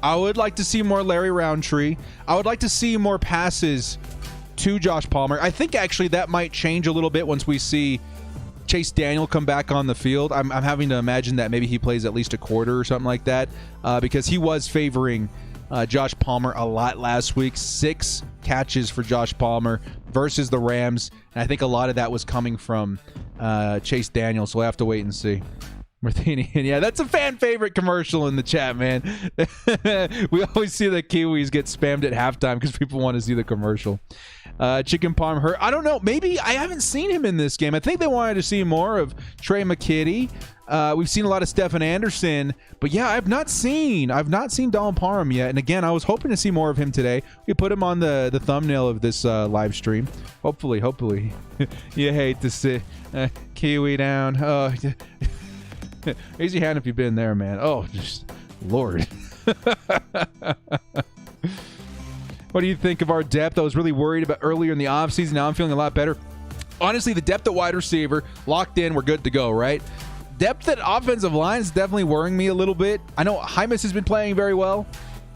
I would like to see more Larry Roundtree. I would like to see more passes to Josh Palmer. I think actually that might change a little bit once we see Chase Daniel come back on the field. I'm having to imagine that maybe he plays at least a quarter or something like that because he was favoring Josh Palmer a lot last week. 6 catches for Josh Palmer versus the Rams. And I think a lot of that was coming from Chase Daniel, so we'll have to wait and see. Marthinian, yeah, that's a fan favorite commercial in the chat, man. We always see the Kiwis get spammed at halftime because people want to see the commercial. Chicken Palm hurt. I don't know. Maybe I haven't seen him in this game. I think they wanted to see more of Trey McKitty. We've seen a lot of Stephen Anderson, but yeah, I've not seen Donald Parham yet. And again, I was hoping to see more of him today. We put him on the thumbnail of this live stream. Hopefully. You hate to see Kiwi down. Oh. Raise your hand if you've been there, man. Oh, just Lord. What do you think of our depth? I was really worried about earlier in the offseason. Now I'm feeling a lot better. Honestly, the depth at wide receiver, locked in, we're good to go, right? Depth at offensive line is definitely worrying me a little bit. I know Hymas has been playing very well.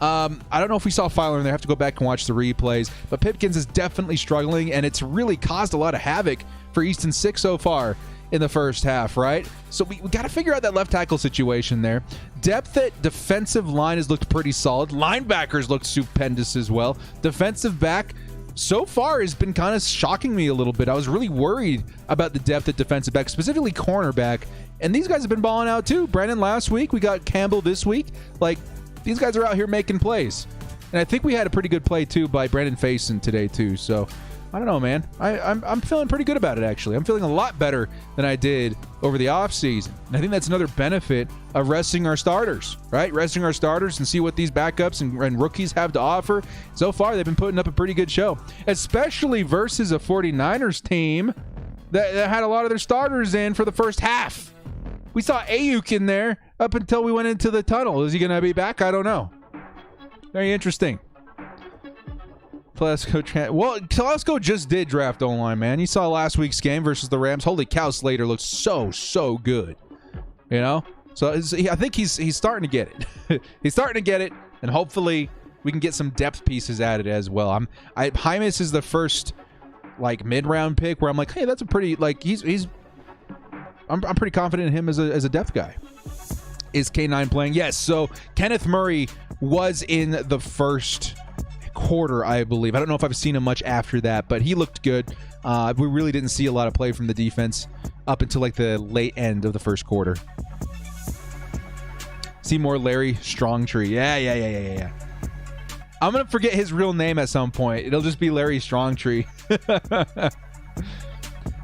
I don't know if we saw Filer in there. I have to go back and watch the replays. But Pipkins is definitely struggling, and it's really caused a lot of havoc for Easton Stick so far in the first half, right? So we got to figure out that left tackle situation there. Depth at defensive line has looked pretty solid. Linebackers looked stupendous as well. Defensive back so far has been kind of shocking me a little bit. I was really worried about the depth at defensive back, specifically cornerback. And these guys have been balling out too. Brandon last week. We got Campbell this week. Like, these guys are out here making plays. And I think we had a pretty good play too by Brandon Faison today too. So I don't know, man. I'm feeling pretty good about it, actually. I'm feeling a lot better than I did over the offseason. And I think that's another benefit of resting our starters, right? Resting our starters and see what these backups and rookies have to offer. So far, they've been putting up a pretty good show, especially versus a 49ers team that had a lot of their starters in for the first half. We saw Ayuk in there up until we went into the tunnel. Is he going to be back? I don't know. Very interesting. Telesco just did draft O-line, man. You saw last week's game versus the Rams. Holy cow, Slater looks so good. You know? So I think he's starting to get it. He's starting to get it, and hopefully we can get some depth pieces added as well. Hymas is the first like mid-round pick where I'm like, hey, that's a pretty like I'm pretty confident in him as a depth guy. Is K9 playing? Yes. So Kenneth Murray was in the first quarter, I believe. I don't know if I've seen him much after that, but he looked good. We really didn't see a lot of play from the defense up until like the late end of the first quarter. See more Larry Strongtree. Yeah. I'm going to forget his real name at some point. It'll just be Larry Strongtree.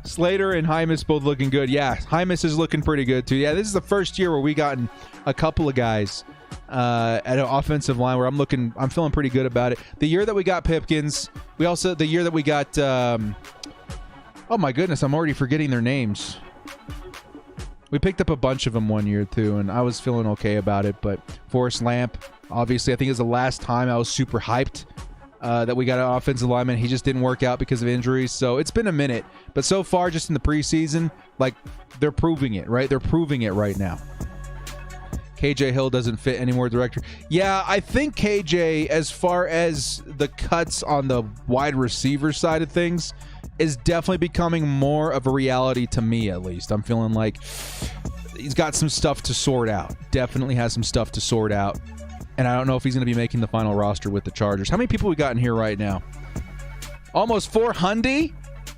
Slater and Hymas both looking good. Yeah, Hymas is looking pretty good too. Yeah, this is the first year where we gotten a couple of guys at an offensive line where I'm feeling pretty good about it. The year that we got Pipkins, the year that we got, oh my goodness, I'm already forgetting their names. We picked up a bunch of them one year too, and I was feeling okay about it. But Forrest Lamp, obviously, I think it was the last time I was super hyped that we got an offensive lineman. He just didn't work out because of injuries. So it's been a minute. But so far, just in the preseason, like they're proving it, right? They're proving it right now. KJ Hill doesn't fit anymore, director. Yeah, I think KJ, as far as the cuts on the wide receiver side of things, is definitely becoming more of a reality to me, at least. I'm feeling like he's got some stuff to sort out. Definitely has some stuff to sort out. And I don't know if he's going to be making the final roster with the Chargers. How many people we got in here right now? Almost 400?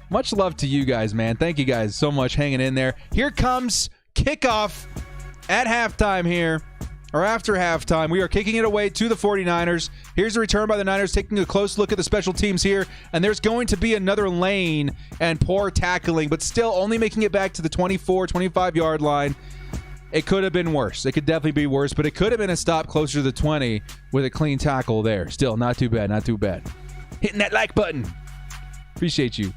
Much love to you guys, man. Thank you guys so much hanging in there. Here comes kickoff at halftime here, or after halftime. We are kicking it away to the 49ers. Here's a return by the Niners, taking a close look at the special teams here. And there's going to be another lane and poor tackling, but still only making it back to the 24, 25-yard line. It could have been worse. It could definitely be worse, but it could have been a stop closer to the 20 with a clean tackle there. Still, not too bad, not too bad. Hitting that like button. Appreciate you.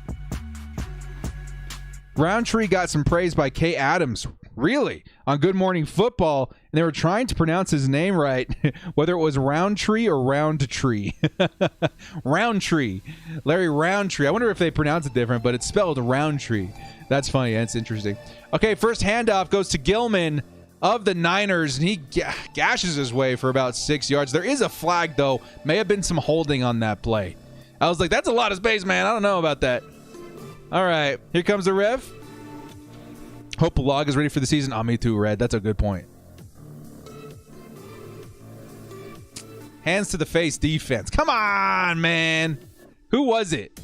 Roundtree got some praise by Kay Adams. Really? On Good Morning Football, and they were trying to pronounce his name right, whether it was Roundtree or Roundtree. Roundtree. Larry Roundtree. I wonder if they pronounce it different, but it's spelled Roundtree. That's funny. That's interesting. Okay, first handoff goes to Gilman of the Niners, and he gashes his way for about 6 yards. There is a flag, though. May have been some holding on that play. I was like, that's a lot of space, man. I don't know about that. All right, here comes the ref. Hope Log is ready for the season. Oh, me too, Red. That's a good point. Hands to the face defense. Come on, man. Who was it?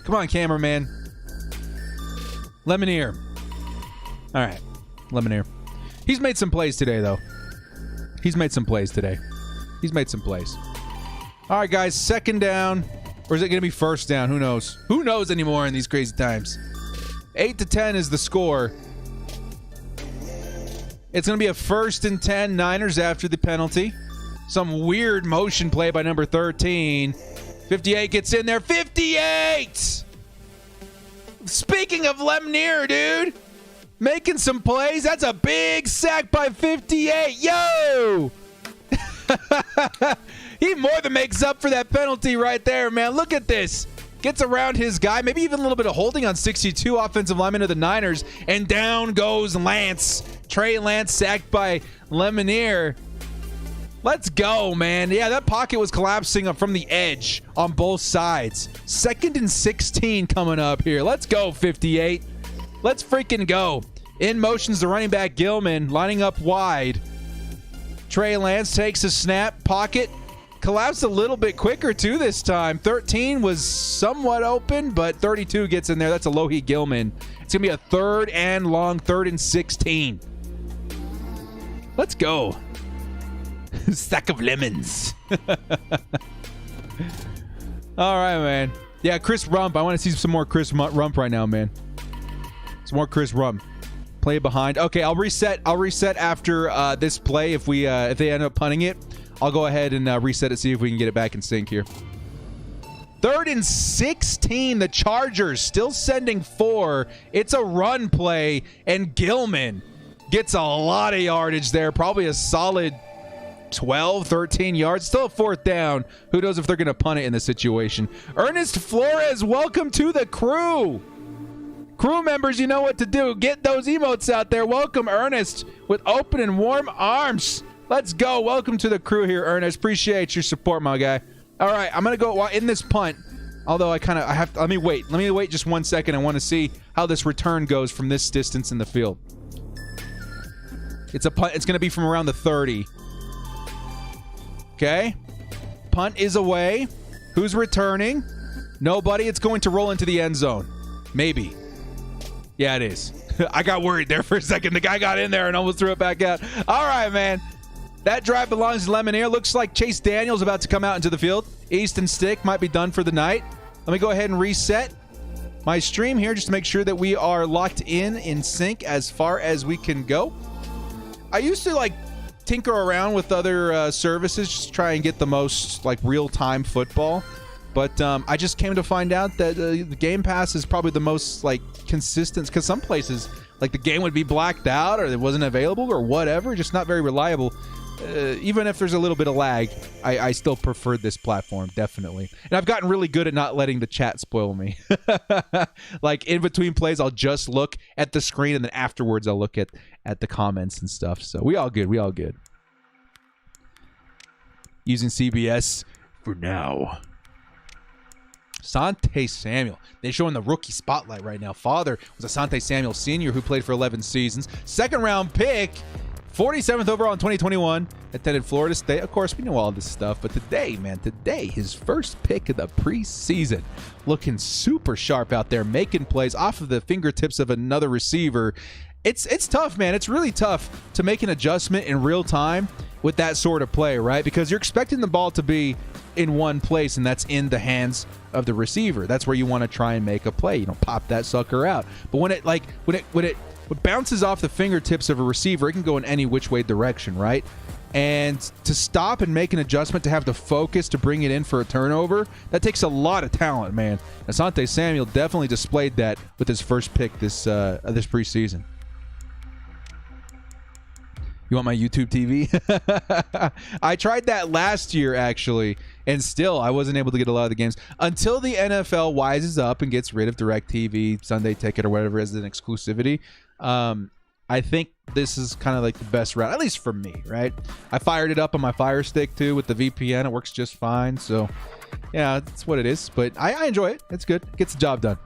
Come on, cameraman. Lemonier. All right, Lemonier. He's made some plays today, though. He's made some plays. All right, guys, second down. Or is it going to be first down? Who knows? Who knows anymore in these crazy times? 8-10 is the score. It's going to be a 1st and 10 Niners after the penalty. Some weird motion play by number 13. 58 gets in there. 58! Speaking of Lemnier, dude. Making some plays. That's a big sack by 58. Yo! He more than makes up for that penalty right there, man. Look at this. Gets around his guy. Maybe even a little bit of holding on 62 offensive linemen of the Niners. And down goes Lance. Trey Lance sacked by Lemonier. Let's go, man. Yeah, that pocket was collapsing up from the edge on both sides. 2nd and 16 coming up here. Let's go, 58. Let's freaking go. In motion's the running back Gilman, lining up wide. Trey Lance takes a snap. Pocket collapsed a little bit quicker, too, this time. 13 was somewhat open, but 32 gets in there. That's a Alohi Gilman. It's going to be a 3rd and long, 3rd and 16. Let's go. Stack of lemons. All right, man. Yeah, Chris Rump. I want to see some more Chris Rump right now, man. Some more Chris Rump. Play behind. Okay, I'll reset after this play. If they end up punting it, I'll go ahead and reset it, see if we can get it back in sync here. 3rd and 16. The Chargers still sending 4. It's a run play, and Gilman gets a lot of yardage there. Probably a solid 12, 13 yards. Still a 4th down. Who knows if they're going to punt it in this situation. Ernest Flores, welcome to the crew. Crew members, you know what to do. Get those emotes out there. Welcome, Ernest, with open and warm arms. Let's go. Welcome to the crew here, Ernest. Appreciate your support, my guy. All right, I'm going to go in this punt. Although I have to, let me wait just 1 second. I want to see how this return goes from this distance in the field. It's a punt. It's going to be from around the 30. Okay. Punt is away. Who's returning? Nobody. It's going to roll into the end zone. Maybe. Yeah, it is. I got worried there for a second. The guy got in there and almost threw it back out. All right, man. That drive belongs to Lemonnier. Looks like Chase Daniel's about to come out into the field. Easton Stick might be done for the night. Let me go ahead and reset my stream here just to make sure that we are locked in sync as far as we can go. I used to tinker around with other services just to try and get the most real-time football. But I just came to find out that the Game Pass is probably the most consistent, because some places the game would be blacked out or it wasn't available or whatever, just not very reliable. Even if there's a little bit of lag, I still prefer this platform, definitely. And I've gotten really good at not letting the chat spoil me. In between plays, I'll just look at the screen, and then afterwards I'll look at the comments and stuff. So we all good. Using CBS for now. Asante Samuel. They're showing the rookie spotlight right now. Father was Asante Samuel Sr., who played for 11 seasons. 2nd-round pick. 47th overall in 2021. Attended Florida State. Of course, we know all this stuff. But today, his first pick of the preseason. Looking super sharp out there. Making plays off of the fingertips of another receiver. It's tough, man. It's really tough to make an adjustment in real time with that sort of play, right? Because you're expecting the ball to be in one place, and that's in the hands of the receiver. That's where you want to try and make a play. You don't pop that sucker out. But when it bounces off the fingertips of a receiver, it can go in any which way direction, right? And to stop and make an adjustment, to have the focus to bring it in for a turnover, that takes a lot of talent, man. Asante Samuel definitely displayed that with his first pick this preseason. You want my YouTube TV? I tried that last year, actually, and still I wasn't able to get a lot of the games until the NFL wises up and gets rid of DirecTV, Sunday Ticket, or whatever as an exclusivity. I think this is kind of the best route, at least for me, right? I fired it up on my Fire Stick too with the VPN. It works just fine. So yeah, that's what it is. But I enjoy it. It's good. It gets the job done.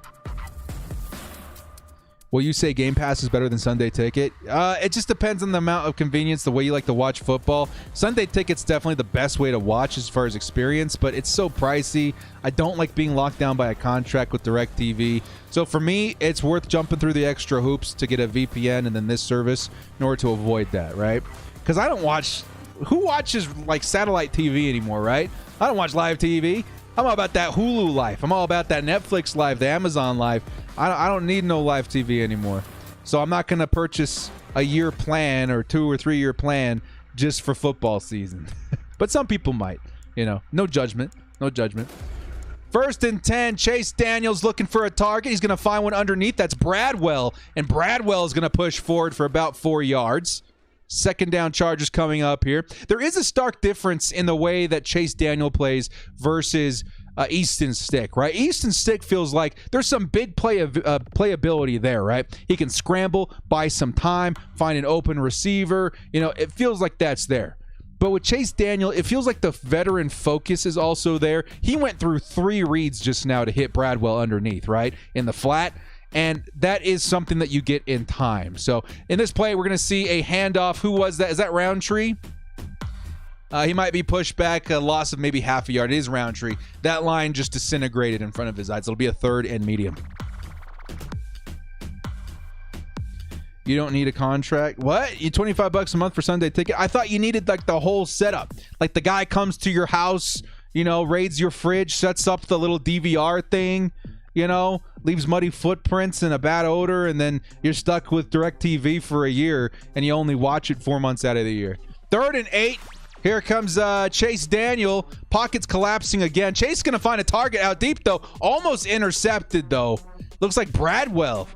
Will you say Game Pass is better than Sunday Ticket? It just depends on the amount of convenience, the way you like to watch football. Sunday Ticket's definitely the best way to watch as far as experience, but it's so pricey. I don't like being locked down by a contract with DirecTV. So for me, it's worth jumping through the extra hoops to get a VPN and then this service in order to avoid that, right? Because I don't watch... Who watches satellite TV anymore, right? I don't watch live TV. I'm all about that Hulu life. I'm all about that Netflix life, the Amazon life. I don't need no live TV anymore. So I'm not going to purchase a year plan or 2 or 3 year plan just for football season. But some people might, no judgment. 1st and 10, Chase Daniels looking for a target. He's going to find one underneath. That's Bradwell. And Bradwell is going to push forward for about 4 yards. 2nd down, Chargers coming up here. There is a stark difference in the way that Chase Daniel plays versus Easton Stick, right? Easton Stick feels like there's some big playability there, right? He can scramble, buy some time, find an open receiver. It feels like that's there. But with Chase Daniel, it feels like the veteran focus is also there. He went through 3 reads just now to hit Bradwell underneath, right? In the flat. And that is something that you get in time. So in this play, we're going to see a handoff. Who was that? Is that Roundtree? He might be pushed back, a loss of maybe half a yard. It is Roundtree. That line just disintegrated in front of his eyes. It'll be a 3rd and medium. You don't need a contract. What? You $25 a month for Sunday Ticket? I thought you needed the whole setup. The guy comes to your house, raids your fridge, sets up the little DVR thing, leaves muddy footprints and a bad odor, and then you're stuck with DirecTV for a year, and you only watch it 4 months out of the year. 3rd and 8. Here comes Chase Daniel. Pockets collapsing again. Chase going to find a target out deep, though. Almost intercepted, though. Looks like Bradwell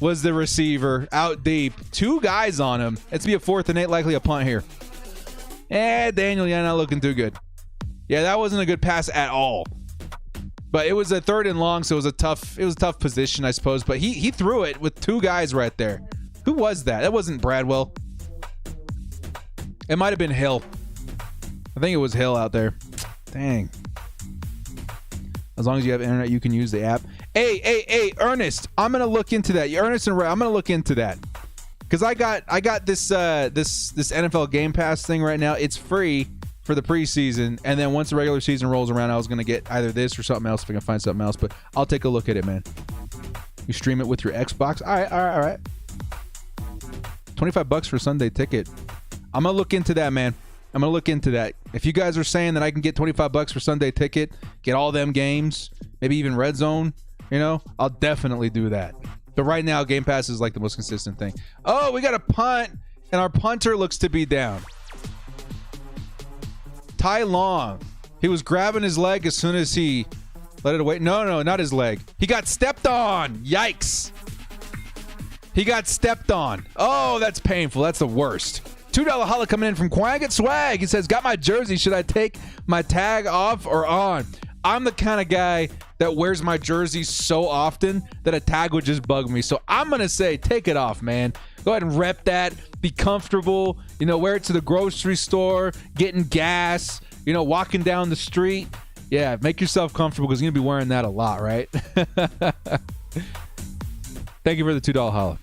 was the receiver out deep. 2 guys on him. It's be a 4th and 8, likely a punt here. Daniel, not looking too good. Yeah, that wasn't a good pass at all. But it was a 3rd and long, so it was a tough position, I suppose. But he threw it with 2 guys right there. Who was that? That wasn't Bradwell. It might have been Hill. I think it was Hill out there. Dang. As long as you have internet, you can use the app. Hey, Ernest, I'm gonna look into that. Ernest and Ray, I'm gonna look into that. Because I got this NFL Game Pass thing right now. It's free for the preseason, and then once the regular season rolls around, I was gonna get either this or something else if I can find something else. But I'll take a look at it, man. You stream it with your Xbox. All right. $25 for a Sunday ticket. I'm gonna look into that, man. I'm gonna look into that. If you guys are saying that I can get $25 for Sunday ticket, get all them games, maybe even Red Zone, I'll definitely do that. But right now, Game Pass is like the most consistent thing. Oh, we got a punt, and our punter looks to be down. Ty Long. He was grabbing his leg as soon as he let it away. No, not his leg. He got stepped on. Yikes. He got stepped on. Oh, that's painful. That's the worst. $2 holla coming in from Quang at Swag. He says, got my jersey. Should I take my tag off or on? I'm the kind of guy that wears my jersey so often that a tag would just bug me. So I'm going to say, take it off, man. Go ahead and rep that. Be comfortable. Wear it to the grocery store, getting gas, walking down the street. Yeah, make yourself comfortable because you're going to be wearing that a lot, right? Thank you for the $2 holla.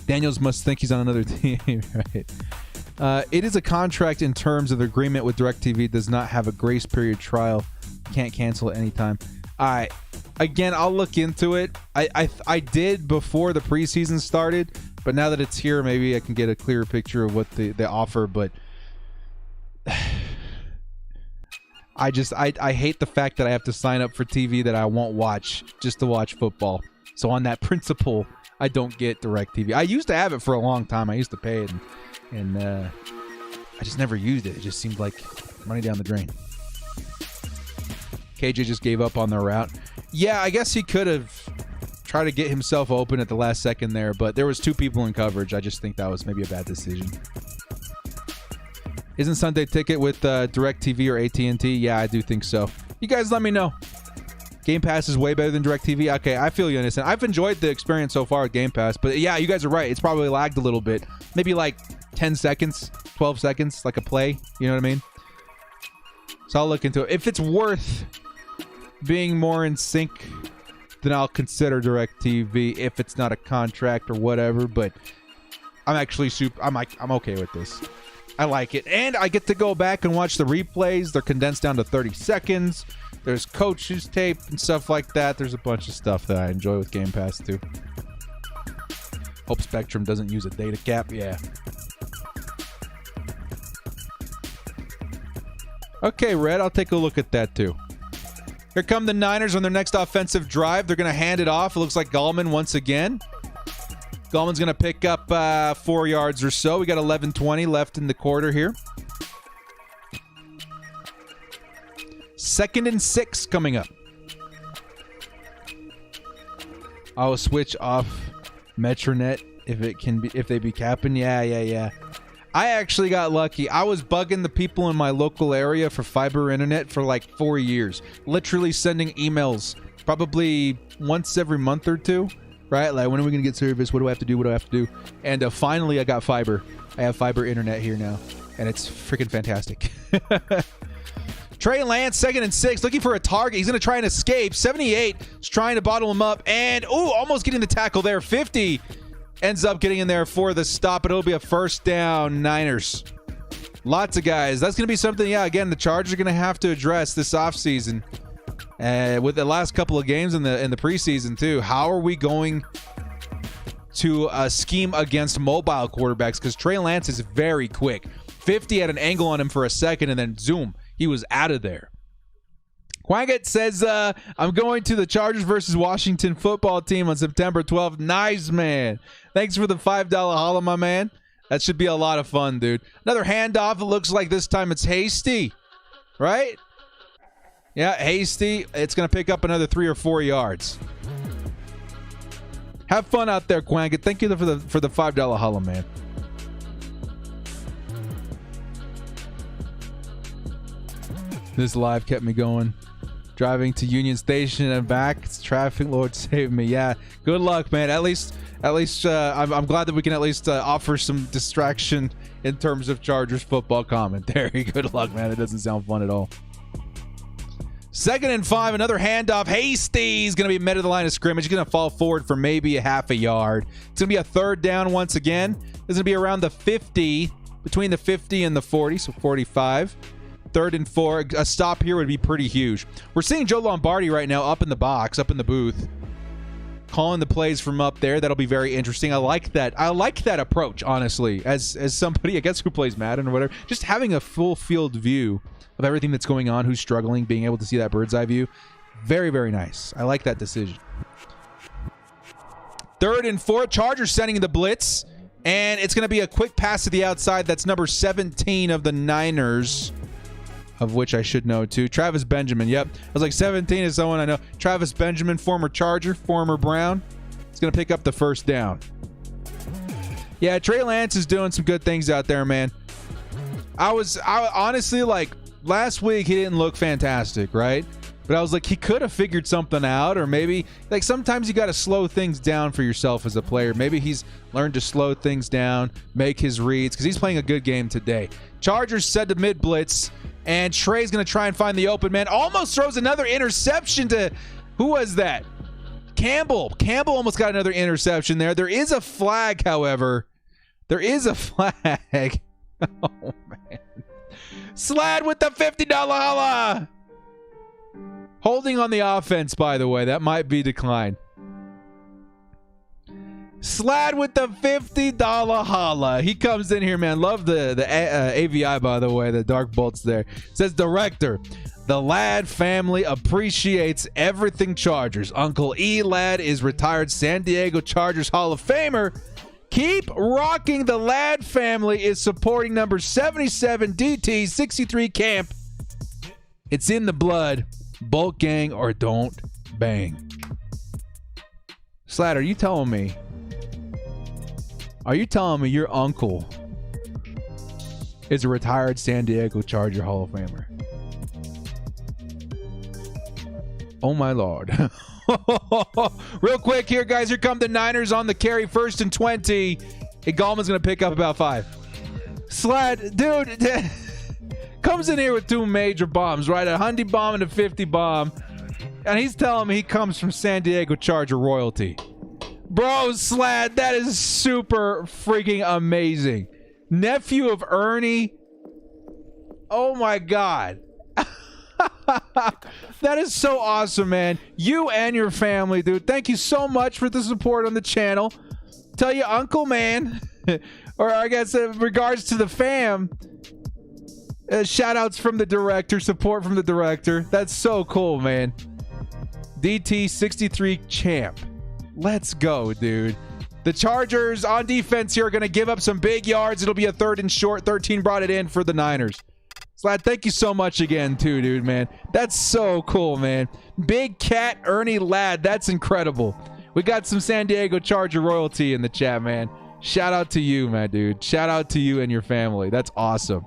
Daniels must think he's on another team, right? It is a contract in terms of the agreement with DirecTV. Does not have a grace period trial. Can't cancel at any time. All right. Again, I'll look into it. I did before the preseason started, but now that it's here, maybe I can get a clearer picture of what they offer. But I hate the fact that I have to sign up for TV that I won't watch just to watch football. So on that principle, I don't get DirecTV. I used to have it for a long time. I used to pay it, and I just never used it. It just seemed like money down the drain. KJ just gave up on their route. Yeah, I guess he could have tried to get himself open at the last second there, but there was 2 people in coverage. I just think that was maybe a bad decision. Isn't Sunday Ticket with DirecTV or AT&T? Yeah, I do think so. You guys let me know. Game Pass is way better than DirecTV. Okay, I feel you, Innocent. I've enjoyed the experience so far with Game Pass, but yeah, you guys are right. It's probably lagged a little bit. Maybe like 10 seconds, 12 seconds, like a play. You know what I mean? So I'll look into it. If it's worth being more in sync, then I'll consider DirecTV if it's not a contract or whatever, but I'm actually I'm okay with this. I like it. And I get to go back and watch the replays. They're condensed down to 30 seconds. There's coaches tape and stuff like that. There's a bunch of stuff that I enjoy with Game Pass too. Hope Spectrum doesn't use a data cap. Yeah. Okay, Red, I'll take a look at that too. Here come the Niners on their next offensive drive. They're going to hand it off. It looks like Gallman once again. Gallman's going to pick up 4 yards or so. We got 11:20 left in the quarter here. 2nd and 6 coming up. I'll switch off Metronet if they be capping. Yeah. I actually got lucky. I was bugging the people in my local area for fiber internet for like 4 years. Literally sending emails probably once every month or two, right? Like, when are we going to get service? What do I have to do? And finally, I got fiber. I have fiber internet here now, and it's freaking fantastic. Trey Lance, 2nd and 6, looking for a target. He's going to try and escape. 78 is trying to bottle him up, and almost getting the tackle there. 50 ends up getting in there for the stop, but it'll be a 1st down, Niners. Lots of guys. That's going to be something, again, the Chargers are going to have to address this offseason. With the last couple of games in the preseason, too. How are we going to scheme against mobile quarterbacks? Because Trey Lance is very quick. 50 had an angle on him for a second, and then zoom, he was out of there. Quanget says, I'm going to the Chargers versus Washington football team on September 12th. Nice, man. Thanks for the $5 holla, my man. That should be a lot of fun, dude. Another handoff. It looks like this time it's Hasty, right? Yeah, Hasty. It's going to pick up another 3 or 4 yards. Have fun out there, Quanget. Thank you for the $5 holla, man. This live kept me going. Driving to Union Station and back. It's traffic. Lord save me. Yeah. Good luck, man. At least, I'm glad that we can at least offer some distraction in terms of Chargers football commentary. Good luck, man. It doesn't sound fun at all. 2nd and 5. Another handoff. Hasty's going to be met at the line of scrimmage. He's going to fall forward for maybe a half a yard. It's going to be a 3rd down once again. It's going to be around the 50, between the 50 and the 40, so 45. 3rd and 4. A stop here would be pretty huge. We're seeing Joe Lombardi right now up in the box, up in the booth, calling the plays from up there. That'll be very interesting. I like that. I like that approach, honestly, as somebody, I guess, who plays Madden or whatever. Just having a full field view of everything that's going on, who's struggling, being able to see that bird's eye view. Very, very nice. I like that decision. 3rd and 4. Chargers sending the blitz, and it's going to be a quick pass to the outside. That's number 17 of the Niners, of which I should know too. Travis Benjamin. Yep. I was like, 17 is someone I know. Travis Benjamin, former Charger, former Brown. He's going to pick up the 1st down. Yeah, Trey Lance is doing some good things out there, man. I honestly, like, last week he didn't look fantastic, right? But I was like, he could have figured something out, or maybe, like, sometimes you got to slow things down for yourself as a player. Maybe he's learned to slow things down, make his reads, because he's playing a good game today. Chargers set to mid-blitz. And Trey's going to try and find the open man. Almost throws another interception to... Who was that? Campbell. Campbell almost got another interception there. There is a flag, however. There is a flag. Oh, man. Slad with the $50 holla. Holding on the offense, by the way. That might be declined. Slad with the $50 holla. He comes in here, man. Love the AVI, by the way. The dark bolts there. Says, Director, the Ladd family appreciates everything Chargers. Uncle E. Ladd is retired San Diego Chargers Hall of Famer. Keep rocking. The Ladd family is supporting number 77 DT 63 camp. It's in the blood. Bolt gang or don't bang. Slad, are you telling me? Are you telling me your uncle is a retired San Diego Charger Hall of Famer? Oh, my Lord. Real quick here, guys. Here come the Niners on the carry. 1st and 20. And Gallman's going to pick up about 5. Slad, dude, comes in here with 2 major bombs, right? A 100 bomb and a 50 bomb. And he's telling me he comes from San Diego Charger royalty. Bro, Slad, that is super freaking amazing. Nephew of Ernie. Oh, my God. That is so awesome, man. You and your family, dude. Thank you so much for the support on the channel. Tell your uncle, man. Or I guess in regards to the fam. Shout outs from the director. Support from the director. That's so cool, man. DT 63 champ. Let's go, dude. The Chargers on defense here are going to give up some big yards. It'll be a 3rd and short. 13 brought it in for the Niners. Slad, thank you so much again, too, dude, man. That's so cool, man. Big Cat Ernie Ladd. That's incredible. We got some San Diego Charger royalty in the chat, man. Shout out to you, my dude. Shout out to you and your family. That's awesome.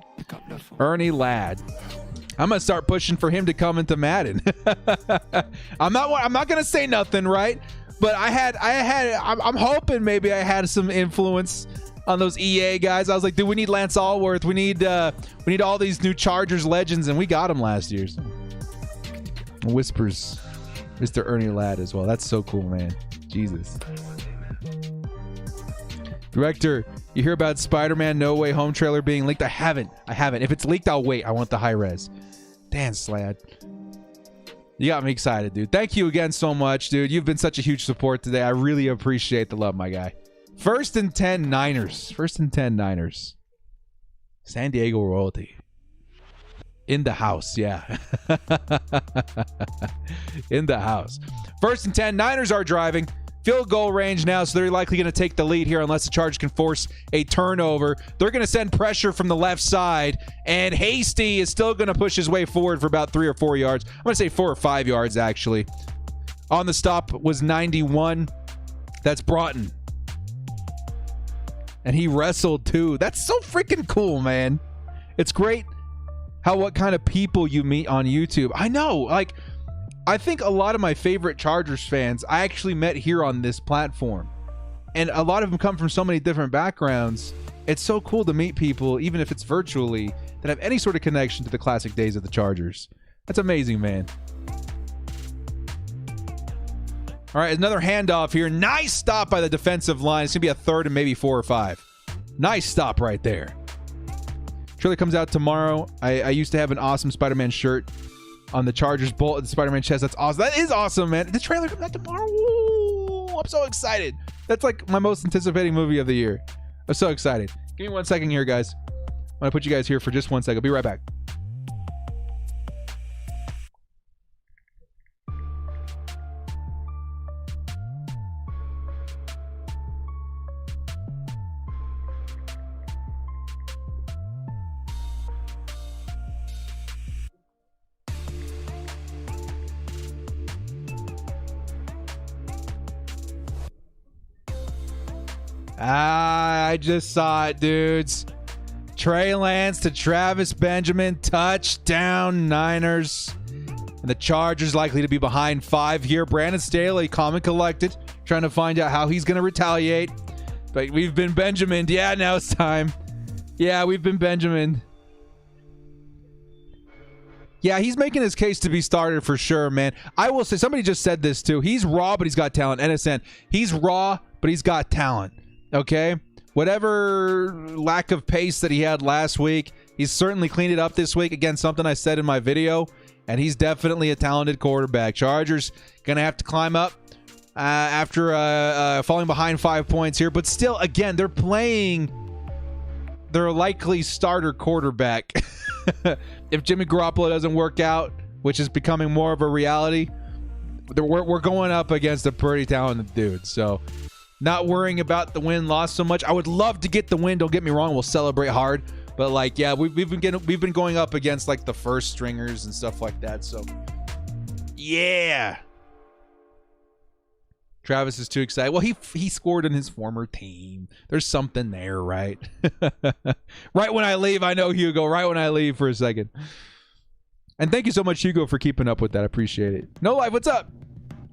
Ernie Ladd. I'm gonna start pushing for him to come into Madden. I'm not gonna say nothing, right? But I'm hoping maybe I had some influence on those EA guys. I was like, dude, we need Lance Allworth. We need all these new Chargers legends, and we got them last year. So. Whispers, Mr. Ernie Ladd as well. That's so cool, man. Jesus. Director, you hear about Spider-Man No Way Home trailer being leaked? I haven't. If it's leaked, I'll wait. I want the high res. Dan Slad. You got me excited, dude. Thank you again so much, dude. You've been such a huge support today. I really appreciate the love, my guy. 1st and 10 Niners. 1st and 10 Niners. San Diego royalty. In the house, yeah. In the house. 1st and 10. Niners are driving. Field goal range now, so they're likely going to take the lead here unless the Chargers can force a turnover. They're going to send pressure from the left side, and Hasty is still going to push his way forward for about 3 or 4 yards. I'm going to say 4 or 5 yards, actually. On the stop was 91. That's Broughton. And he wrestled, too. That's so freaking cool, man. It's great what kind of people you meet on YouTube. I know, like... I think a lot of my favorite Chargers fans I actually met here on this platform. And a lot of them come from so many different backgrounds. It's so cool to meet people, even if it's virtually, that have any sort of connection to the classic days of the Chargers. That's amazing, man. All right, another handoff here. Nice stop by the defensive line. It's going to be a 3rd and maybe 4 or 5. Nice stop right there. Trailer comes out tomorrow. I used to have an awesome Spider-Man shirt on the Chargers bolt at the Spider-Man chest. That's awesome. That is awesome, man. The trailer comes out tomorrow. Ooh, I'm so excited. That's like my most anticipating movie of the year. I'm so excited. Give me 1 second here, guys. I'm going to put you guys here for just 1 second. I'll be right back. I just saw it, dudes. Trey Lance to Travis Benjamin. Touchdown, Niners. And the Chargers likely to be behind 5 here. Brandon Staley, calm and collected, trying to find out how he's going to retaliate. But we've been Benjamined. Yeah, now it's time. Yeah, we've been Benjamined. Yeah, he's making his case to be started for sure, man. I will say, somebody just said this too. He's raw, but he's got talent. NSN. He's raw, but he's got talent. Okay? Whatever lack of pace that he had last week, he's certainly cleaned it up this week. Again, something I said in my video, and he's definitely a talented quarterback. Chargers going to have to climb up after falling behind 5 points here. But still, again, they're playing their likely starter quarterback. If Jimmy Garoppolo doesn't work out, which is becoming more of a reality, we're going up against a pretty talented dude. So not worrying about the win-loss so much. I would love to get the win. Don't get me wrong. We'll celebrate hard. But, like, yeah, we've been going up against, like, the first stringers and stuff like that. So, yeah. Travis is too excited. Well, he scored in his former team. There's something there, right? Right when I leave, I know, Hugo. Right when I leave for a second. And thank you so much, Hugo, for keeping up with that. I appreciate it. No Life, what's up?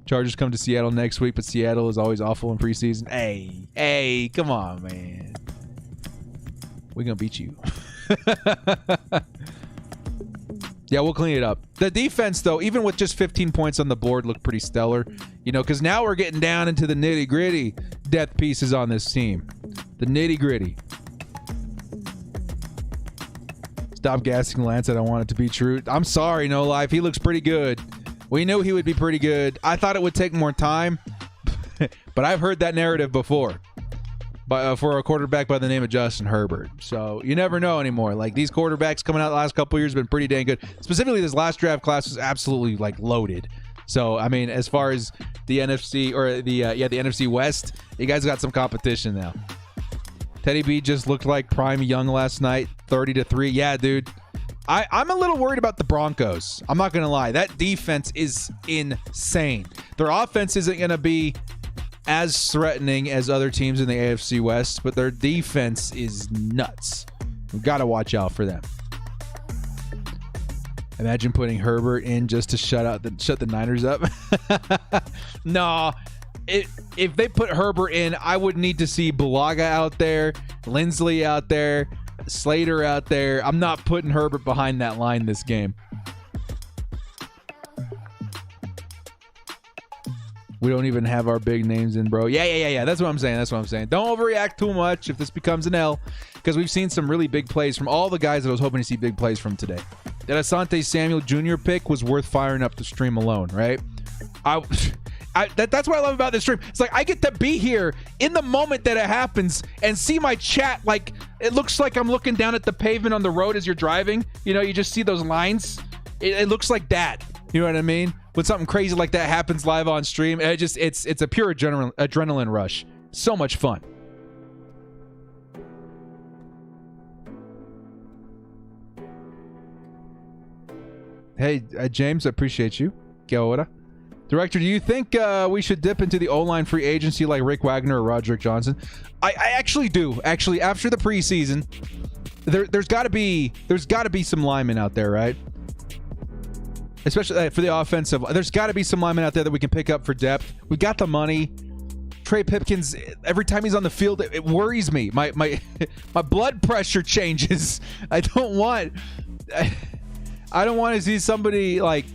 Chargers come to Seattle next week, but Seattle is always awful in preseason. Hey, come on, man. We're going to beat you. Yeah, we'll clean it up. The defense, though, even with just 15 points on the board, looked pretty stellar. You know, because now we're getting down into the nitty-gritty death pieces on this team. The nitty-gritty. Stop gassing Lance. I don't want it to be true. I'm sorry, No Life. He looks pretty good. We knew he would be pretty good. I thought it would take more time, but I've heard that narrative before. For a quarterback by the name of Justin Herbert. So you never know anymore. Like, these quarterbacks coming out the last couple of years have been pretty dang good. Specifically, this last draft class was absolutely, like, loaded. So, I mean, as far as the NFC or the NFC West, you guys got some competition now. Teddy B just looked like prime young last night, 30-3. Yeah, dude. I'm a little worried about the Broncos. I'm not going to lie. That defense is insane. Their offense isn't going to be as threatening as other teams in the AFC West, but their defense is nuts. We've got to watch out for them. Imagine putting Herbert in just to shut the Niners up. No, if they put Herbert in, I would need to see Bulaga out there, Lindsley out there, Slater out there. I'm not putting Herbert behind that line this game. We don't even have our big names in, bro. Yeah. That's what I'm saying. Don't overreact too much if this becomes an L, because we've seen some really big plays from all the guys that I was hoping to see big plays from today. That Asante Samuel Jr. pick was worth firing up the stream alone, right? That's what I love about this stream. It's like I get to be here in the moment that it happens and see my chat. Like, it looks like I'm looking down at the pavement on the road as you're driving. You know, you just see those lines. It looks like that. You know what I mean? When something crazy like that happens live on stream, it's a pure adrenaline rush. So much fun. Hey, James, I appreciate you. Kia ora. Director, do you think we should dip into the O-line free agency like Rick Wagner or Roderick Johnson? I actually do. Actually, after the preseason, there's got to be some linemen out there, right? Especially for the offensive. There's got to be some linemen out there that we can pick up for depth. We got the money. Trey Pipkins, every time he's on the field, it worries me. My blood pressure changes. I don't want to see somebody like.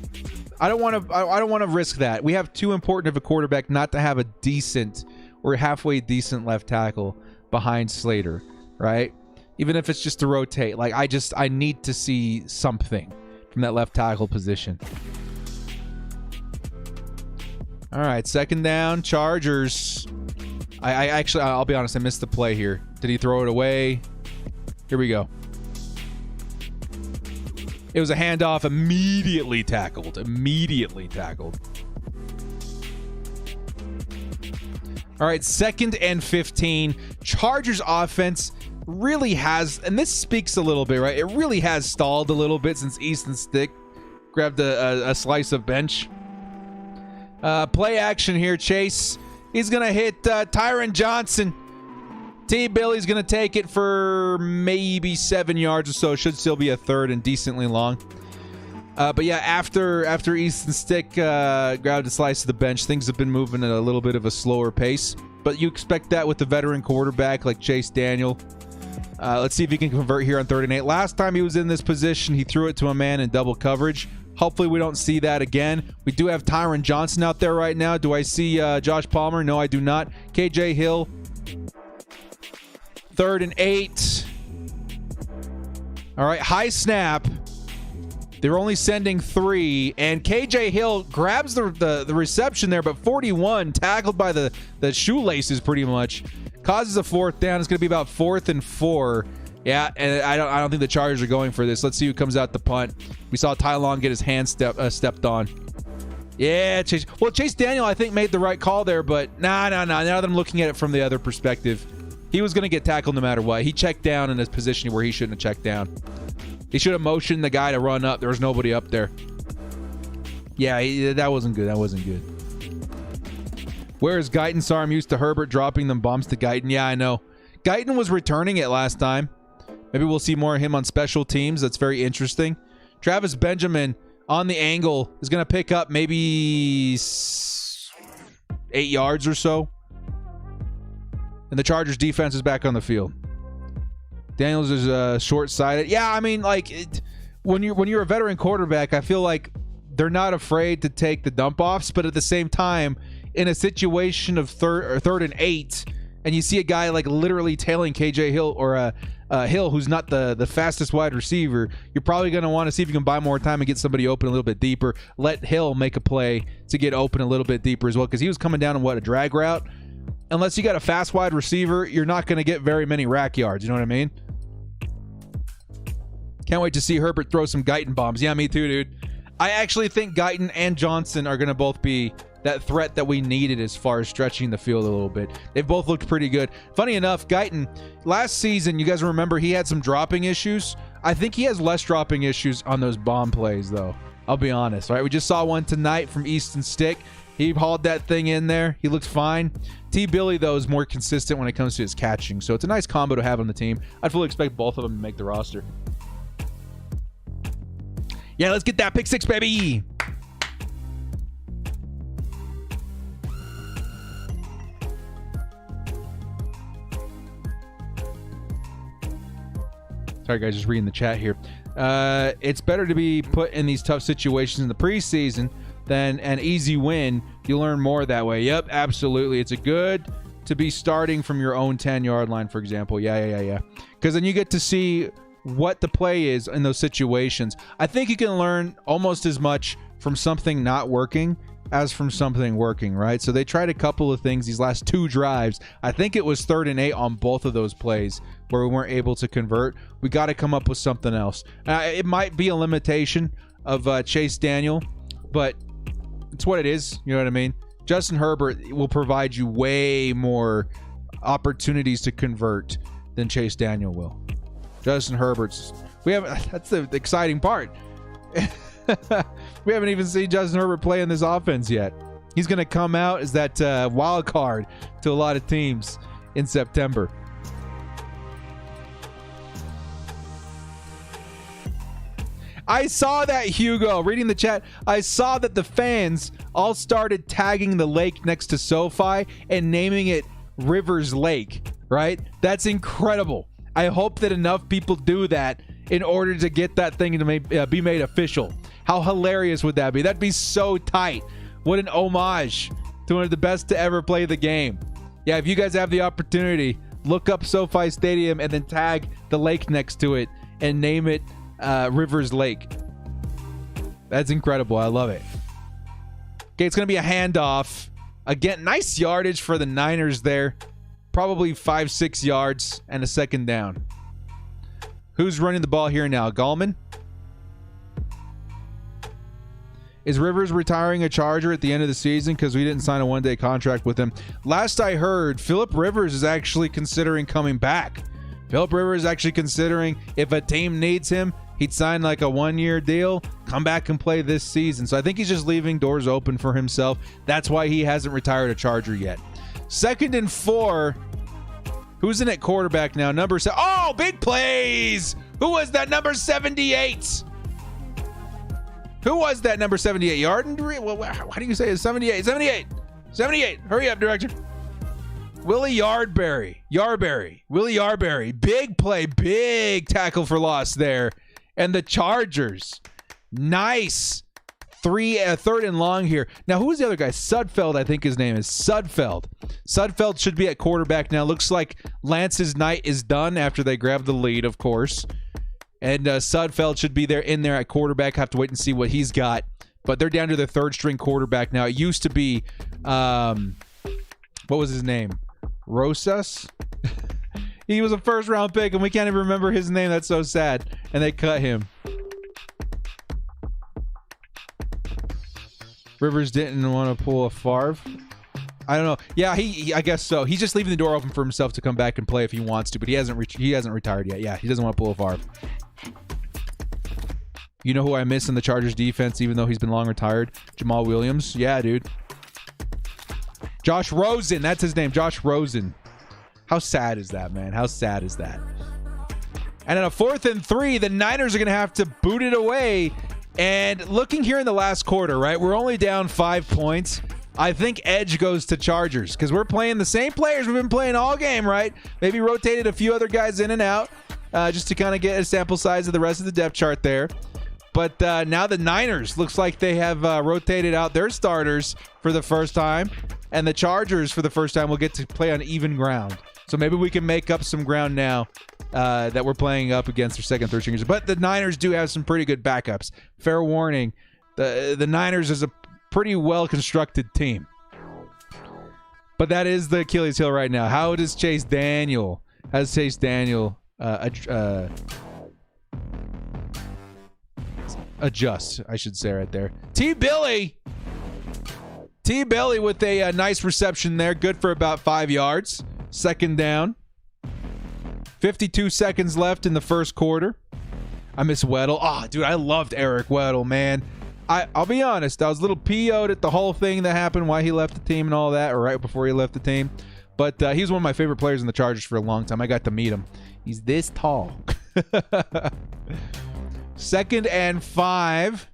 I don't want to risk that. We have too important of a quarterback not to have a decent or halfway decent left tackle behind Slater, right? Even if it's just to rotate. Like, I need to see something from that left tackle position. All right, second down, Chargers. I'll be honest, I missed the play here. Did he throw it away? Here we go. It was a handoff, immediately tackled. All right, 2nd and 15. Chargers offense really has, and this speaks a little bit, right? It really has stalled a little bit since Easton Stick grabbed a slice of bench. Play action here, Chase. He's going to hit Tyron Johnson. T. Billy's going to take it for maybe 7 yards or so. Should still be a third and decently long. But yeah, after Easton Stick grabbed a slice of the bench, things have been moving at a little bit of a slower pace. But you expect that with the veteran quarterback like Chase Daniel. Let's see if he can convert here on 3rd and 8. Last time he was in this position, he threw it to a man in double coverage. Hopefully we don't see that again. We do have Tyron Johnson out there right now. Do I see Josh Palmer? No, I do not. KJ Hill. 3rd and 8. All right, high snap. They're only sending 3, and KJ Hill grabs the reception there, but 41 tackled by the shoelaces pretty much. Causes a 4th down. It's going to be about 4th and 4. Yeah, and I don't think the Chargers are going for this. Let's see who comes out the punt. We saw Ty Long get his hand stepped on. Yeah, Chase. Well, Chase Daniel, I think, made the right call there, but nah. Now that I'm looking at it from the other perspective, he was going to get tackled no matter what. He checked down in a position where he shouldn't have checked down. He should have motioned the guy to run up. There was nobody up there. Yeah, that wasn't good. Where is Guyton's arm used to Herbert dropping them bombs to Guyton? Yeah, I know. Guyton was returning it last time. Maybe we'll see more of him on special teams. That's very interesting. Travis Benjamin on the angle is going to pick up maybe 8 yards or so. And the Chargers defense is back on the field. Daniels is short-sighted. Yeah, I mean, like, when you're a veteran quarterback, I feel like they're not afraid to take the dump-offs, but at the same time, in a situation of 3rd and 8, and you see a guy like literally tailing KJ Hill or Hill, who's not the fastest wide receiver, you're probably going to want to see if you can buy more time and get somebody open a little bit deeper. Let Hill make a play to get open a little bit deeper as well, because he was coming down on a drag route. Unless you got a fast wide receiver, you're not going to get very many rack yards. You know what I mean? Can't wait to see Herbert throw some Guyton bombs. Yeah, me too, dude. I actually think Guyton and Johnson are going to both be that threat that we needed as far as stretching the field a little bit. They've both looked pretty good. Funny enough, Guyton, last season, you guys remember he had some dropping issues. I think he has less dropping issues on those bomb plays, though. I'll be honest, right? We just saw one tonight from Easton Stick. He hauled that thing in there. He looked fine. T. Billy, though, is more consistent when it comes to his catching. So it's a nice combo to have on the team. I'd fully expect both of them to make the roster. Yeah, let's get that pick 6, baby. Sorry, guys, just reading the chat here. It's better to be put in these tough situations in the preseason than an easy win. You learn more that way. Yep, absolutely. It's a good to be starting from your own 10-yard line, for example. Yeah. Because then you get to see what the play is in those situations. I think you can learn almost as much from something not working as from something working, right? So they tried a couple of things these last 2 drives. I think it was 3rd and 8 on both of those plays where we weren't able to convert. We got to come up with something else. It might be a limitation of Chase Daniel, but it's what it is. You know what I mean? Justin Herbert will provide you way more opportunities to convert than Chase Daniel will. Justin Herbert's... That's the exciting part. We haven't even seen Justin Herbert play in this offense yet. He's going to come out as that wild card to a lot of teams in September. I saw that, Hugo. Reading the chat, I saw that the fans all started tagging the lake next to SoFi and naming it Rivers Lake, right? That's incredible. I hope that enough people do that in order to get that thing to be made official. How hilarious would that be? That'd be so tight. What an homage to one of the best to ever play the game. Yeah, if you guys have the opportunity, look up SoFi Stadium and then tag the lake next to it and name it Rivers Lake. That's incredible. I love it. Okay, it's going to be a handoff. Again, nice yardage for the Niners there. Probably 5-6 yards and a 2nd down. Who's running the ball here now? Gallman? Is Rivers retiring a Charger at the end of the season because we didn't sign a 1-day contract with him? Last I heard, Phillip Rivers is actually considering coming back. Phillip Rivers is actually considering if a team needs him, he'd sign like a 1-year deal, come back and play this season. So I think he's just leaving doors open for himself. That's why he hasn't retired a Charger yet. 2nd and 4. Who's in at quarterback now? Number 7. Oh, big plays. Who was that? Number 78. Who was that number 78? Yarden? Well, how do you say it? 78. 78. 78. Hurry up, director. Willie Yardberry. Willie Yardberry. Big play. Big tackle for loss there. And the Chargers. Nice. 3rd and long here. Now, who is the other guy? Sudfeld, I think his name is. Sudfeld. Sudfeld should be at quarterback now. Looks like Lance's night is done after they grab the lead, of course. And Sudfeld should be in there at quarterback. Have to wait and see what he's got. But they're down to their 3rd string quarterback now. It used to be, what was his name? Rosas? He was a 1st-round pick, and we can't even remember his name. That's so sad. And they cut him. Rivers didn't want to pull a Favre. I don't know. Yeah, I guess so. He's just leaving the door open for himself to come back and play if he wants to, but he hasn't retired yet. Yeah, he doesn't want to pull a Favre. You know who I miss in the Chargers defense, even though he's been long retired? Jamal Williams. Yeah, dude. Josh Rosen. That's his name. Josh Rosen. How sad is that, man? How sad is that? And at a 4th and 3, the Niners are going to have to boot it away. And looking here in the last quarter, right? We're only down 5 points. I think edge goes to Chargers because we're playing the same players we've been playing all game, right? Maybe rotated a few other guys in and out just to kind of get a sample size of the rest of the depth chart there. But now the Niners, looks like they have rotated out their starters for the first time. And the Chargers, for the first time, will get to play on even ground. So maybe we can make up some ground now that we're playing up against their 2nd, 3rd stringers. But the Niners do have some pretty good backups. Fair warning, the Niners is a pretty well-constructed team. But that is the Achilles heel right now. How does Chase Daniel adjust, I should say right there. T-Billy with a nice reception there. Good for about 5 yards. 2nd down. 52 seconds left in the 1st quarter. I miss Weddle. Oh, dude, I loved Eric Weddle, man. I'll be honest. I was a little PO'd at the whole thing that happened, why he left the team and all that, or right before he left the team. But he was one of my favorite players in the Chargers for a long time. I got to meet him. He's this tall. 2nd and 5.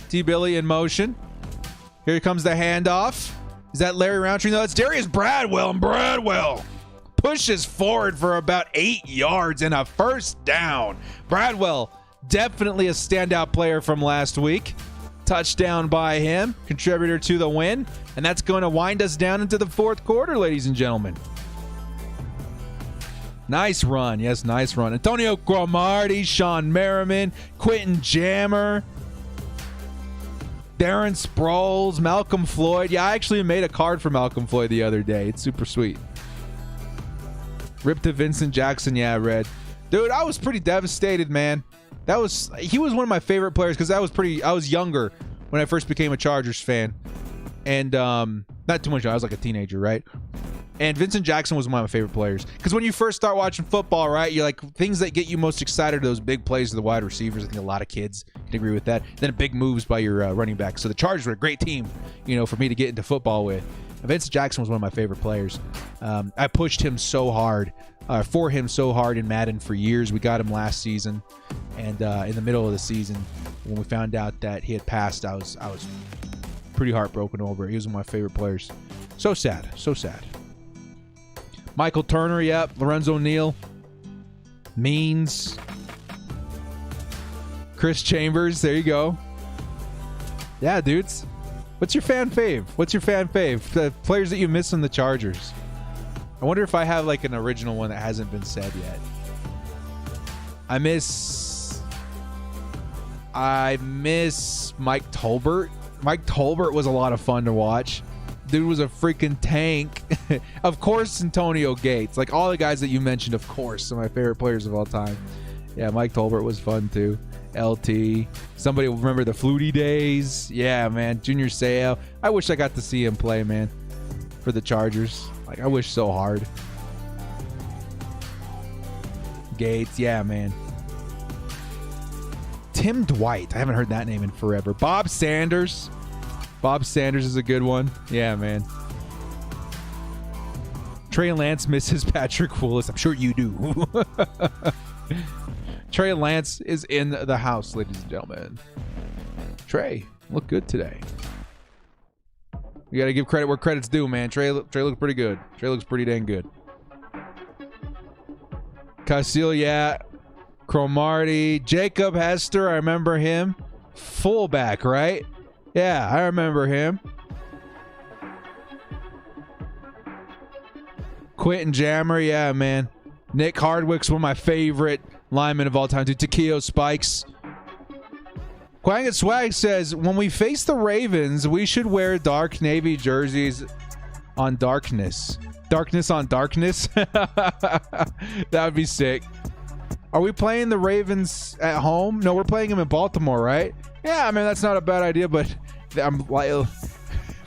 T-Billy in motion. Here comes the handoff. Is that Larry Roundtree? No, it's Darius Bradwell. And Bradwell pushes forward for about 8 yards and a 1st down. Bradwell, definitely a standout player from last week. Touchdown by him. Contributor to the win. And that's going to wind us down into the 4th quarter, ladies and gentlemen. Nice run. Yes, nice run. Antonio Cromartie, Sean Merriman, Quentin Jammer. Darren Sproles, Malcolm Floyd. Yeah, I actually made a card for Malcolm Floyd the other day. It's super sweet. Rip to Vincent Jackson. Yeah, Red. Dude, I was pretty devastated, man. He was one of my favorite players because I was younger when I first became a Chargers fan. And not too much. I was like a teenager, right? And Vincent Jackson was one of my favorite players. Because when you first start watching football, right, you're like, things that get you most excited are those big plays of the wide receivers. I think a lot of kids can agree with that. Then big moves by your running back. So the Chargers were a great team, for me to get into football with. And Vincent Jackson was one of my favorite players. I pushed him so hard, for him so hard in Madden for years. We got him last season. And in the middle of the season, when we found out that he had passed, I was pretty heartbroken over it. He was one of my favorite players. So sad. So sad. Michael Turner, yep. Lorenzo Neal. Means. Chris Chambers, there you go. Yeah, dudes. What's your fan fave? The players that you miss in the Chargers. I wonder if I have like an original one that hasn't been said yet. I miss Mike Tolbert. Mike Tolbert was a lot of fun to watch. Dude was a freaking tank. Of course, Antonio Gates. Like all the guys that you mentioned, of course, some of my favorite players of all time. Yeah, Mike Tolbert was fun too. LT. Somebody will remember the Flutie days. Yeah, man. Junior Seau. I wish I got to see him play, man, for the Chargers. Like, I wish so hard. Gates. Yeah, man. Tim Dwight. I haven't heard that name in forever. Bob Sanders. Bob Sanders is a good one. Yeah, man. Trey Lance misses Patrick Willis. I'm sure you do. Trey Lance is in the house, ladies and gentlemen. Trey, look good today. You got to give credit where credit's due, man. Trey looks pretty good. Trey looks pretty dang good. Casil, yeah. Cromartie. Jacob Hester, I remember him. Fullback, right? Yeah, I remember him. Quentin Jammer, yeah, man. Nick Hardwick's one of my favorite linemen of all time, too. Takeo Spikes. Quang and Swag says, when we face the Ravens, we should wear dark navy jerseys on darkness. Darkness on darkness? That would be sick. Are we playing the Ravens at home? No, we're playing them in Baltimore, right? Yeah, I mean, that's not a bad idea, but I'm like,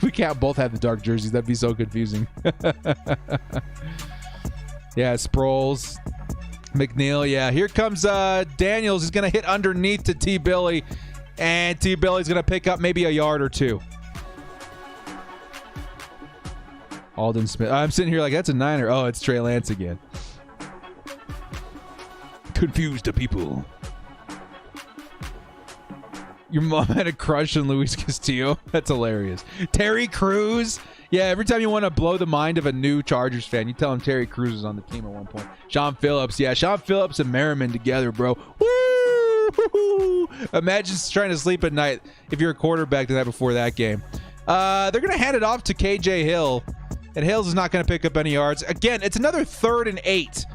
we can't both have the dark jerseys. That'd be so confusing. Yeah, Sproles. McNeil, yeah. Here comes Daniels. He's going to hit underneath to T. Billy. And T. Billy's going to pick up maybe a yard or two. Alden Smith. I'm sitting here like, that's a Niner. Oh, it's Trey Lance again. Confused the people. Your mom had a crush on Luis Castillo. That's hilarious. Terry Crews. Yeah, every time you want to blow the mind of a new Chargers fan, you tell him Terry Crews was on the team at one point. Sean Phillips. Yeah, Sean Phillips and Merriman together, bro. Woo! Imagine trying to sleep at night if you're a quarterback the night before that game. They're going to hand it off to KJ Hill, and Hills is not going to pick up any yards. Again, it's another 3rd and 8.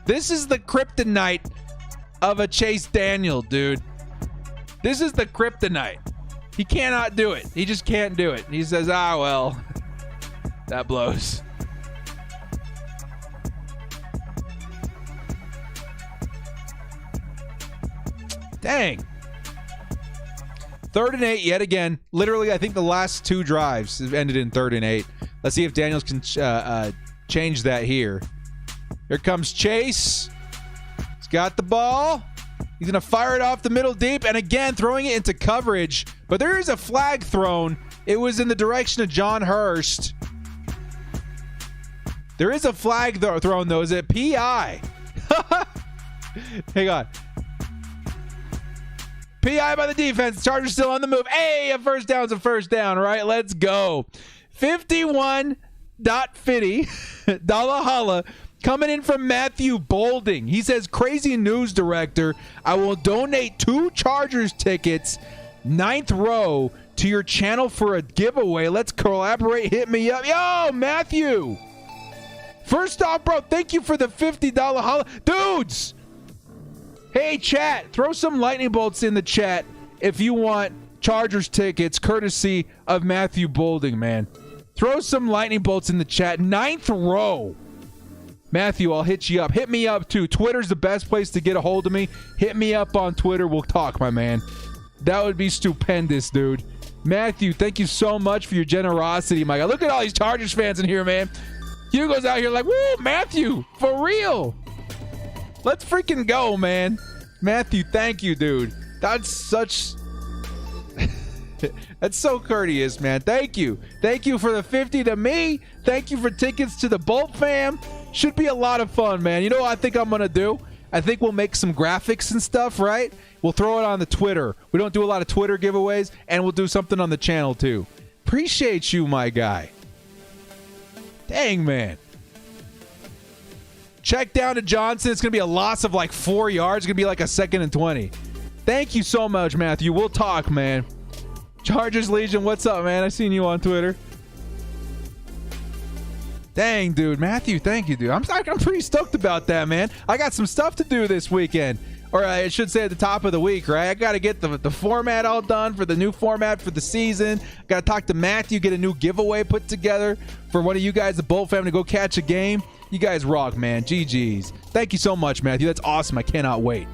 This is the kryptonite of a Chase Daniel, dude. This is the kryptonite. He cannot do it. He just can't do it. He says, well, that blows. Dang. 3rd and 8 yet again. Literally, I think the last 2 drives have ended in 3rd and 8. Let's see if Daniels can change that here. Here comes Chase. He's got the ball. He's going to fire it off the middle deep, and again, throwing it into coverage. But there is a flag thrown. It was in the direction of John Hurst. There is a flag thrown, though. Is it PI? Hang on. PI by the defense. Chargers still on the move. Hey, a first down's a first down, right? Let's go. 51.50. Dollar Holla. Coming in from Matthew Bolding. He says, crazy news director, I will donate 2 Chargers tickets, 9th row, to your channel for a giveaway. Let's collaborate. Hit me up. Yo, Matthew. First off, bro, thank you for the $50 holla. Dudes. Hey, chat. Throw some lightning bolts in the chat if you want Chargers tickets courtesy of Matthew Bolding, man. Throw some lightning bolts in the chat. 9th row. Matthew, I'll hit you up. Hit me up, too. Twitter's the best place to get a hold of me. Hit me up on Twitter. We'll talk, my man. That would be stupendous, dude. Matthew, thank you so much for your generosity, my guy. Look at all these Chargers fans in here, man. Hugo's out here like, woo, Matthew, for real. Let's freaking go, man. Matthew, thank you, dude. That's such... That's so courteous, man. Thank you. Thank you for the 50 to me. Thank you for tickets to the Bolt fam. Should be a lot of fun, man. You know what I think I'm going to do? I think we'll make some graphics and stuff, right? We'll throw it on the Twitter. We don't do a lot of Twitter giveaways, and we'll do something on the channel, too. Appreciate you, my guy. Dang, man. Check down to Johnson. It's going to be a loss of like 4 yards. It's going to be like a 2nd and 20. Thank you so much, Matthew. We'll talk, man. Chargers Legion, what's up, man? I seen you on Twitter. Dang, dude. Matthew, thank you, dude. I'm pretty stoked about that, man. I got some stuff to do this weekend. Or I should say at the top of the week, right? I got to get the format all done for the new format for the season. Got to talk to Matthew, get a new giveaway put together for one of you guys, the Bolt family, to go catch a game. You guys rock, man. GG's. Thank you so much, Matthew. That's awesome. I cannot wait.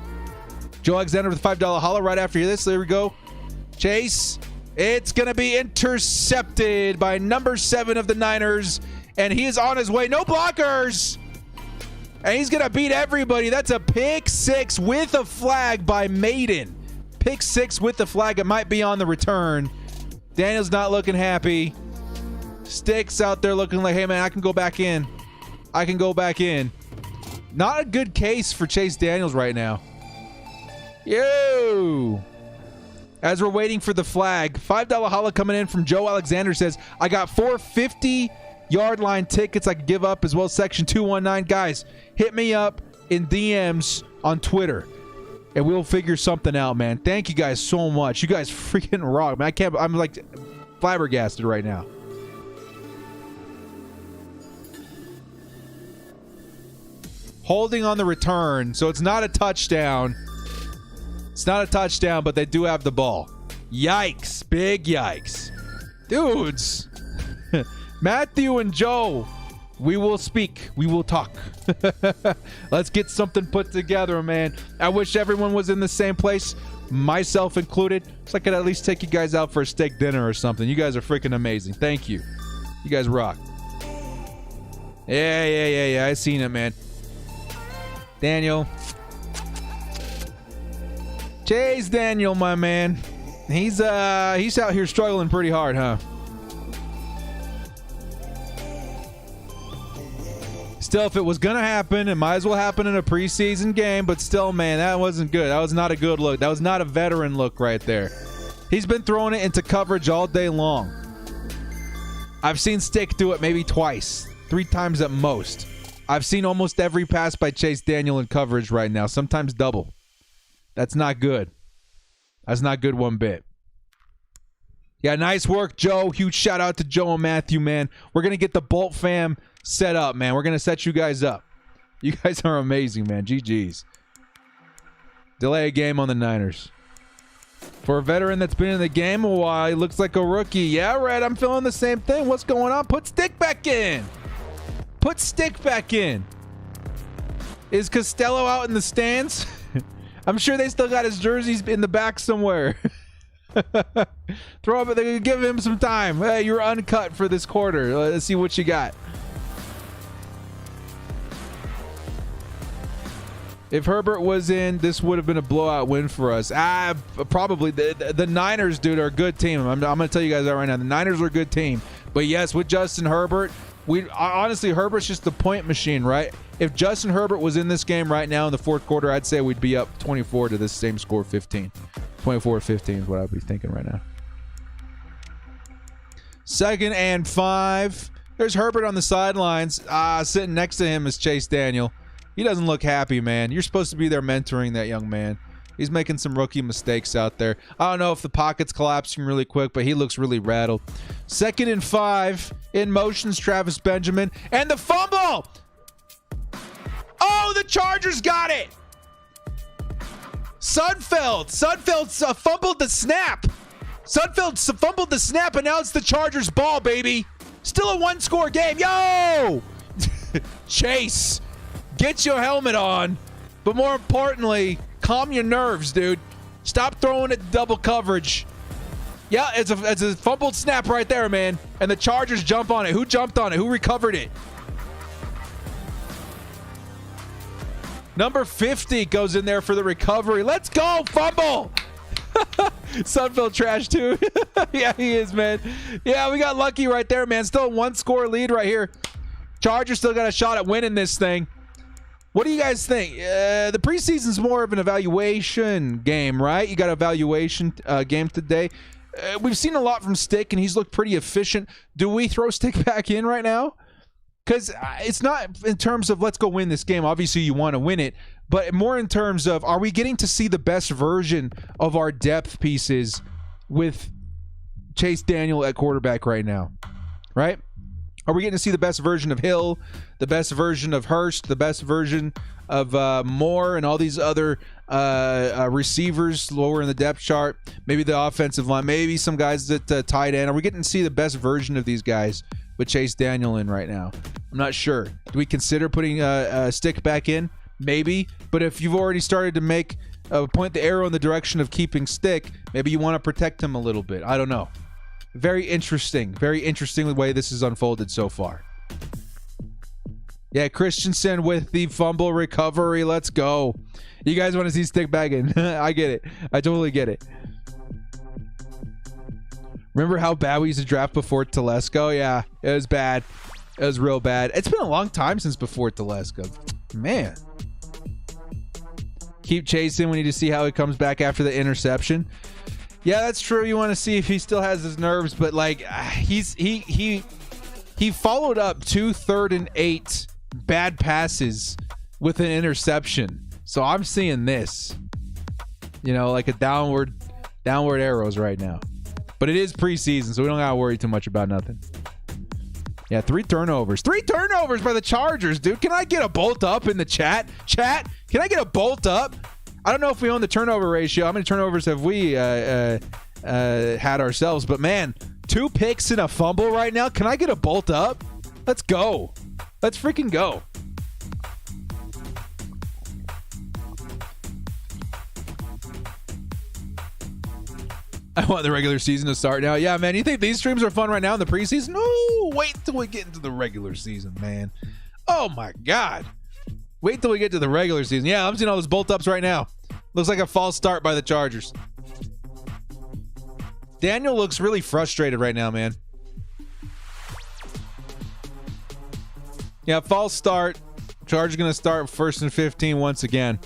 Joe Alexander with a $5 hollow right after this. There we go. Chase. It's going to be intercepted by number 7 of the Niners. And he is on his way. No blockers. And he's going to beat everybody. That's a pick 6 with a flag by Maiden. Pick 6 with the flag. It might be on the return. Daniel's not looking happy. Sticks out there looking like, hey, man, I can go back in. I can go back in. Not a good case for Chase Daniels right now. Yo. As we're waiting for the flag, $5 holla coming in from Joe Alexander says, I got 4 50-yard line tickets I could give up, as well as Section 219. Guys, hit me up in DMs on Twitter, and we'll figure something out, man. Thank you guys so much. You guys freaking rock, man. I'm like flabbergasted right now. Holding on the return, so it's not a touchdown. It's not a touchdown, but they do have the ball. Yikes. Big yikes. Dudes. Matthew and Joe, we will speak. We will talk. Let's get something put together, man. I wish everyone was in the same place, myself included, so I could at least take you guys out for a steak dinner or something. You guys are freaking amazing. Thank you. You guys rock. Yeah. I seen it, man. Daniel. Chase Daniel, my man. He's out here struggling pretty hard, huh? Still, if it was going to happen, it might as well happen in a preseason game, but still, man, that wasn't good. That was not a good look. That was not a veteran look right there. He's been throwing it into coverage all day long. I've seen Stick do it maybe twice, 3 times at most. I've seen almost every pass by Chase Daniel in coverage right now, sometimes double. That's not good. That's not good one bit. Yeah, nice work, Joe. Huge shout out to Joe and Matthew, man. We're going to get the Bolt fam set up, man. We're going to set you guys up. You guys are amazing, man. GG's. Delay a game on the Niners. For a veteran that's been in the game a while, he looks like a rookie. Yeah, Red, I'm feeling the same thing. What's going on? Put Stick back in. Put Stick back in. Is Costello out in the stands? I'm sure they still got his jerseys in the back somewhere. Throw up, they give him some time. Hey, you're uncut for this quarter. Let's see what you got. If Herbert was in, this would have been a blowout win for us. Probably. The Niners, dude, are a good team. I'm going to tell you guys that right now. The Niners are a good team. But yes, with Justin Herbert, honestly, Herbert's just the point machine, right? If Justin Herbert was in this game right now in the fourth quarter, I'd say we'd be up 24 to this same score, 15. 24-15 is what I'd be thinking right now. 2nd and 5. There's Herbert on the sidelines. Sitting next to him is Chase Daniel. He doesn't look happy, man. You're supposed to be there mentoring that young man. He's making some rookie mistakes out there. I don't know if the pocket's collapsing really quick, but he looks really rattled. 2nd and 5. In motion's Travis Benjamin. And the fumble! Oh, the Chargers got it! Sudfeld fumbled the snap. Sudfeld fumbled the snap, and now it's the Chargers' ball, baby. Still a one-score game. Yo! Chase, get your helmet on. But more importantly, calm your nerves, dude. Stop throwing it double coverage. Yeah, it's a fumbled snap right there, man. And the Chargers jump on it. Who jumped on it? Who recovered it? Number 50 goes in there for the recovery. Let's go, fumble. Sudfeld trash too. Yeah, he is, man. Yeah, we got lucky right there, man. Still a one-score lead right here. Chargers still got a shot at winning this thing. What do you guys think? The preseason's more of an evaluation game, right? You got an evaluation game today. We've seen a lot from Stick, and he's looked pretty efficient. Do we throw Stick back in right now? Because it's not in terms of let's go win this game. Obviously, you want to win it. But more in terms of, are we getting to see the best version of our depth pieces with Chase Daniel at quarterback right now? Right? Are we getting to see the best version of Hill, the best version of Hurst, the best version of Moore, and all these other receivers lower in the depth chart? Maybe the offensive line, maybe some guys at tight end. Are we getting to see the best version of these guys with Chase Daniel in right now? I'm not sure. Do we consider putting Stick back in? Maybe. But if you've already started to point the arrow in the direction of keeping Stick, maybe you want to protect him a little bit. I don't know. Very interesting the way this has unfolded so far. Yeah, Christensen with the fumble recovery. Let's go. You guys want to see Stick back in? I get it. I totally get it. Remember how bad we used to draft before Telesco? Yeah, it was bad. It was real bad. It's been a long time since before Telesco. Man. Keep chasing. We need to see how he comes back after the interception. Yeah, that's true. You want to see if he still has his nerves, but like he followed up 2 3rd and 8 bad passes with an interception. So I'm seeing this, like a downward arrows right now. But it is preseason, so we don't gotta worry too much about nothing. Yeah, 3 turnovers. 3 turnovers by the Chargers, dude. Can I get a bolt up in the chat? Chat, can I get a bolt up? I don't know if we own the turnover ratio. How many turnovers have we had ourselves? But, man, 2 picks and a fumble right now. Can I get a bolt up? Let's go. Let's freaking go. I want the regular season to start now. Yeah, man, you think these streams are fun right now in the preseason? No, wait till we get into the regular season, man. Oh, my God. Wait till we get to the regular season. Yeah, I'm seeing all those bolt ups right now. Looks like a false start by the Chargers. Daniel looks really frustrated right now, man. Yeah, false start. Chargers going to start 1st and 15 once again.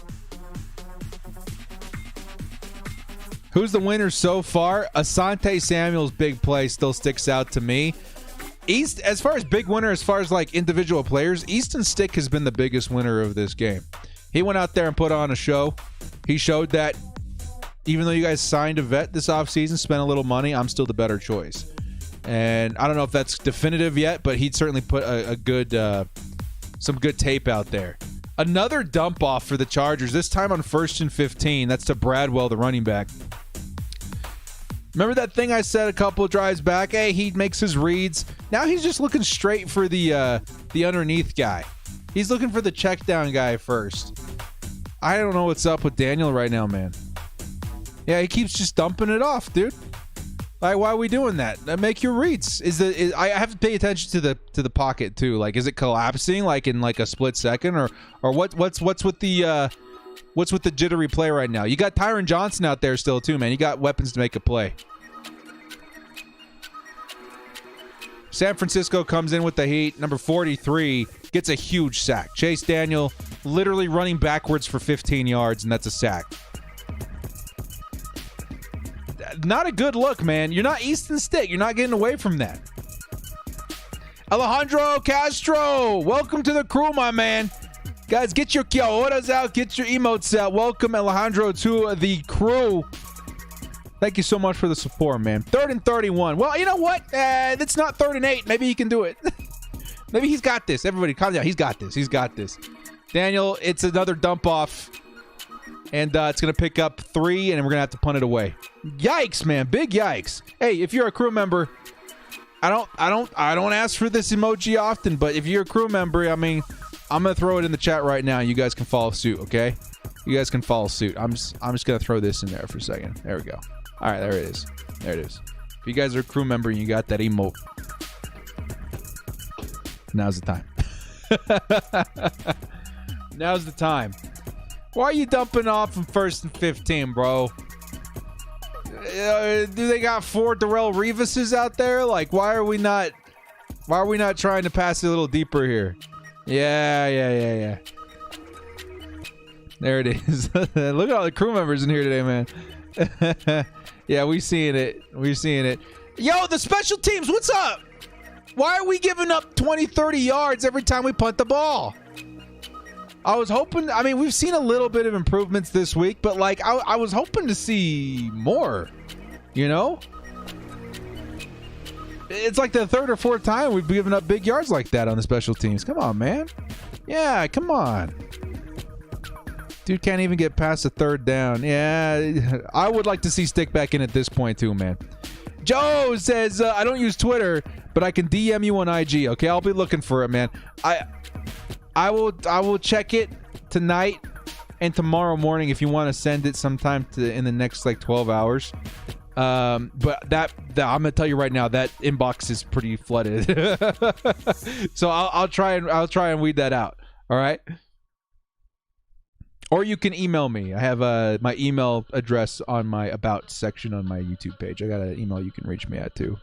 Who's the winner so far? Asante Samuel's big play still sticks out to me. East, as far as big winner, as far as like individual players, Easton Stick has been the biggest winner of this game. He went out there and put on a show. He showed that even though you guys signed a vet this offseason, spent a little money, I'm still the better choice. And I don't know if that's definitive yet, but he'd certainly put a good, some good tape out there. Another dump off for the Chargers, this time on 1st and 15. That's to Bradwell, the running back. Remember that thing I said a couple of drives back? Hey, he makes his reads. Now he's just looking straight for the underneath guy. He's looking for the check down guy first. I don't know what's up with Daniel right now, man. Yeah, he keeps just dumping it off, dude. Like, why are we doing that? Make your reads. I have to pay attention to the pocket too. Like, is it collapsing like in like a split second, or what's with the jittery play right now? You got Tyron Johnson out there still too, man. You got weapons to make a play. San Francisco comes in with the heat. Number 43 gets a huge sack. Chase Daniel literally running backwards for 15 yards, and that's a sack. Not a good look, man. You're not Easton Stick. You're not getting away from that. Alejandro Castro, welcome to the crew, my man. Guys, get your Kiaoras out. Get your emotes out. Welcome, Alejandro, to the crew. Thank you so much for the support, man. 3rd and 31. Well, you know what? It's not 3rd and 8. Maybe he can do it. Maybe he's got this. Everybody, calm down. He's got this. He's got this. Daniel, it's another dump off. And it's going to pick up 3, and we're going to have to punt it away. Yikes, man. Big yikes. Hey, if you're a crew member, I don't ask for this emoji often, but if you're a crew member, I mean, I'm going to throw it in the chat right now. You guys can follow suit, okay? You guys can follow suit. I'm just going to throw this in there for a second. There we go. All right, there it is. There it is. If you guys are a crew member and you got that emote, now's the time. Now's the time. Why are you dumping off from 1st and 15, bro? Do they got 4 Darrelle Revises out there? Like, why are we not trying to pass it a little deeper here? Yeah. There it is. Look at all the crew members in here today, man. Yeah, we seeing it. Yo, the special teams, what's up? Why are we giving up 20, 30 yards every time we punt the ball? I was hoping, I mean, we've seen a little bit of improvements this week, but like, I was hoping to see more, you know? It's like the 3rd or 4th time we've given up big yards like that on the special teams. Come on, man. Yeah, come on. Dude can't even get past the 3rd down. Yeah, I would like to see Stick back in at this point too, man. Joe says, I don't use Twitter, but I can DM you on IG. Okay, I'll be looking for it, man. I will check it tonight and tomorrow morning if you want to send it sometime in the next like 12 hours. But that I'm gonna tell you right now, that inbox is pretty flooded. So I'll try and weed that out. All right. Or you can email me. I have my email address on my about section on my YouTube page. I got an email you can reach me at too.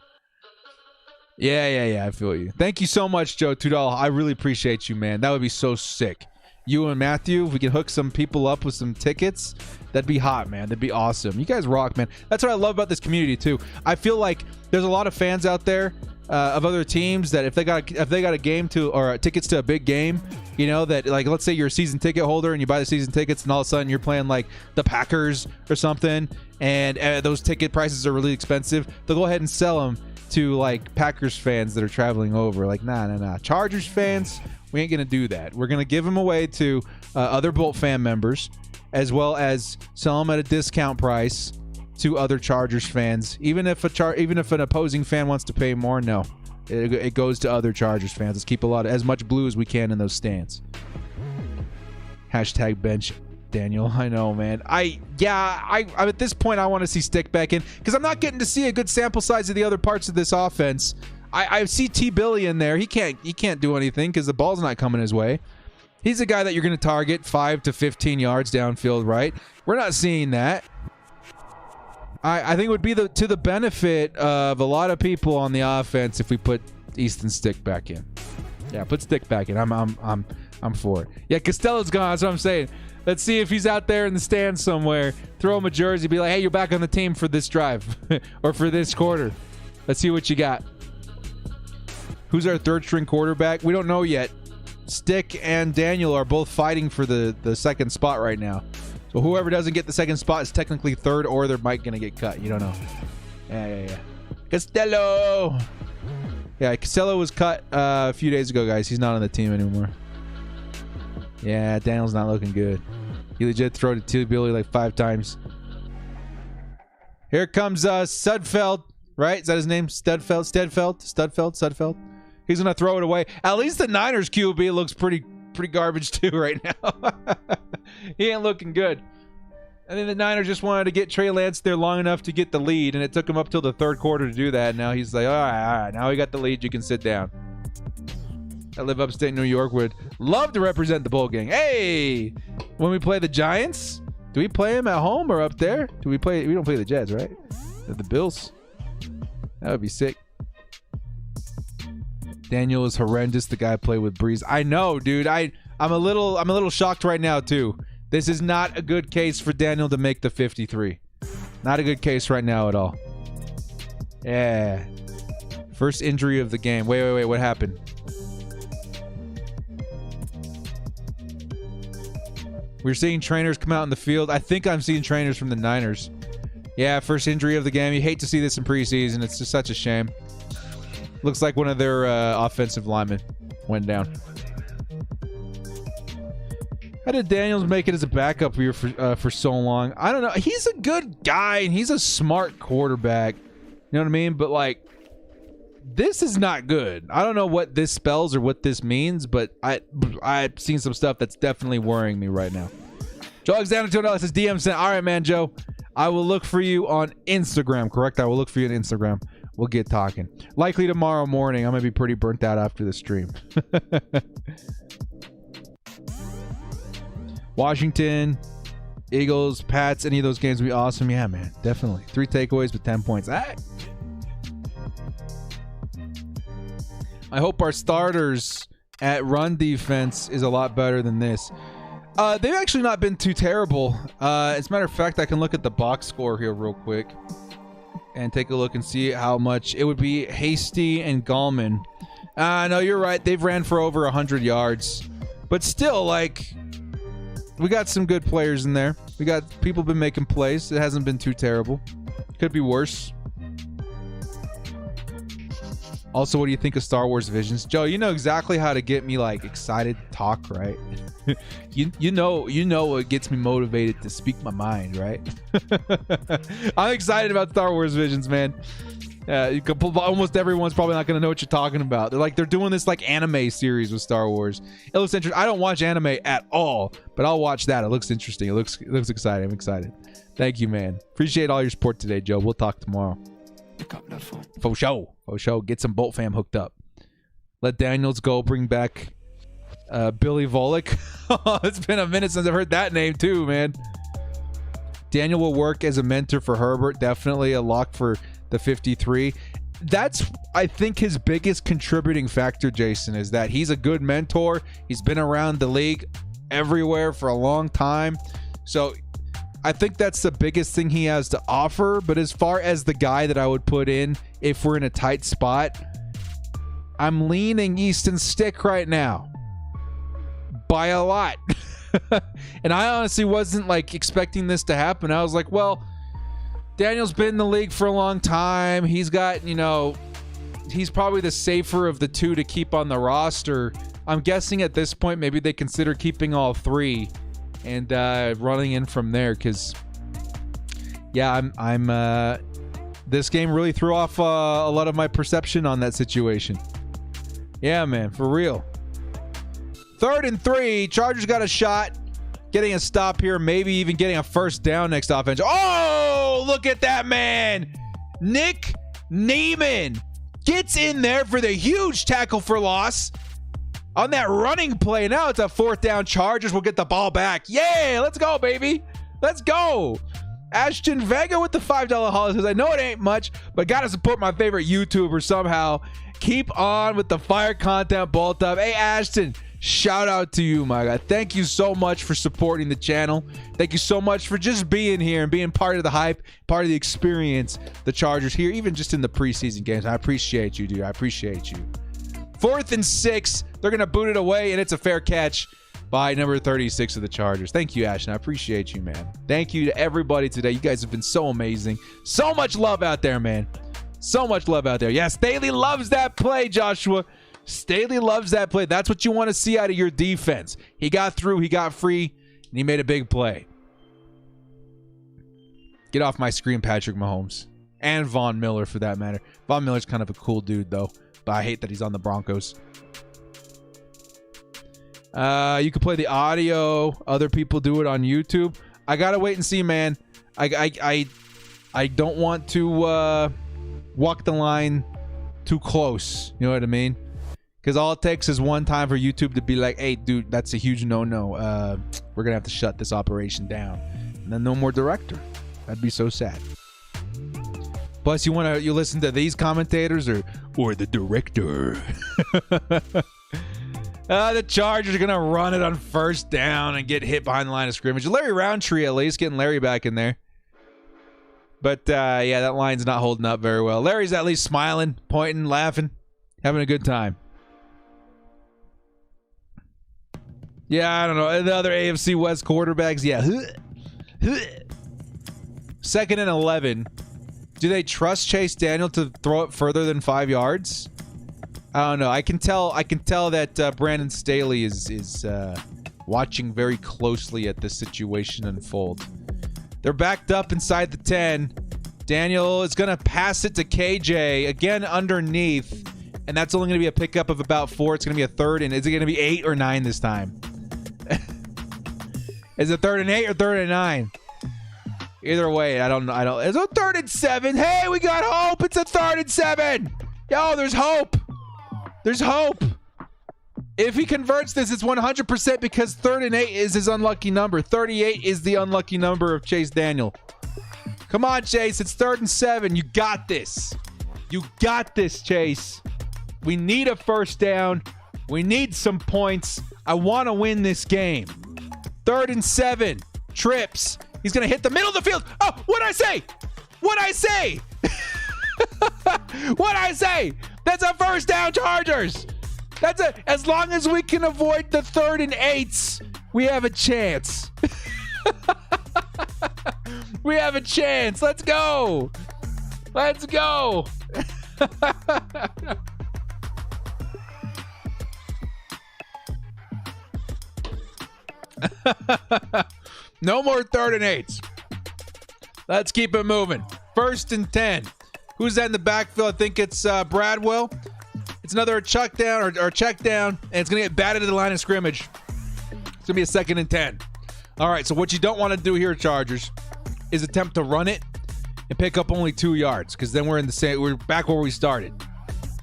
Yeah. I feel you. Thank you so much, Joe. $2. I really appreciate you, man. That would be so sick. You and Matthew, if we can hook some people up with some tickets, that'd be hot, man. That'd be awesome. You guys rock, man. That's what I love about this community too. I feel like there's a lot of fans out there of other teams that if they got a game to or tickets to a big game, you know, that like let's say you're a season ticket holder and you buy the season tickets and all of a sudden you're playing like the Packers or something, and those ticket prices are really expensive. They'll go ahead and sell them to like Packers fans that are traveling over. Like nah. Chargers fans, we ain't gonna do that. We're gonna give them away to other Bolt fan members, as well as sell them at a discount price to other Chargers fans. Even if an opposing fan wants to pay more, no, it goes to other Chargers fans. Let's keep as much blue as we can in those stands. Hashtag bench Daniel. I know, man. I at this point I want to see Stick back in because I'm not getting to see a good sample size of the other parts of this offense. I see T Billy in there. He can't do anything because the ball's not coming his way. He's a guy that you're going to target 5 to 15 yards downfield, right? We're not seeing that. I think it would be to the benefit of a lot of people on the offense if we put Easton Stick back in. Yeah, put Stick back in. I'm for it. Yeah, Costello's gone. That's what I'm saying. Let's see if he's out there in the stands somewhere. Throw him a jersey. Be like, hey, you're back on the team for this drive or for this quarter. Let's see what you got. Who's our 3rd string quarterback? We don't know yet. Stick and Daniel are both fighting for the 2nd spot right now. So whoever doesn't get the 2nd spot is technically 3rd, or they're going to get cut. You don't know. Yeah. Costello! Yeah, Costello was cut a few days ago, guys. He's not on the team anymore. Yeah, Daniel's not looking good. He legit threw it to Billy like 5 times. Here comes Sudfeld, right? Is that his name? Studfeld? He's going to throw it away. At least the Niners QB looks pretty garbage too right now. He ain't looking good. I think the Niners just wanted to get Trey Lance there long enough to get the lead, and it took him up till the 3rd quarter to do that. And now he's like, all right, now we got the lead. You can sit down. I live upstate New York, would love to represent the bowl gang. Hey, when we play the Giants, do we play them at home or up there? We don't play the Jets, right? The Bills. That would be sick. Daniel is horrendous. The guy played with Breeze. I know, dude. I'm a little shocked right now too. This is not a good case for Daniel to make the 53. Not a good case right now at all. Yeah. First injury of the game. Wait. What happened? We're seeing trainers come out in the field. I think I'm seeing trainers from the Niners. Yeah, first injury of the game. You hate to see this in preseason. It's just such a shame. Looks like one of their offensive linemen went down. How did Daniels make it as a backup here for so long? I don't know. He's a good guy, and he's a smart quarterback. You know what I mean? But, like, this is not good. I don't know what this spells or what this means, but I've seen some stuff that's definitely worrying me right now. Joe Alexander $2 says DM sent. All right, man, Joe. I will look for you on Instagram, correct? I will look for you on Instagram. We'll get talking. Likely tomorrow morning. I'm going to be pretty burnt out after the stream. Washington, Eagles, Pats, any of those games would be awesome. Yeah, man, definitely. 3 takeaways with 10 points. All right. I hope our starters at run defense is a lot better than this. They've actually not been too terrible. As a matter of fact, I can look at the box score here real quick and take a look and see how much it would be. Hasty and Gallman. No, you're right. They've ran for over 100 yards. But still, like, we got some good players in there. We got people been making plays. It hasn't been too terrible. Could be worse. Also, what do you think of Star Wars Visions? Joe, you know exactly how to get me, like, excited to talk, right? you know what gets me motivated to speak my mind, right? I'm excited about Star Wars Visions, man. Almost everyone's probably not going to know what you're talking about. They're doing this, like, anime series with Star Wars. It looks interesting. I don't watch anime at all, but I'll watch that. It looks interesting. It looks exciting. I'm excited. Thank you, man. Appreciate all your support today, Joe. We'll talk tomorrow. For show. Get some Bolt fam hooked up. Let Daniels go. Bring back Billy Volek. It's been a minute since I've heard that name too, man. Daniel will work as a mentor for Herbert. Definitely a lock for the 53. That's, I think, his biggest contributing factor, Jason, is that he's a good mentor. He's been around the league everywhere for a long time. So I think that's the biggest thing he has to offer. But as far as the guy that I would put in if we're in a tight spot, I'm leaning Easton Stick right now by a lot. And I honestly wasn't, like, expecting this to happen. I was like, well, Daniel's been in the league for a long time. He's got, you know, he's probably the safer of the two to keep on the roster. I'm guessing at this point maybe they consider keeping all 3 and running in from there, because yeah, I'm this game really threw off a lot of my perception on that situation. Yeah, man, for real. 3rd and 3. Chargers got a shot, getting a stop here, maybe even getting a first down next offense. Oh, look at that, man. Nick Neiman gets in there for the huge tackle for loss on that running play. Now it's a 4th down. Chargers will get the ball back. Yay, let's go, baby. Let's go. Ashton Vega with the $5 haul says, I know it ain't much, but gotta support my favorite YouTuber somehow. Keep on with the fire content, Bolt Up. Hey, Ashton, shout out to you, my guy. Thank you so much for supporting the channel. Thank you so much for just being here and being part of the hype, part of the experience, the Chargers here, even just in the preseason games. I appreciate you, dude. I appreciate you. 4th and 6. They're going to boot it away, and it's a fair catch by number 36 of the Chargers. Thank you, Ashton. I appreciate you, man. Thank you to everybody today. You guys have been so amazing. So much love out there, man. So much love out there. Yeah, Staley loves that play, Joshua. Staley loves that play. That's what you want to see out of your defense. He got through, he got free, and he made a big play. Get off my screen, Patrick Mahomes. And Von Miller, for that matter. Von Miller's kind of a cool dude, though. But I hate that he's on the Broncos. You can play the audio. Other people do it on YouTube. I gotta wait and see, man. I don't want to walk the line too close. You know what I mean? Because all it takes is one time for YouTube to be like, hey, dude, that's a huge no-no. We're going to have to shut this operation down. And then no more director. That'd be so sad. Plus, you listen to these commentators or the director. The Chargers are going to run it on 1st down and get hit behind the line of scrimmage. Larry Roundtree, at least, getting Larry back in there. But, yeah, that line's not holding up very well. Larry's at least smiling, pointing, laughing, having a good time. Yeah, I don't know. The other AFC West quarterbacks, yeah. 2nd and 11. Do they trust Chase Daniel to throw it further than 5 yards? I don't know. I can tell that Brandon Staley is watching very closely at this situation unfold. They're backed up inside the 10. Daniel is going to pass it to KJ. Again, underneath. And that's only going to be a pickup of about 4. It's going to be a third. And is it going to be 8 or 9 this time? Is it 3rd and 8 or 3rd and 9? Either way, I don't know. It's a 3rd and 7. Hey, we got hope. It's a 3rd and 7. Yo, there's hope. There's hope. If he converts this, it's 100% because 3rd and 8 is his unlucky number. 38 is the unlucky number of Chase Daniel. Come on, Chase. It's 3rd and 7. You got this. You got this, Chase. We need a first down. We need some points. I want to win this game. 3rd and 7. Trips. He's going to hit the middle of the field. Oh, what'd I say? What'd I say? What'd I say? That's a first down, Chargers. As long as we can avoid the 3rd and 8s, we have a chance. We have a chance. Let's go. Let's go. No more 3rd and 8s. Let's keep it moving. 1st and 10. Who's that in the backfield? I think it's Bradwell. It's another chuck down or check down, and it's going to get batted to the line of scrimmage. It's going to be a 2nd and 10. All right, so what you don't want to do here, Chargers, is attempt to run it and pick up only 2 yards, because then we're back where we started.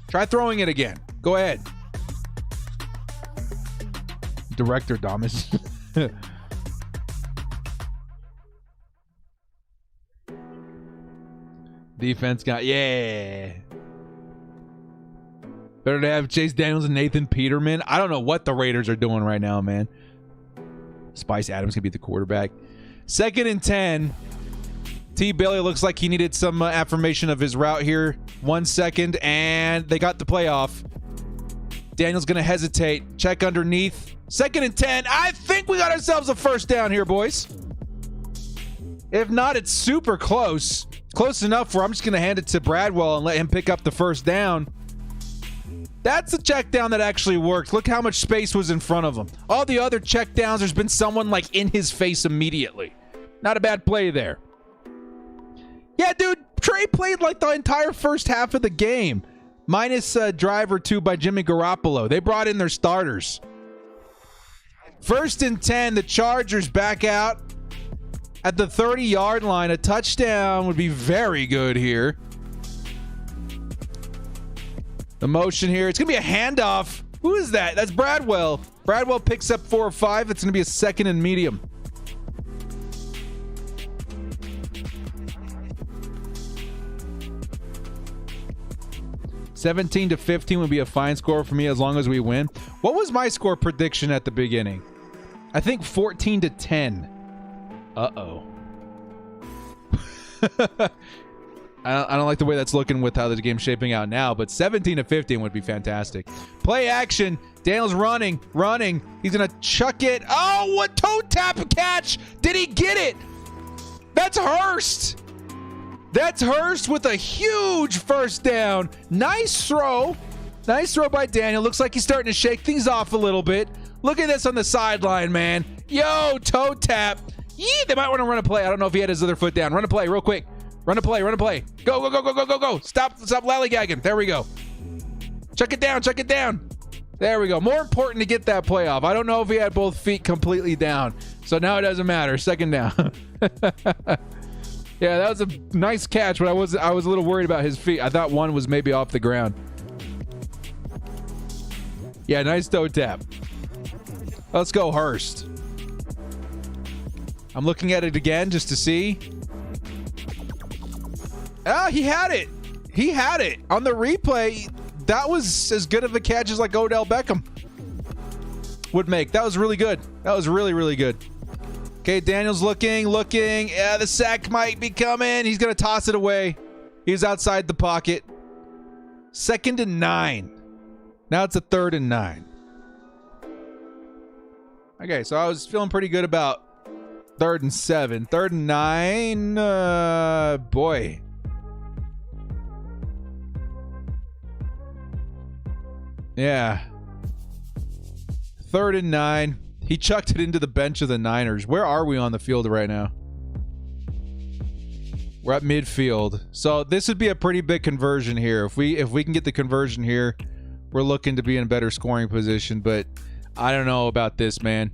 Try throwing it again. Go ahead. Director Damas. Defense got, yeah. Better to have Chase Daniels and Nathan Peterman. I don't know what the Raiders are doing right now, man. Spice Adams can be the quarterback. 2nd and 10. T. Bailey looks like he needed some affirmation of his route here. 1 second, and they got the playoff. Daniel's going to hesitate. Check underneath. 2nd and 10. I think we got ourselves a first down here, boys. If not, it's super close. Close enough where I'm just going to hand it to Bradwell and let him pick up the first down. That's a check down that actually worked. Look how much space was in front of him. All the other check downs, there's been someone like in his face immediately. Not a bad play there. Yeah, dude, Trey played like the entire first half of the game. Minus a drive or 2 by Jimmy Garoppolo. They brought in their starters. 1st and 10, the Chargers back out at the 30-yard line. A touchdown would be very good here. The motion here. It's going to be a handoff. Who is that? That's Bradwell. Bradwell picks up 4 or 5. It's going to be a 2nd and medium. (17-15) would be a fine score for me as long as we win. What was my score prediction at the beginning? I think 14-10. Uh-oh. I don't like the way that's looking with how the game's shaping out now, but 17-15 would be fantastic. Play action. Daniel's running. He's going to chuck it. Oh, what toe tap catch. Did he get it? That's Hurst. That's Hurst with a huge first down. Nice throw. Nice throw by Daniel. Looks like he's starting to shake things off a little bit. Look at this on the sideline, man. Yo, toe tap. Yee, they might want to run a play. I don't know if he had his other foot down. Run a play real quick. Run a play. Go. Stop lollygagging. There we go. Check it down. There we go. More important to get that play off. I don't know if he had both feet completely down. So now it doesn't matter. 2nd down. Yeah, that was a nice catch, but I was a little worried about his feet. I thought one was maybe off the ground. Yeah, nice toe tap. Let's go, Hurst. I'm looking at it again just to see. Ah, he had it. On the replay, that was as good of a catch as like Odell Beckham would make. That was really good. That was really, really good. Okay, Daniel's looking. Yeah, the sack might be coming. He's going to toss it away. He's outside the pocket. 2nd and 9. Now it's a 3rd and 9. Okay, so I was feeling pretty good about 3rd and 7. 3rd and 9. Boy. Yeah. 3rd and 9. He chucked it into the bench of the Niners. Where are we on the field right now? We're at midfield. So this would be a pretty big conversion here. If we can get the conversion here, we're looking to be in a better scoring position. But I don't know about this, man.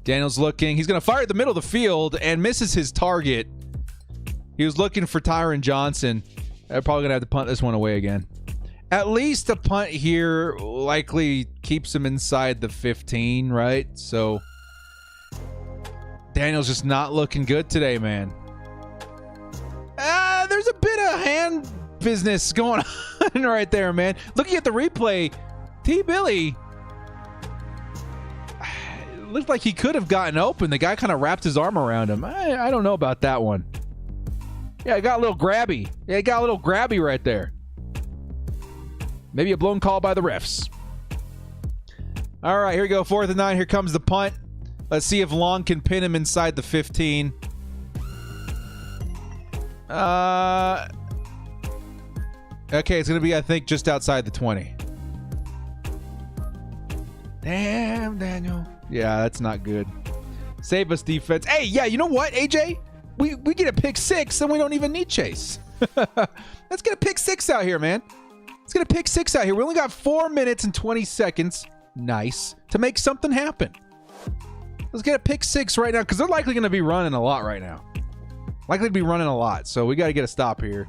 Daniel's looking. He's going to fire at the middle of the field and misses his target. He was looking for Tyron Johnson. They're probably going to have to punt this one away again. At least a punt here likely keeps him inside the 15, right? So Daniel's just not looking good today, man. There's a bit of hand business going on right there, man. Looking at the replay, T. Billy looked like he could have gotten open. The guy kind of wrapped his arm around him. I don't know about that one. Yeah, it got a little grabby. Yeah, it got a little grabby right there. Maybe a blown call by the refs. All right, here we go. 4th and 9. Here comes the punt. Let's see if Long can pin him inside the 15. Okay, it's going to be, I think, just outside the 20. Damn, Daniel. Yeah, that's not good. Save us, defense. Hey, yeah, you know what, AJ? We get a pick 6, and we don't even need Chase. Let's get a pick 6 out here, man. Let's get a pick 6 out here. We only got 4 minutes and 20 seconds. Nice. To make something happen. Let's get a pick 6 right now, because they're likely going to be running a lot right now. Likely to be running a lot, so we got to get a stop here.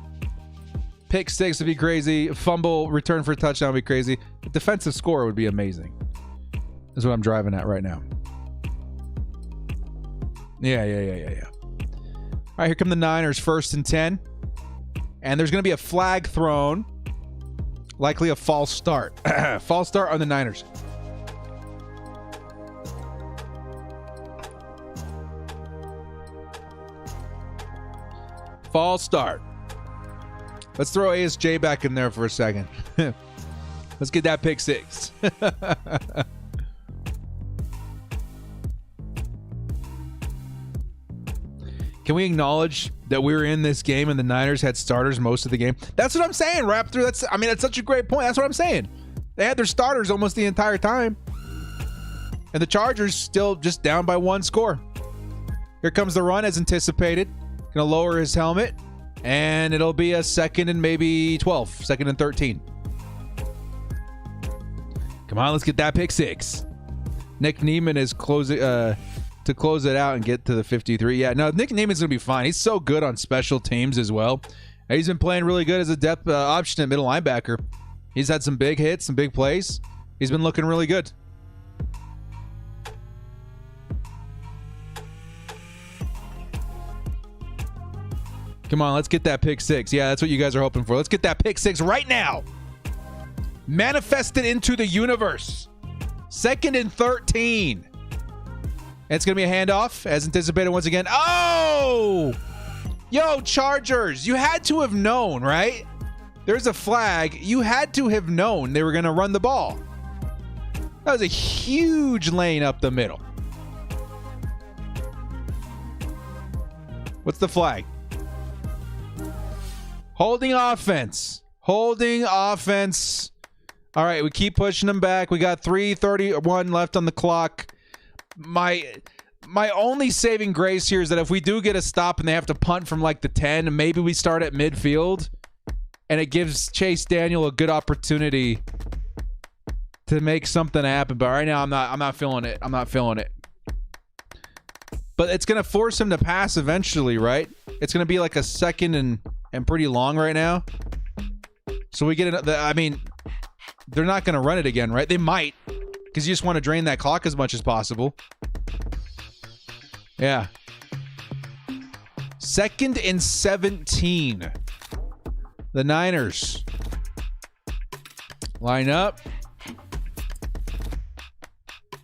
Pick 6 would be crazy. Fumble, return for a touchdown would be crazy. A defensive score would be amazing. That's what I'm driving at right now. Yeah. All right, here come the Niners, 1st and 10. And there's going to be a flag thrown. Likely a false start. False start on the Niners. False start. Let's throw ASJ back in there for a second. Let's get that pick 6. Can we acknowledge that we were in this game and the Niners had starters most of the game? That's what I'm saying, Raptor. That's such a great point. That's what I'm saying. They had their starters almost the entire time. And the Chargers still just down by 1 score. Here comes the run as anticipated. Gonna lower his helmet. And it'll be a 2nd and maybe 12. 2nd and 13. Come on, let's get that pick 6. Nick Neiman is closing to close it out and get to the 53. Yeah, no, Nick Neiman's going to be fine. He's so good on special teams as well. He's been playing really good as a depth option at middle linebacker. He's had some big hits, some big plays. He's been looking really good. Come on, let's get that pick 6. Yeah, that's what you guys are hoping for. Let's get that pick 6 right now. Manifest it into the universe. 2nd and 13. And it's going to be a handoff as anticipated once again. Oh! Yo, Chargers, you had to have known, right? There's a flag. You had to have known they were going to run the ball. That was a huge lane up the middle. What's the flag? Holding offense. Holding offense. All right, we keep pushing them back. We got 3:31 left on the clock. My only saving grace here is that if we do get a stop and they have to punt from like the 10, maybe we start at midfield and it gives Chase Daniel a good opportunity to make something happen. But right now I'm not feeling it. I'm not feeling it. But it's going to force him to pass eventually, right? It's going to be like a 2nd and pretty long right now. So we get another, I mean, they're not going to run it again, right? They might, because you just want to drain that clock as much as possible. Yeah. 2nd and 17. The Niners line up.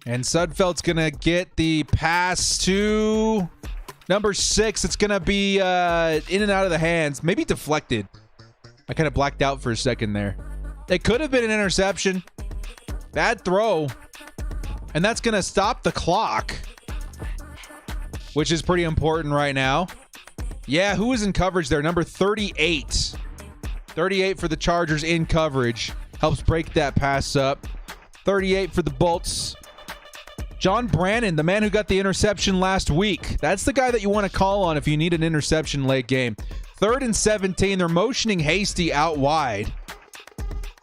And Sudfeld's going to get the pass to number 6. It's going to be in and out of the hands. Maybe deflected. I kind of blacked out for a second there. It could have been an interception. Bad throw. And that's going to stop the clock, which is pretty important right now. Yeah, who is in coverage there? Number 38. 38 for the Chargers in coverage. Helps break that pass up. 38 for the Bolts. John Brannon, the man who got the interception last week. That's the guy that you want to call on if you need an interception late game. 3rd and 17. They're motioning Hasty out wide.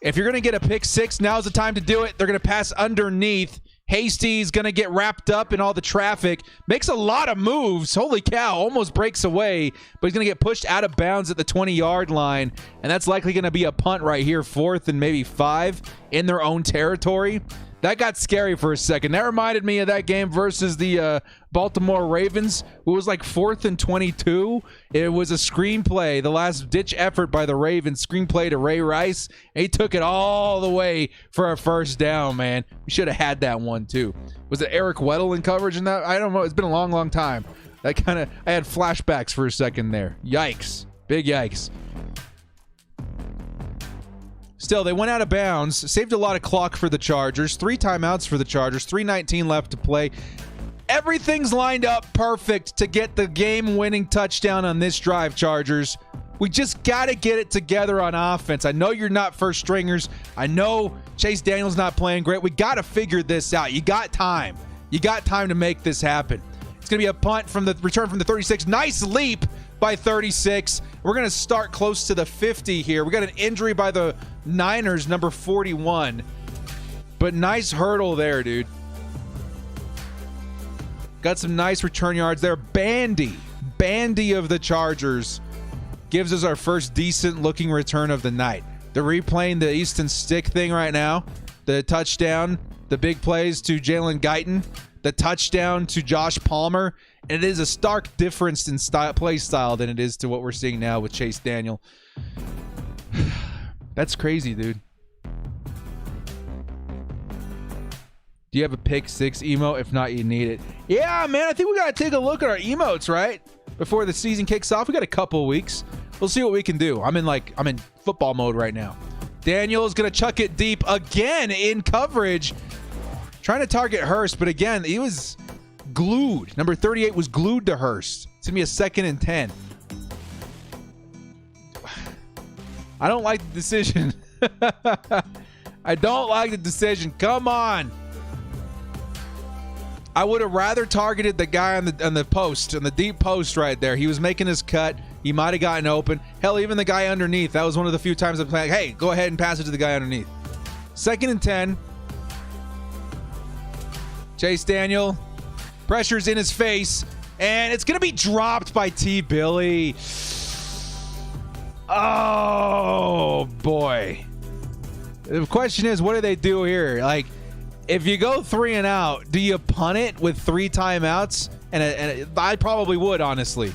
If you're going to get a pick six, now's the time to do it. They're going to pass underneath. Hasty's going to get wrapped up in all the traffic. Makes a lot of moves. Holy cow, almost breaks away. But he's going to get pushed out of bounds at the 20-yard line. And that's likely going to be a punt right here. 4th and maybe 5 in their own territory. That got scary for a second. That reminded me of that game versus the Baltimore Ravens, who was like 4th and 22. It was a screenplay, the last-ditch effort by the Ravens, screenplay to Ray Rice. And he took it all the way for a first down, man. We should have had that one, too. Was it Eric Weddle in coverage in that? I don't know. It's been a long, long time. I had flashbacks for a second there. Yikes. Big yikes. Still, they went out of bounds, saved a lot of clock for the Chargers, 3 timeouts for the Chargers, 3:19 left to play. Everything's lined up perfect to get the game-winning touchdown on this drive, Chargers. We just got to get it together on offense. I know you're not first stringers. I know Chase Daniel's not playing great. We got to figure this out. You got time. You got time to make this happen. It's going to be a punt from the return from the 36. Nice leap by 36. We're going to start close to the 50 here. We got an injury by the Niners, number 41. But nice hurdle there, dude. Got some nice return yards there. Bandy of the Chargers gives us our first decent-looking return of the night. They're replaying the Easton Stick thing right now. The touchdown, the big plays to Jalen Guyton, the touchdown to Josh Palmer. And it is a stark difference in play style than it is to what we're seeing now with Chase Daniel. That's crazy, dude. Do you have a pick six emo? If not, you need it. Yeah, man, I think we got to take a look at our emotes, right? Before the season kicks off. We got a couple of weeks. We'll see what we can do. I'm in football mode right now. Daniel is going to chuck it deep again in coverage. Trying to target Hurst, but again, he was glued. Number 38 was glued to Hurst. It's going to be a 2nd and 10. I don't like the decision. I don't like the decision. Come on. I would have rather targeted the guy on the post, on the deep post right there. He was making his cut. He might have gotten open. Hell, even the guy underneath. That was one of the few times I'm playing. Hey, go ahead and pass it to the guy underneath. 2nd and 10. Chase Daniel. Pressure's in his face. And it's going to be dropped by T. Billy. Oh, boy. The question is, what do they do here? Like, if you go 3 and out, do you punt it with 3 timeouts? And I probably would, honestly.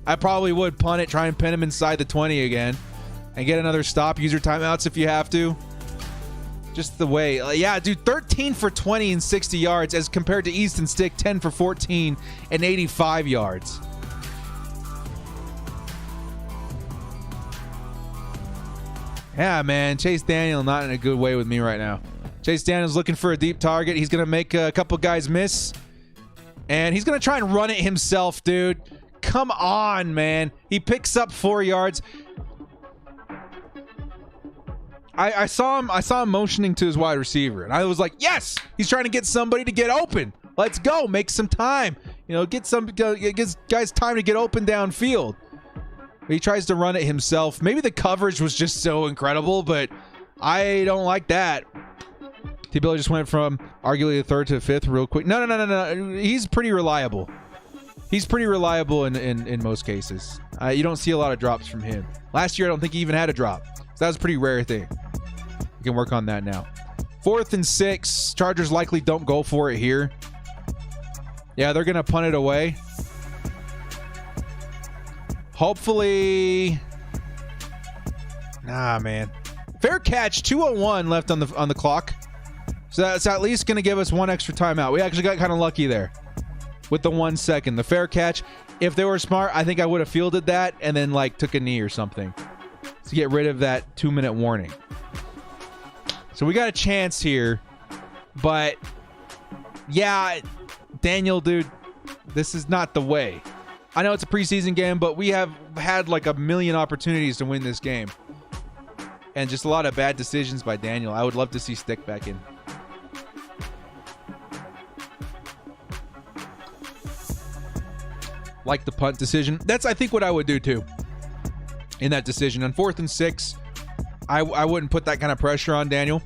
I probably would punt it, try and pin him inside the 20 again, and get another stop. Use your timeouts if you have to. Just the way. Yeah, dude, 13 for 20 and 60 yards as compared to Easton Stick, 10 for 14 and 85 yards. Yeah, man, Chase Daniel not in a good way with me right now. Chase Daniel's looking for a deep target. He's going to make a couple guys miss. And he's going to try and run it himself, dude. Come on, man. He picks up 4 yards. I saw him motioning to his wide receiver. And I was like, yes! He's trying to get somebody to get open. Let's go. Make some time. You know, get guys time to get open downfield. He tries to run it himself. Maybe the coverage was just so incredible, but I don't like that. T-Billy just went from arguably the 3rd to 5th real quick. No. He's pretty reliable. He's pretty reliable in most cases. You don't see a lot of drops from him. Last year, I don't think he even had a drop. So that was a pretty rare thing. We can work on that now. 4th and 6. Chargers likely don't go for it here. Yeah, they're going to punt it away. Hopefully. Nah, man. Fair catch. 2:01 left on the clock. So that's at least going to give us 1 extra timeout. We actually got kind of lucky there with the 1 second. The fair catch. If they were smart, I think I would have fielded that and then like took a knee or something to get rid of that 2-minute warning. So we got a chance here. But yeah, Daniel, dude, this is not the way. I know it's a preseason game, but we have had like a million opportunities to win this game. And just a lot of bad decisions by Daniel. I would love to see Stick back in. like the punt decision. That's, I think, what I would do too in that decision. On 4th and 6, I wouldn't put that kind of pressure on Daniel.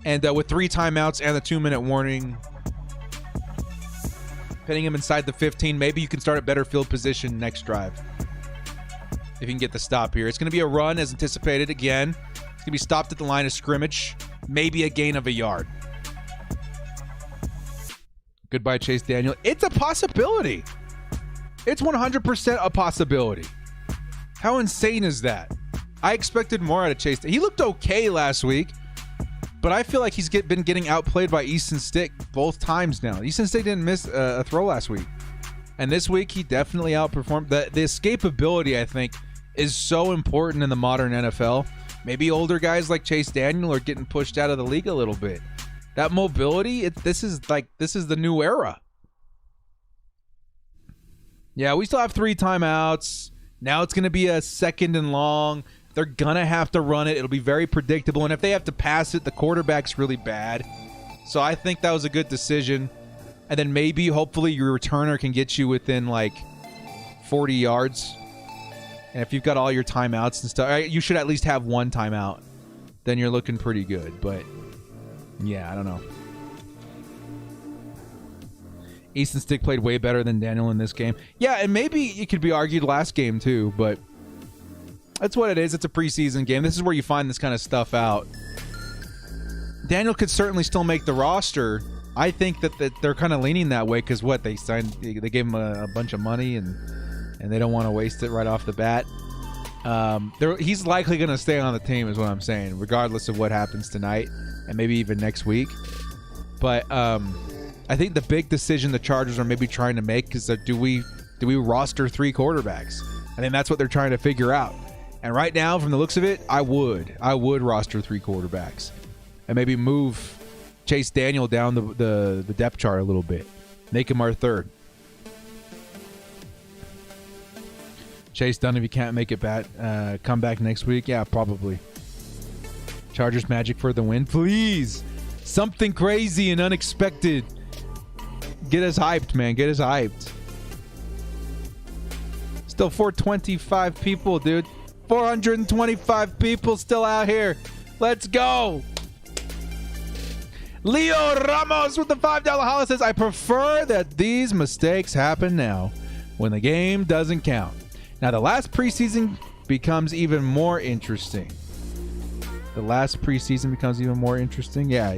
And with 3 timeouts and the 2-minute warning, pinning him inside the 15, maybe you can start at better field position next drive. If you can get the stop here. It's going to be a run as anticipated again. It's going to be stopped at the line of scrimmage. Maybe a gain of a yard. Goodbye, Chase Daniel. It's a possibility. It's 100% a possibility. How insane is that? I expected more out of Chase. He looked okay last week, but I feel like he's been getting outplayed by Easton Stick both times now. Easton Stick didn't miss a throw last week. And this week, he definitely outperformed. The escapability, I think, is so important in the modern NFL. Maybe older guys like Chase Daniel are getting pushed out of the league a little bit. That mobility, this is the new era. Yeah, we still have 3 timeouts. Now it's going to be a 2nd and long. They're going to have to run it. It'll be very predictable. And if they have to pass it, the quarterback's really bad. So I think that was a good decision. And then maybe, hopefully, your returner can get you within, 40 yards. And if you've got all your timeouts and stuff, you should at least have 1 timeout. Then you're looking pretty good. But, yeah, I don't know. Easton Stick played way better than Daniel in this game. Yeah, and maybe it could be argued last game, too. But that's what it is. It's a preseason game. This is where you find this kind of stuff out. Daniel could certainly still make the roster. I think that they're kind of leaning that way because they gave him a bunch of money and they don't want to waste it right off the bat. He's likely going to stay on the team is what I'm saying, regardless of what happens tonight and maybe even next week. But I think the big decision the Chargers are maybe trying to make is that do we roster 3 quarterbacks? I think that's what they're trying to figure out. And right now, from the looks of it, I would roster 3 quarterbacks and maybe move Chase Daniel down the depth chart a little bit. Make him our 3rd. Chase Dunn, if you can't make it back, come back next week. Yeah, probably. Chargers magic for the win. Please. Something crazy and unexpected. Get us hyped, man. Get us hyped. Still 425 people, dude. 425 people still out here. Let's go. Leo Ramos with the $5 holla says, I prefer that these mistakes happen now when the game doesn't count. Now, the last preseason becomes even more interesting. The last preseason becomes even more interesting? Yeah.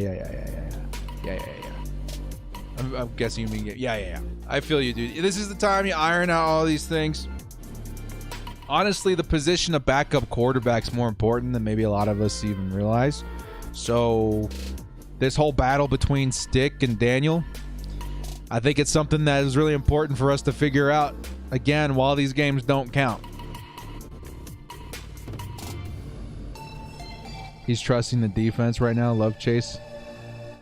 I'm guessing you mean yeah. I feel you, dude. This is the time you iron out all these things. Honestly, the position of backup quarterback's more important than maybe a lot of us even realize. So this whole battle between Stick and Daniel, I think it's something that is really important for us to figure out, again, while these games don't count. He's trusting the defense right now. Love Chase.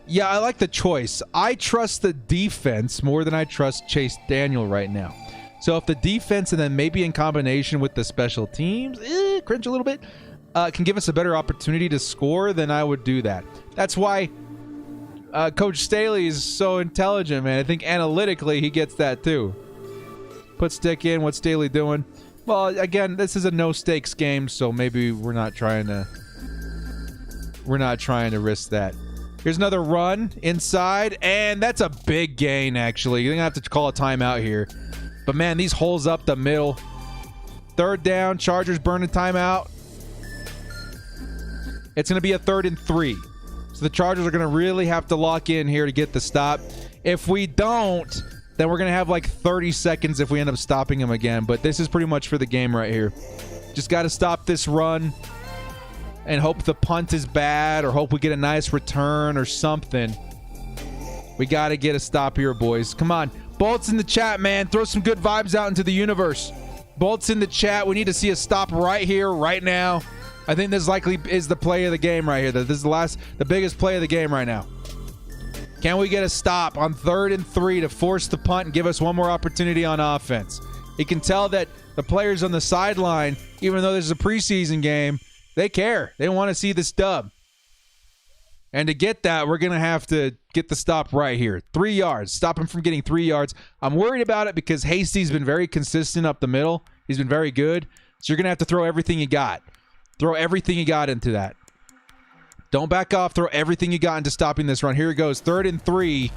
Yeah, I like the choice. I trust the defense more than I trust Chase Daniel right now. So if the defense and then maybe in combination with the special teams, cringe a little bit, can give us a better opportunity to score, then I would do that. That's why Coach Staley is so intelligent, man. I think analytically he gets that too. Put Stick in. What's Staley doing? Well, again, this is a no-stakes game, so maybe we're not trying to risk that. Here's another run inside, and that's a big gain, actually. You're going to have to call a timeout here. But, man, these holes up the middle. 3rd down, Chargers burning timeout. It's going to be a 3rd and 3. So the Chargers are going to really have to lock in here to get the stop. If we don't, then we're going to have like 30 seconds if we end up stopping him again. But this is pretty much for the game right here. Just got to stop this run and hope the punt is bad or hope we get a nice return or something. We got to get a stop here, boys. Come on. Bolts in the chat, man. Throw some good vibes out into the universe. Bolts in the chat. We need to see a stop right here, right now. I think this likely is the play of the game right here. This is the biggest play of the game right now. Can we get a stop on 3rd and 3 to force the punt and give us one more opportunity on offense? You can tell that the players on the sideline, even though this is a preseason game, they care. They want to see this dub. And to get that, we're going to have to get the stop right here. 3 yards. Stop him from getting 3 yards. I'm worried about it because Hasty's been very consistent up the middle. He's been very good. So you're going to have to throw everything you got. Throw everything you got into that. Don't back off. Throw everything you got into stopping this run. Here it goes. 3rd and 3.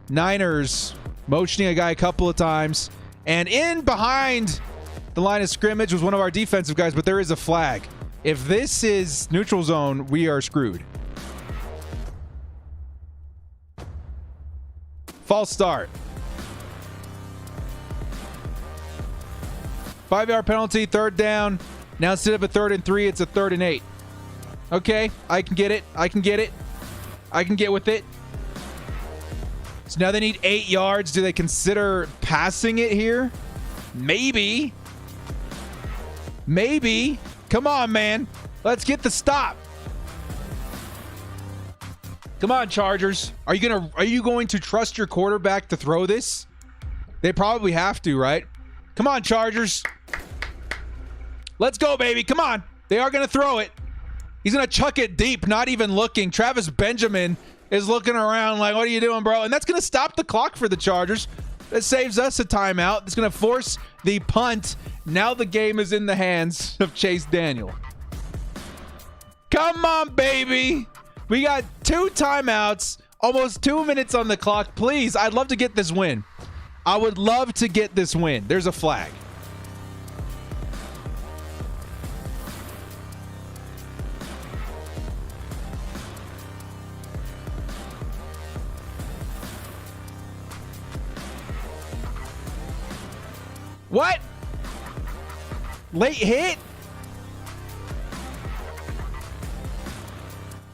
Niners motioning a guy a couple of times. And in behind the line of scrimmage was one of our defensive guys, but there is a flag. If this is neutral zone, we are screwed. False start. 5-yard penalty, 3rd down. Now instead of a 3rd and 3, it's a 3rd and 8. Okay, I can get it. I can get it. I can get with it. So now they need 8 yards. Do they consider passing it here? Maybe. Maybe. Come on, man. Let's get the stop. Come on, Chargers. Are you going to trust your quarterback to throw this? They probably have to, right? Come on, Chargers. Let's go, baby. Come on. They are going to throw it. He's going to chuck it deep, not even looking. Travis Benjamin is looking around like, what are you doing, bro? And that's going to stop the clock for the Chargers. That saves us a timeout. It's going to force the punt. Now the game is in the hands of Chase Daniel. Come on, baby. We got 2 timeouts, almost 2 minutes on the clock. Please, I'd love to get this win. I would love to get this win. There's a flag. What? Late hit?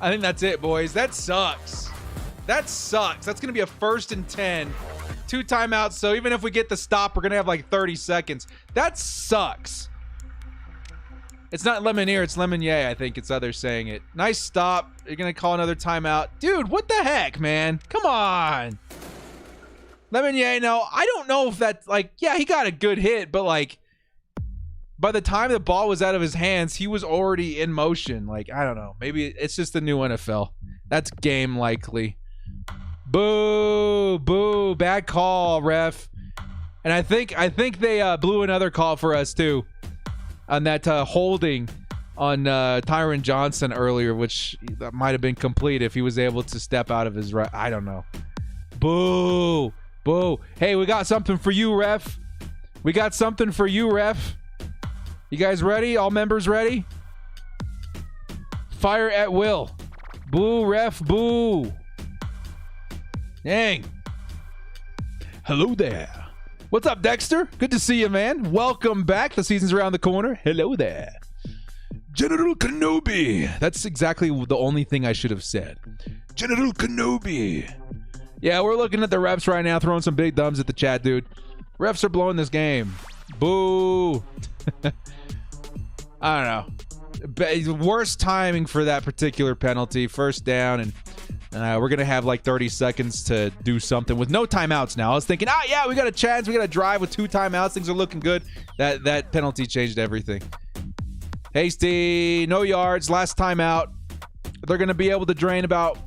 I think that's it, boys. That sucks. That sucks. That's going to be a 1st and 10. 2 timeouts. So even if we get the stop, we're going to have like 30 seconds. That sucks. It's not Lemonier. It's Lemonnier. I think it's others saying it. Nice stop. You're going to call another timeout. Dude, what the heck, man? Come on. Lemonnier, no. I don't know if that's like, yeah, he got a good hit, but like, by the time the ball was out of his hands, he was already in motion. Like, I don't know. Maybe it's just the new NFL. That's game likely. Boo, boo, bad call, ref. And I think they blew another call for us too on that holding on Tyron Johnson earlier, which that might have been complete if he was able to step out of his right. I don't know. Boo, boo. Hey, we got something for you, ref. We got something for you, ref. You guys ready? All members ready? Fire at will. Boo, ref, boo. Dang. Hello there. What's up, Dexter? Good to see you, man. Welcome back. The season's around the corner. Hello there. General Kenobi. That's exactly the only thing I should have said. General Kenobi. Yeah, we're looking at the refs right now, throwing some big thumbs at the chat, dude. Refs are blowing this game. Boo. I don't know. Worst timing for that particular penalty. 1st down, and we're going to have like 30 seconds to do something with no timeouts now. I was thinking, yeah, we got a chance. We got to drive with 2 timeouts. Things are looking good. That penalty changed everything. Hasty, no yards, last timeout. They're going to be able to drain about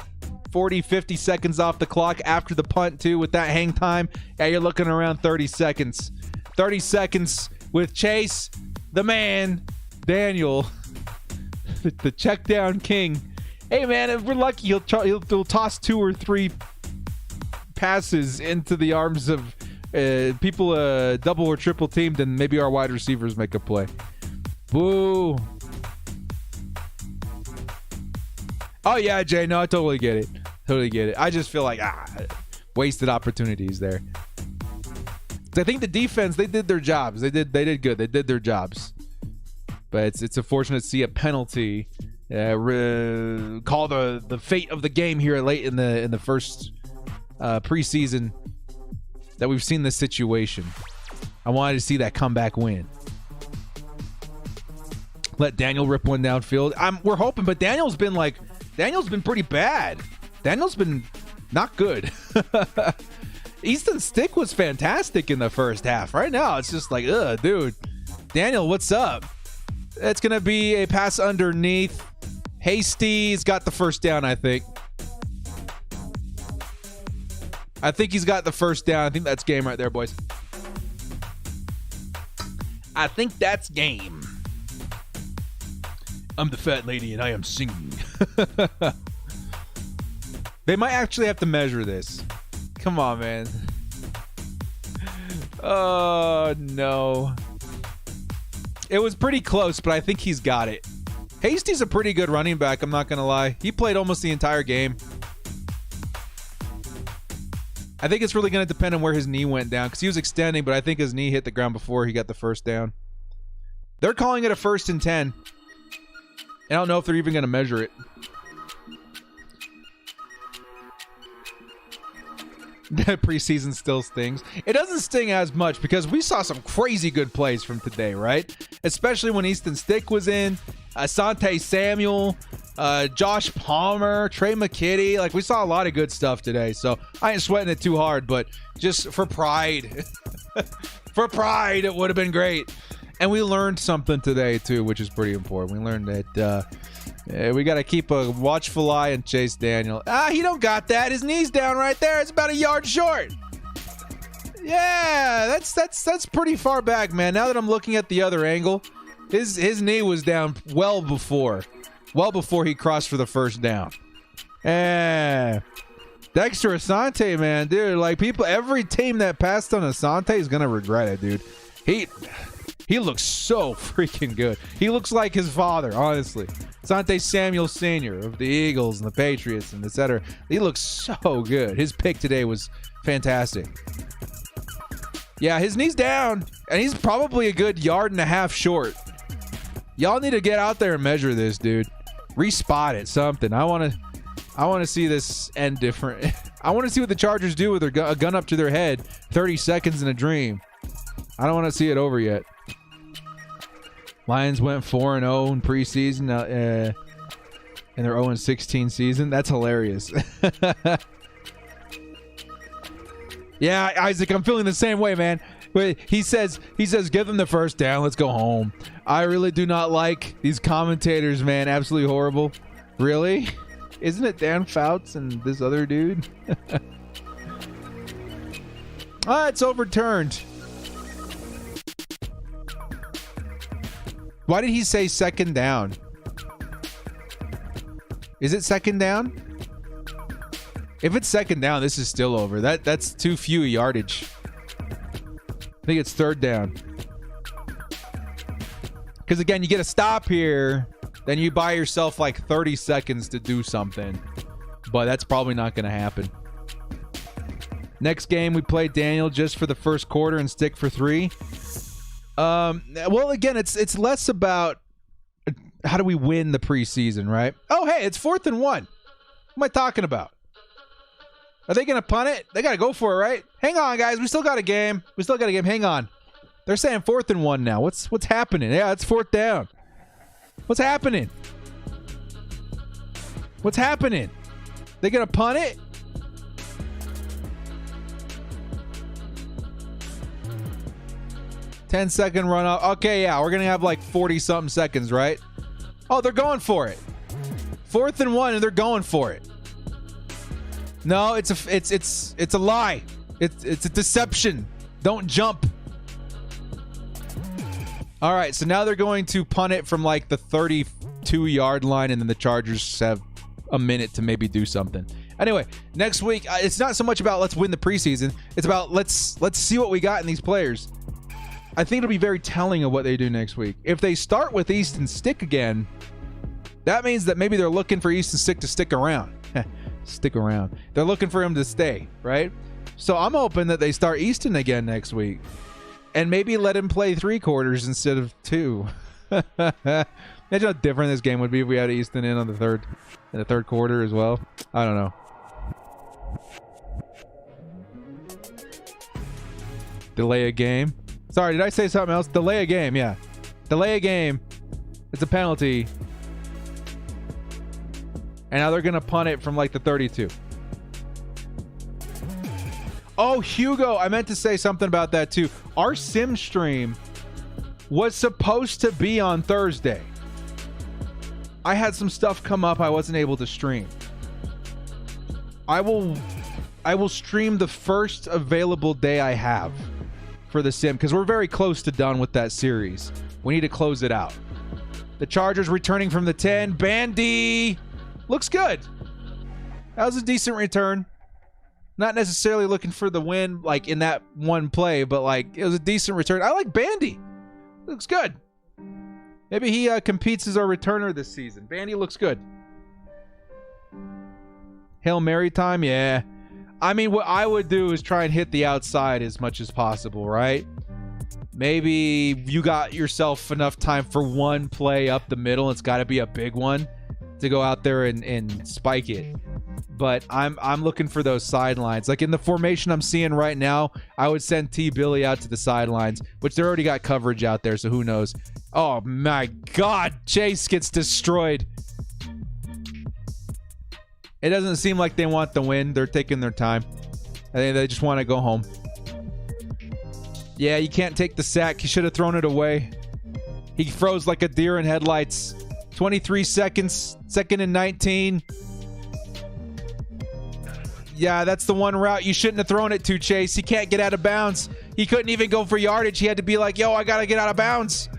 40, 50 seconds off the clock after the punt, too, with that hang time. Yeah, you're looking around 30 seconds. 30 seconds with Chase, the man, Daniel, the check down king. Hey, man, if we're lucky, he'll toss 2 or 3 passes into the arms of people double or triple teamed, and maybe our wide receivers make a play. Boo. Oh, yeah, Jay. No, I totally get it. Totally get it. I just feel like, wasted opportunities there. I think the defense, they did their jobs. They did good. They did their jobs. But it's unfortunate to see a penalty call the fate of the game here late in the first preseason that we've seen this situation. I wanted to see that comeback win. Let Daniel rip one downfield. We're hoping, but Daniel's been pretty bad. Daniel's been not good. Easton Stick was fantastic in the first half. Right now, it's just like, dude. Daniel, what's up? It's going to be a pass underneath. Hasty's got the first down, I think. I think he's got the first down. I think that's game right there, boys. I think that's game. I'm the fat lady and I am singing. They might actually have to measure this. Come on, man. Oh, no. It was pretty close, but I think he's got it. Hasty's a pretty good running back, I'm not going to lie. He played almost the entire game. I think it's really going to depend on where his knee went down because he was extending, but I think his knee hit the ground before he got the first down. They're calling it a 1st and 10. I don't know if they're even going to measure it. Preseason still stings. It doesn't sting as much because we saw some crazy good plays from today, right? Especially when Easton Stick was in, Asante Samuel, Josh Palmer, Trey McKitty. Like, we saw a lot of good stuff today, so I ain't sweating it too hard, but just for pride. For pride, it would have been great. And we learned something today, too, which is pretty important. We learned that we got to keep a watchful eye on Chase Daniel. He don't got that. His knee's down right there. It's about a yard short. Yeah, that's pretty far back, man. Now that I'm looking at the other angle, his knee was down well before he crossed for the first down. Dexter Asante, man, dude, like every team that passed on Asante is gonna regret it, dude. He looks so freaking good. He looks like his father, honestly. Asante Samuel Sr. of the Eagles and the Patriots and etc. He looks so good. His pick today was fantastic. Yeah, his knee's down, and he's probably a good 1.5 yards short. Y'all need to get out there and measure this, dude. Respot it, something. I want to see this end different. I want to see what the Chargers do with a gun up to their head. 30 seconds in a dream. I don't want to see it over yet. Lions went 4-0 in preseason in their 0-16 season. That's hilarious. Yeah, Isaac, I'm feeling the same way, man. He says, give them the first down. Let's go home. I really do not like these commentators, man. Absolutely horrible. Really? Isn't it Dan Fouts and this other dude? It's overturned. Why did he say second down? Is it second down? If it's second down, this is still over. That's too few yardage. I think it's third down. Because again, you get a stop here, then you buy yourself like 30 seconds to do something. But that's probably not going to happen. Next game, we play Daniel just for the first quarter and stick for 3. Well, again, it's less about how do we win the preseason, right? Oh, hey, it's 4th and 1. What am I talking about? Are they going to punt it? They got to go for it, right? Hang on, guys. We still got a game. Hang on. They're saying 4th and 1 now. What's happening? Yeah, it's 4th down. What's happening? They going to punt it? Ten-second run up. Okay, yeah, we're gonna have like 40-something seconds, right? Oh, they're going for it. 4th and 1, and they're going for it. No, it's a lie. It's a deception. Don't jump. All right, so now they're going to punt it from like the 32-yard line, and then the Chargers have a minute to maybe do something. Anyway, next week, it's not so much about let's win the preseason. It's about let's see what we got in these players. I think it'll be very telling of what they do next week. If they start with Easton Stick again, that means that maybe they're looking for Easton Stick to stick around. Stick around. They're looking for him to stay, right? So I'm hoping that they start Easton again next week and maybe let him play 3 quarters instead of 2. Imagine how different this game would be if we had Easton in on the third quarter as well. I don't know. Delay a game. Sorry, did I say something else? Delay a game, yeah. Delay a game. It's a penalty. And now they're going to punt it from like the 32. Oh, Hugo, I meant to say something about that too. Our sim stream was supposed to be on Thursday. I had some stuff come up I wasn't able to stream. I will stream the first available day I have for the sim because we're very close to done with that series. We need to close it out. The Chargers returning from the 10. Bandy looks good. That was a decent return. Not necessarily looking for the win like in that one play, but like it was a decent return. I like Bandy. Looks good. Maybe he competes as our returner this season. Bandy looks good. Hail Mary time, yeah. I mean, what I would do is try and hit the outside as much as possible, right? Maybe you got yourself enough time for one play up the middle. It's got to be a big one to go out there and spike it. But I'm looking for those sidelines. Like in the formation I'm seeing right now, I would send T. Billy out to the sidelines, which they already got coverage out there, so who knows. Oh, my God. Chase gets destroyed. It doesn't seem like they want the win. They're taking their time. I think they just want to go home. Yeah, you can't take the sack. He should have thrown it away. He froze like a deer in headlights. 23 seconds. 2nd and 19. Yeah, that's the one route you shouldn't have thrown it to, Chase. He can't get out of bounds. He couldn't even go for yardage. He had to be like, yo, I got to get out of bounds.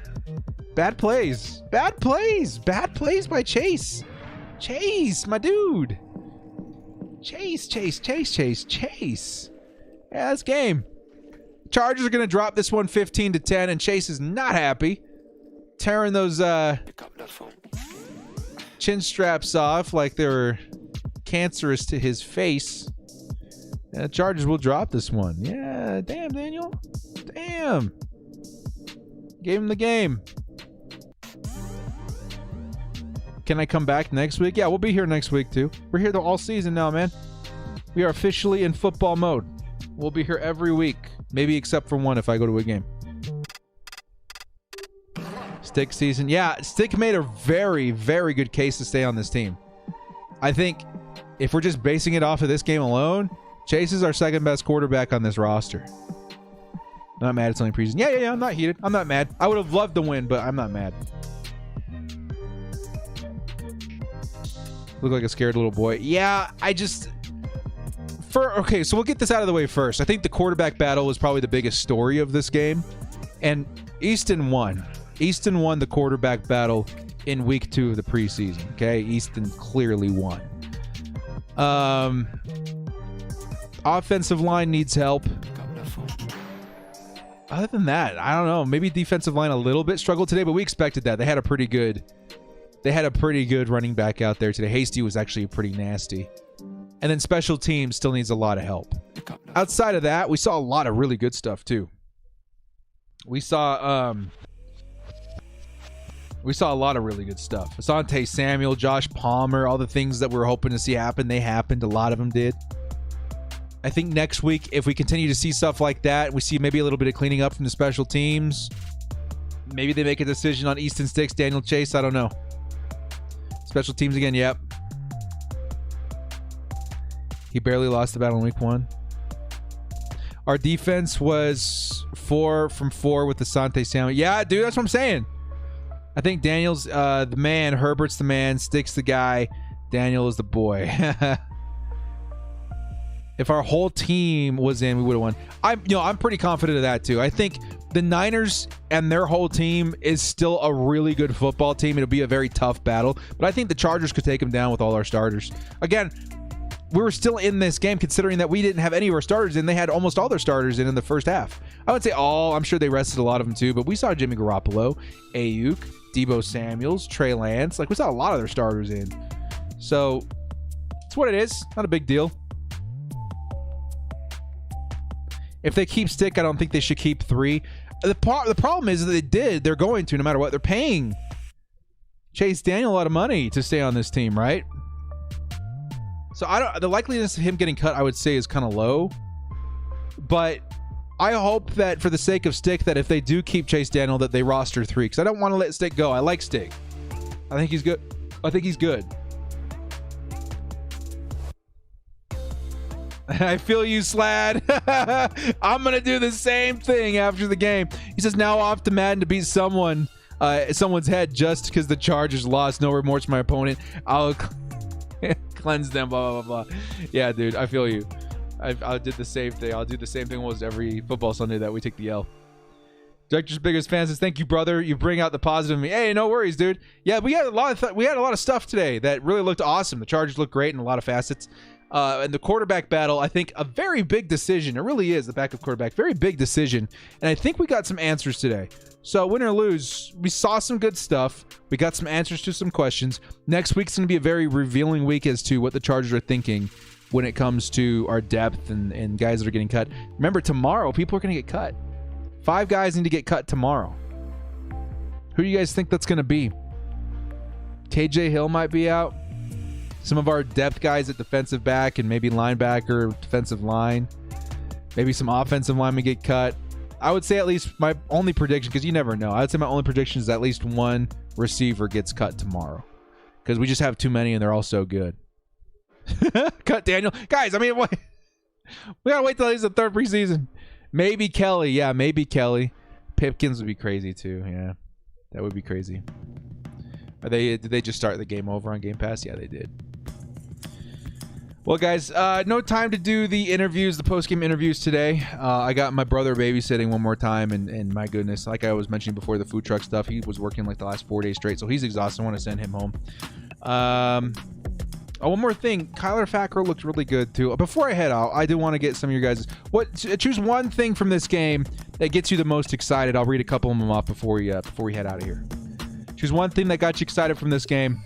Bad plays. Bad plays. Bad plays by Chase. Chase, my dude. Chase. Yeah, that's game. Chargers are going to drop this one 15-10, and Chase is not happy. Tearing those chin straps off like they were cancerous to his face. Yeah, Chargers will drop this one. Yeah, damn, Daniel. Damn. Gave him the game. Can I come back next week? Yeah, we'll be here next week, too. We're here all season now, man. We are officially in football mode. We'll be here every week. Maybe except for one if I go to a game. Stick season. Yeah, Stick made a very, very good case to stay on this team. I think if we're just basing it off of this game alone, Chase is our second best quarterback on this roster. Not mad it's only preseason. Yeah. I'm not heated. I'm not mad. I would have loved to win, but I'm not mad. Look like a scared little boy. Yeah, okay, so we'll get this out of the way first. I think the quarterback battle was probably the biggest story of this game. And Easton won. Easton won the quarterback battle in week 2 of the preseason. Okay, Easton clearly won. Offensive line needs help. Other than that, I don't know. Maybe defensive line a little bit struggled today, but we expected that. They had a pretty good running back out there today. Hasty was actually pretty nasty. And then special teams still needs a lot of help. Outside of that, we saw a lot of really good stuff too. We saw a lot of really good stuff. Asante Samuel, Josh Palmer, all the things that we were hoping to see happen, they happened. A lot of them did. I think next week, if we continue to see stuff like that, we see maybe a little bit of cleaning up from the special teams. Maybe they make a decision on Easton Sticks, Daniel Chase. I don't know. Special teams again, yep. He barely lost the battle in week 1. Our defense was 4 from 4 with Asante Samuel. Yeah, dude, that's what I'm saying. I think Daniel's the man, Herbert's the man, Sticks the guy, Daniel is the boy. If our whole team was in, we would have won. I'm pretty confident of that too. I think the Niners and their whole team is still a really good football team. It'll be a very tough battle, but I think the Chargers could take them down with all our starters. Again, we were still in this game considering that we didn't have any of our starters in. They had almost all their starters in the first half. I would say all. I'm sure they rested a lot of them too, but we saw Jimmy Garoppolo, Ayuk, Deebo Samuels, Trey Lance. Like, we saw a lot of their starters in. So it's what it is. Not a big deal. If they keep Stick, I don't think they should keep 3. The problem is that they did. They're going to, no matter what. They're paying Chase Daniel a lot of money to stay on this team, right? So the likeliness of him getting cut, I would say, is kind of low. But I hope that for the sake of Stick, that if they do keep Chase Daniel, that they roster 3. Because I don't want to let Stick go. I like Stick. I think he's good. I feel you, Slad. I'm going to do the same thing after the game. He says, now off to Madden to beat someone. someone's head just because the Chargers lost. No remorse for my opponent. I'll cleanse them, blah, blah, blah. Yeah, dude, I feel you. I did the same thing. I'll do the same thing almost every football Sunday that we take the L. Director's biggest fan says, "Thank you, brother. You bring out the positive in me." Hey, no worries, dude. Yeah, we had a lot of stuff today that really looked awesome. The Chargers looked great in a lot of facets. And the quarterback battle, I think a very big decision. It really is, the backup quarterback. Very big decision. And I think we got some answers today. So win or lose, we saw some good stuff. We got some answers to some questions. Next week's going to be a very revealing week as to what the Chargers are thinking when it comes to our depth and guys that are getting cut. Remember, tomorrow, people are going to get cut. 5 guys need to get cut tomorrow. Who do you guys think that's going to be? KJ Hill might be out. Some of our depth guys at defensive back and maybe linebacker, defensive line. Maybe some offensive linemen get cut. I would say at least my only prediction, because you never know. I would say my only prediction is at least one receiver gets cut tomorrow. Because we just have too many and they're all so good. Cut Daniel. Guys, I mean, what? We got to wait till he's the 3rd preseason. Maybe Kelly. Yeah, maybe Kelly. Pipkins would be crazy too. Yeah, that would be crazy. Did they just start the game over on Game Pass? Yeah, they did. Well, guys, no time to do the interviews, the post-game interviews today. I got my brother babysitting one more time, and my goodness, like I was mentioning before, the food truck stuff, he was working like the last 4 days straight, so he's exhausted. I want to send him home. Oh, one more thing. Kyler Fackrell looked really good, too. Before I head out, I do want to get some of your guys. Choose one thing from this game that gets you the most excited. I'll read a couple of them off before we head out of here. Choose one thing that got you excited from this game.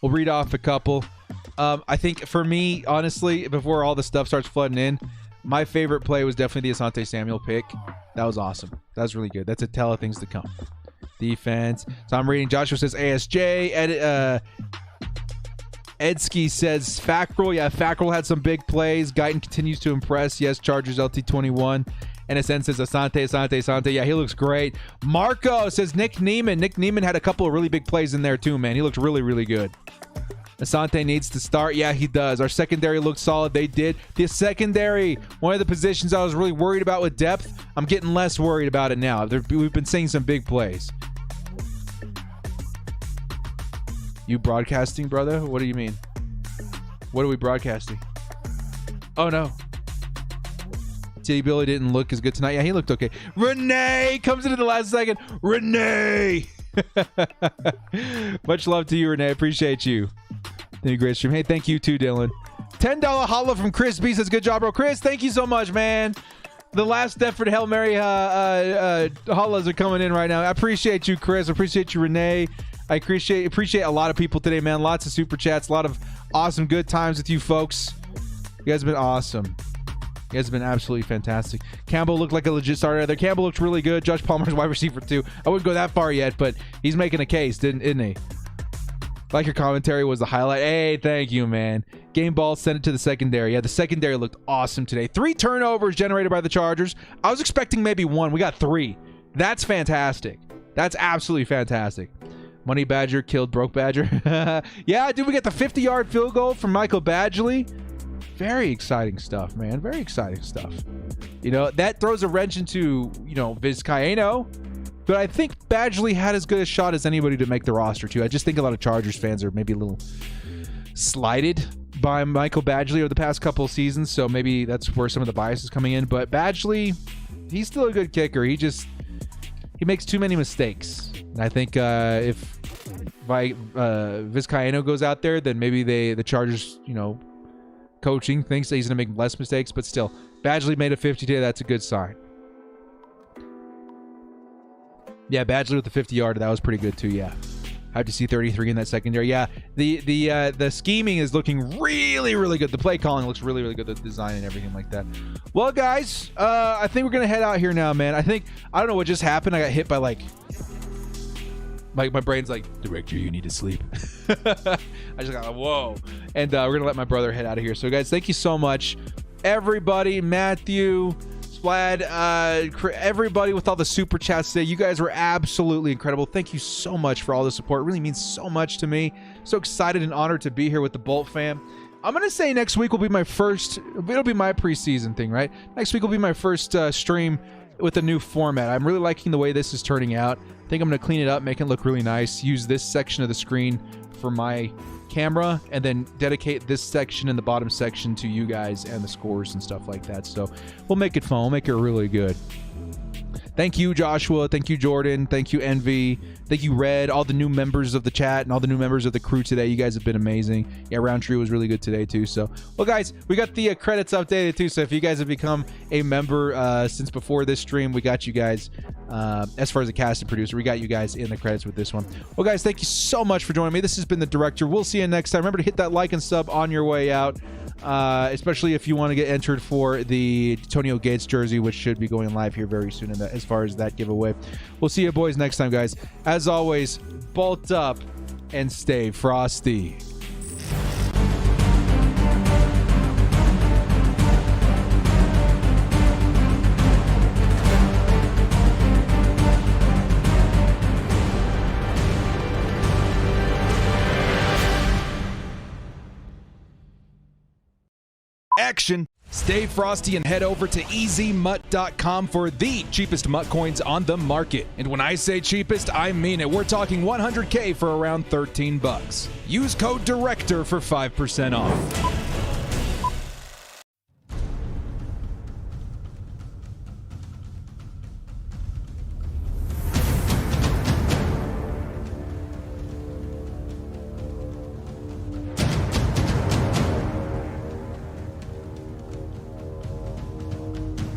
We'll read off a couple. I think for me, honestly, before all the stuff starts flooding in, my favorite play was definitely the Asante Samuel pick. That was awesome. That was really good. That's a tell of things to come. Defense. So I'm reading. Joshua says ASJ. Edsky says Fackrell. Yeah, Fackrell had some big plays. Guyton continues to impress. Yes, Chargers LT21. NSN says Asante. Yeah, he looks great. Marco says Nick Neiman. Nick Neiman had a couple of really big plays in there too, man. He looked really, really good. Asante needs to start. Yeah, he does. Our secondary looked solid. They did. The secondary, one of the positions I was really worried about with depth, I'm getting less worried about it now. We've been seeing some big plays. You broadcasting, brother? What do you mean? What are we broadcasting? Oh, no. Titty Billy didn't look as good tonight. Yeah, he looked okay. Renee comes into the last second. Renee! Much love to you, Renee. Appreciate you. Thank you, great stream. Hey, thank you too, Dylan. $10 holla from Chris B says, good job, bro. Chris, thank you so much, man. The last Deptford Hail Mary hollas are coming in right now. I appreciate you, Chris. I appreciate you, Renee. I appreciate a lot of people today, man. Lots of super chats, a lot of awesome good times with you folks. You guys have been awesome. You guys have been absolutely fantastic. Campbell looked like a legit starter there. Campbell looked really good. Josh Palmer's wide receiver too. I wouldn't go that far yet, but he's making a case, isn't he? Like your commentary was the highlight. Hey, thank you, man. Game ball, sent it to the secondary. Yeah, the secondary looked awesome today. 3 turnovers generated by the Chargers. I was expecting maybe 1. We got 3. That's fantastic. That's absolutely fantastic. Money Badger killed Broke Badger. Yeah, dude, we get the 50-yard field goal from Michael Badgley. Very exciting stuff, man. Very exciting stuff. You know, that throws a wrench into, Vizcaino. But I think Badgley had as good a shot as anybody to make the roster, too. I just think a lot of Chargers fans are maybe a little slighted by Michael Badgley over the past couple of seasons, so maybe that's where some of the bias is coming in. But Badgley, he's still a good kicker. He makes too many mistakes. And I think if Vizcaino goes out there, then maybe the Chargers, coaching thinks that he's going to make less mistakes. But still, Badgley made a 50 today. That's a good sign. Yeah, Badgley with the 50-yarder. That was pretty good too, yeah. How'd you see 33 in that secondary? Yeah, the scheming is looking really, really good. The play calling looks really, really good. The design and everything like that. Well, guys, I think we're going to head out here now, man. I don't know what just happened. I got hit by, my brain's like, Director, you need to sleep. I just got whoa. And we're going to let my brother head out of here. So, guys, thank you so much. Everybody, Matthew, Splad, everybody with all the super chats today. You guys were absolutely incredible. Thank you so much for all the support. It really means so much to me. So excited and honored to be here with the Bolt fam. I'm going to say next week will be my first, it'll be my preseason thing, right? Next week will be my first stream with the new format. I'm really liking the way this is turning out. I think I'm going to clean it up, make it look really nice, use this section of the screen for my camera, and then dedicate this section and the bottom section to you guys and the scores and stuff like that. So we'll make it fun. We'll make it really good. Thank you, Joshua. Thank you, Jordan. Thank you, Envy. Thank you, Red. All the new members of the chat and all the new members of the crew today. You guys have been amazing. Yeah, Roundtree was really good today, too. So, well, guys, we got the credits updated, too. So if you guys have become a member since before this stream, we got you guys, as far as the cast and producer, we got you guys in the credits with this one. Well, guys, thank you so much for joining me. This has been The Director. We'll see you next time. Remember to hit that like and sub on your way out. Especially if you want to get entered for the Antonio Gates jersey, which should be going live here very soon as far as that giveaway. We'll see you boys next time, guys. As always, bolt up and stay frosty. Action. Stay frosty and head over to ezmutt.com for the cheapest mutt coins on the market. And when I say cheapest, I mean it. We're talking 100K for around $13. Use code DIRECTOR for 5% off.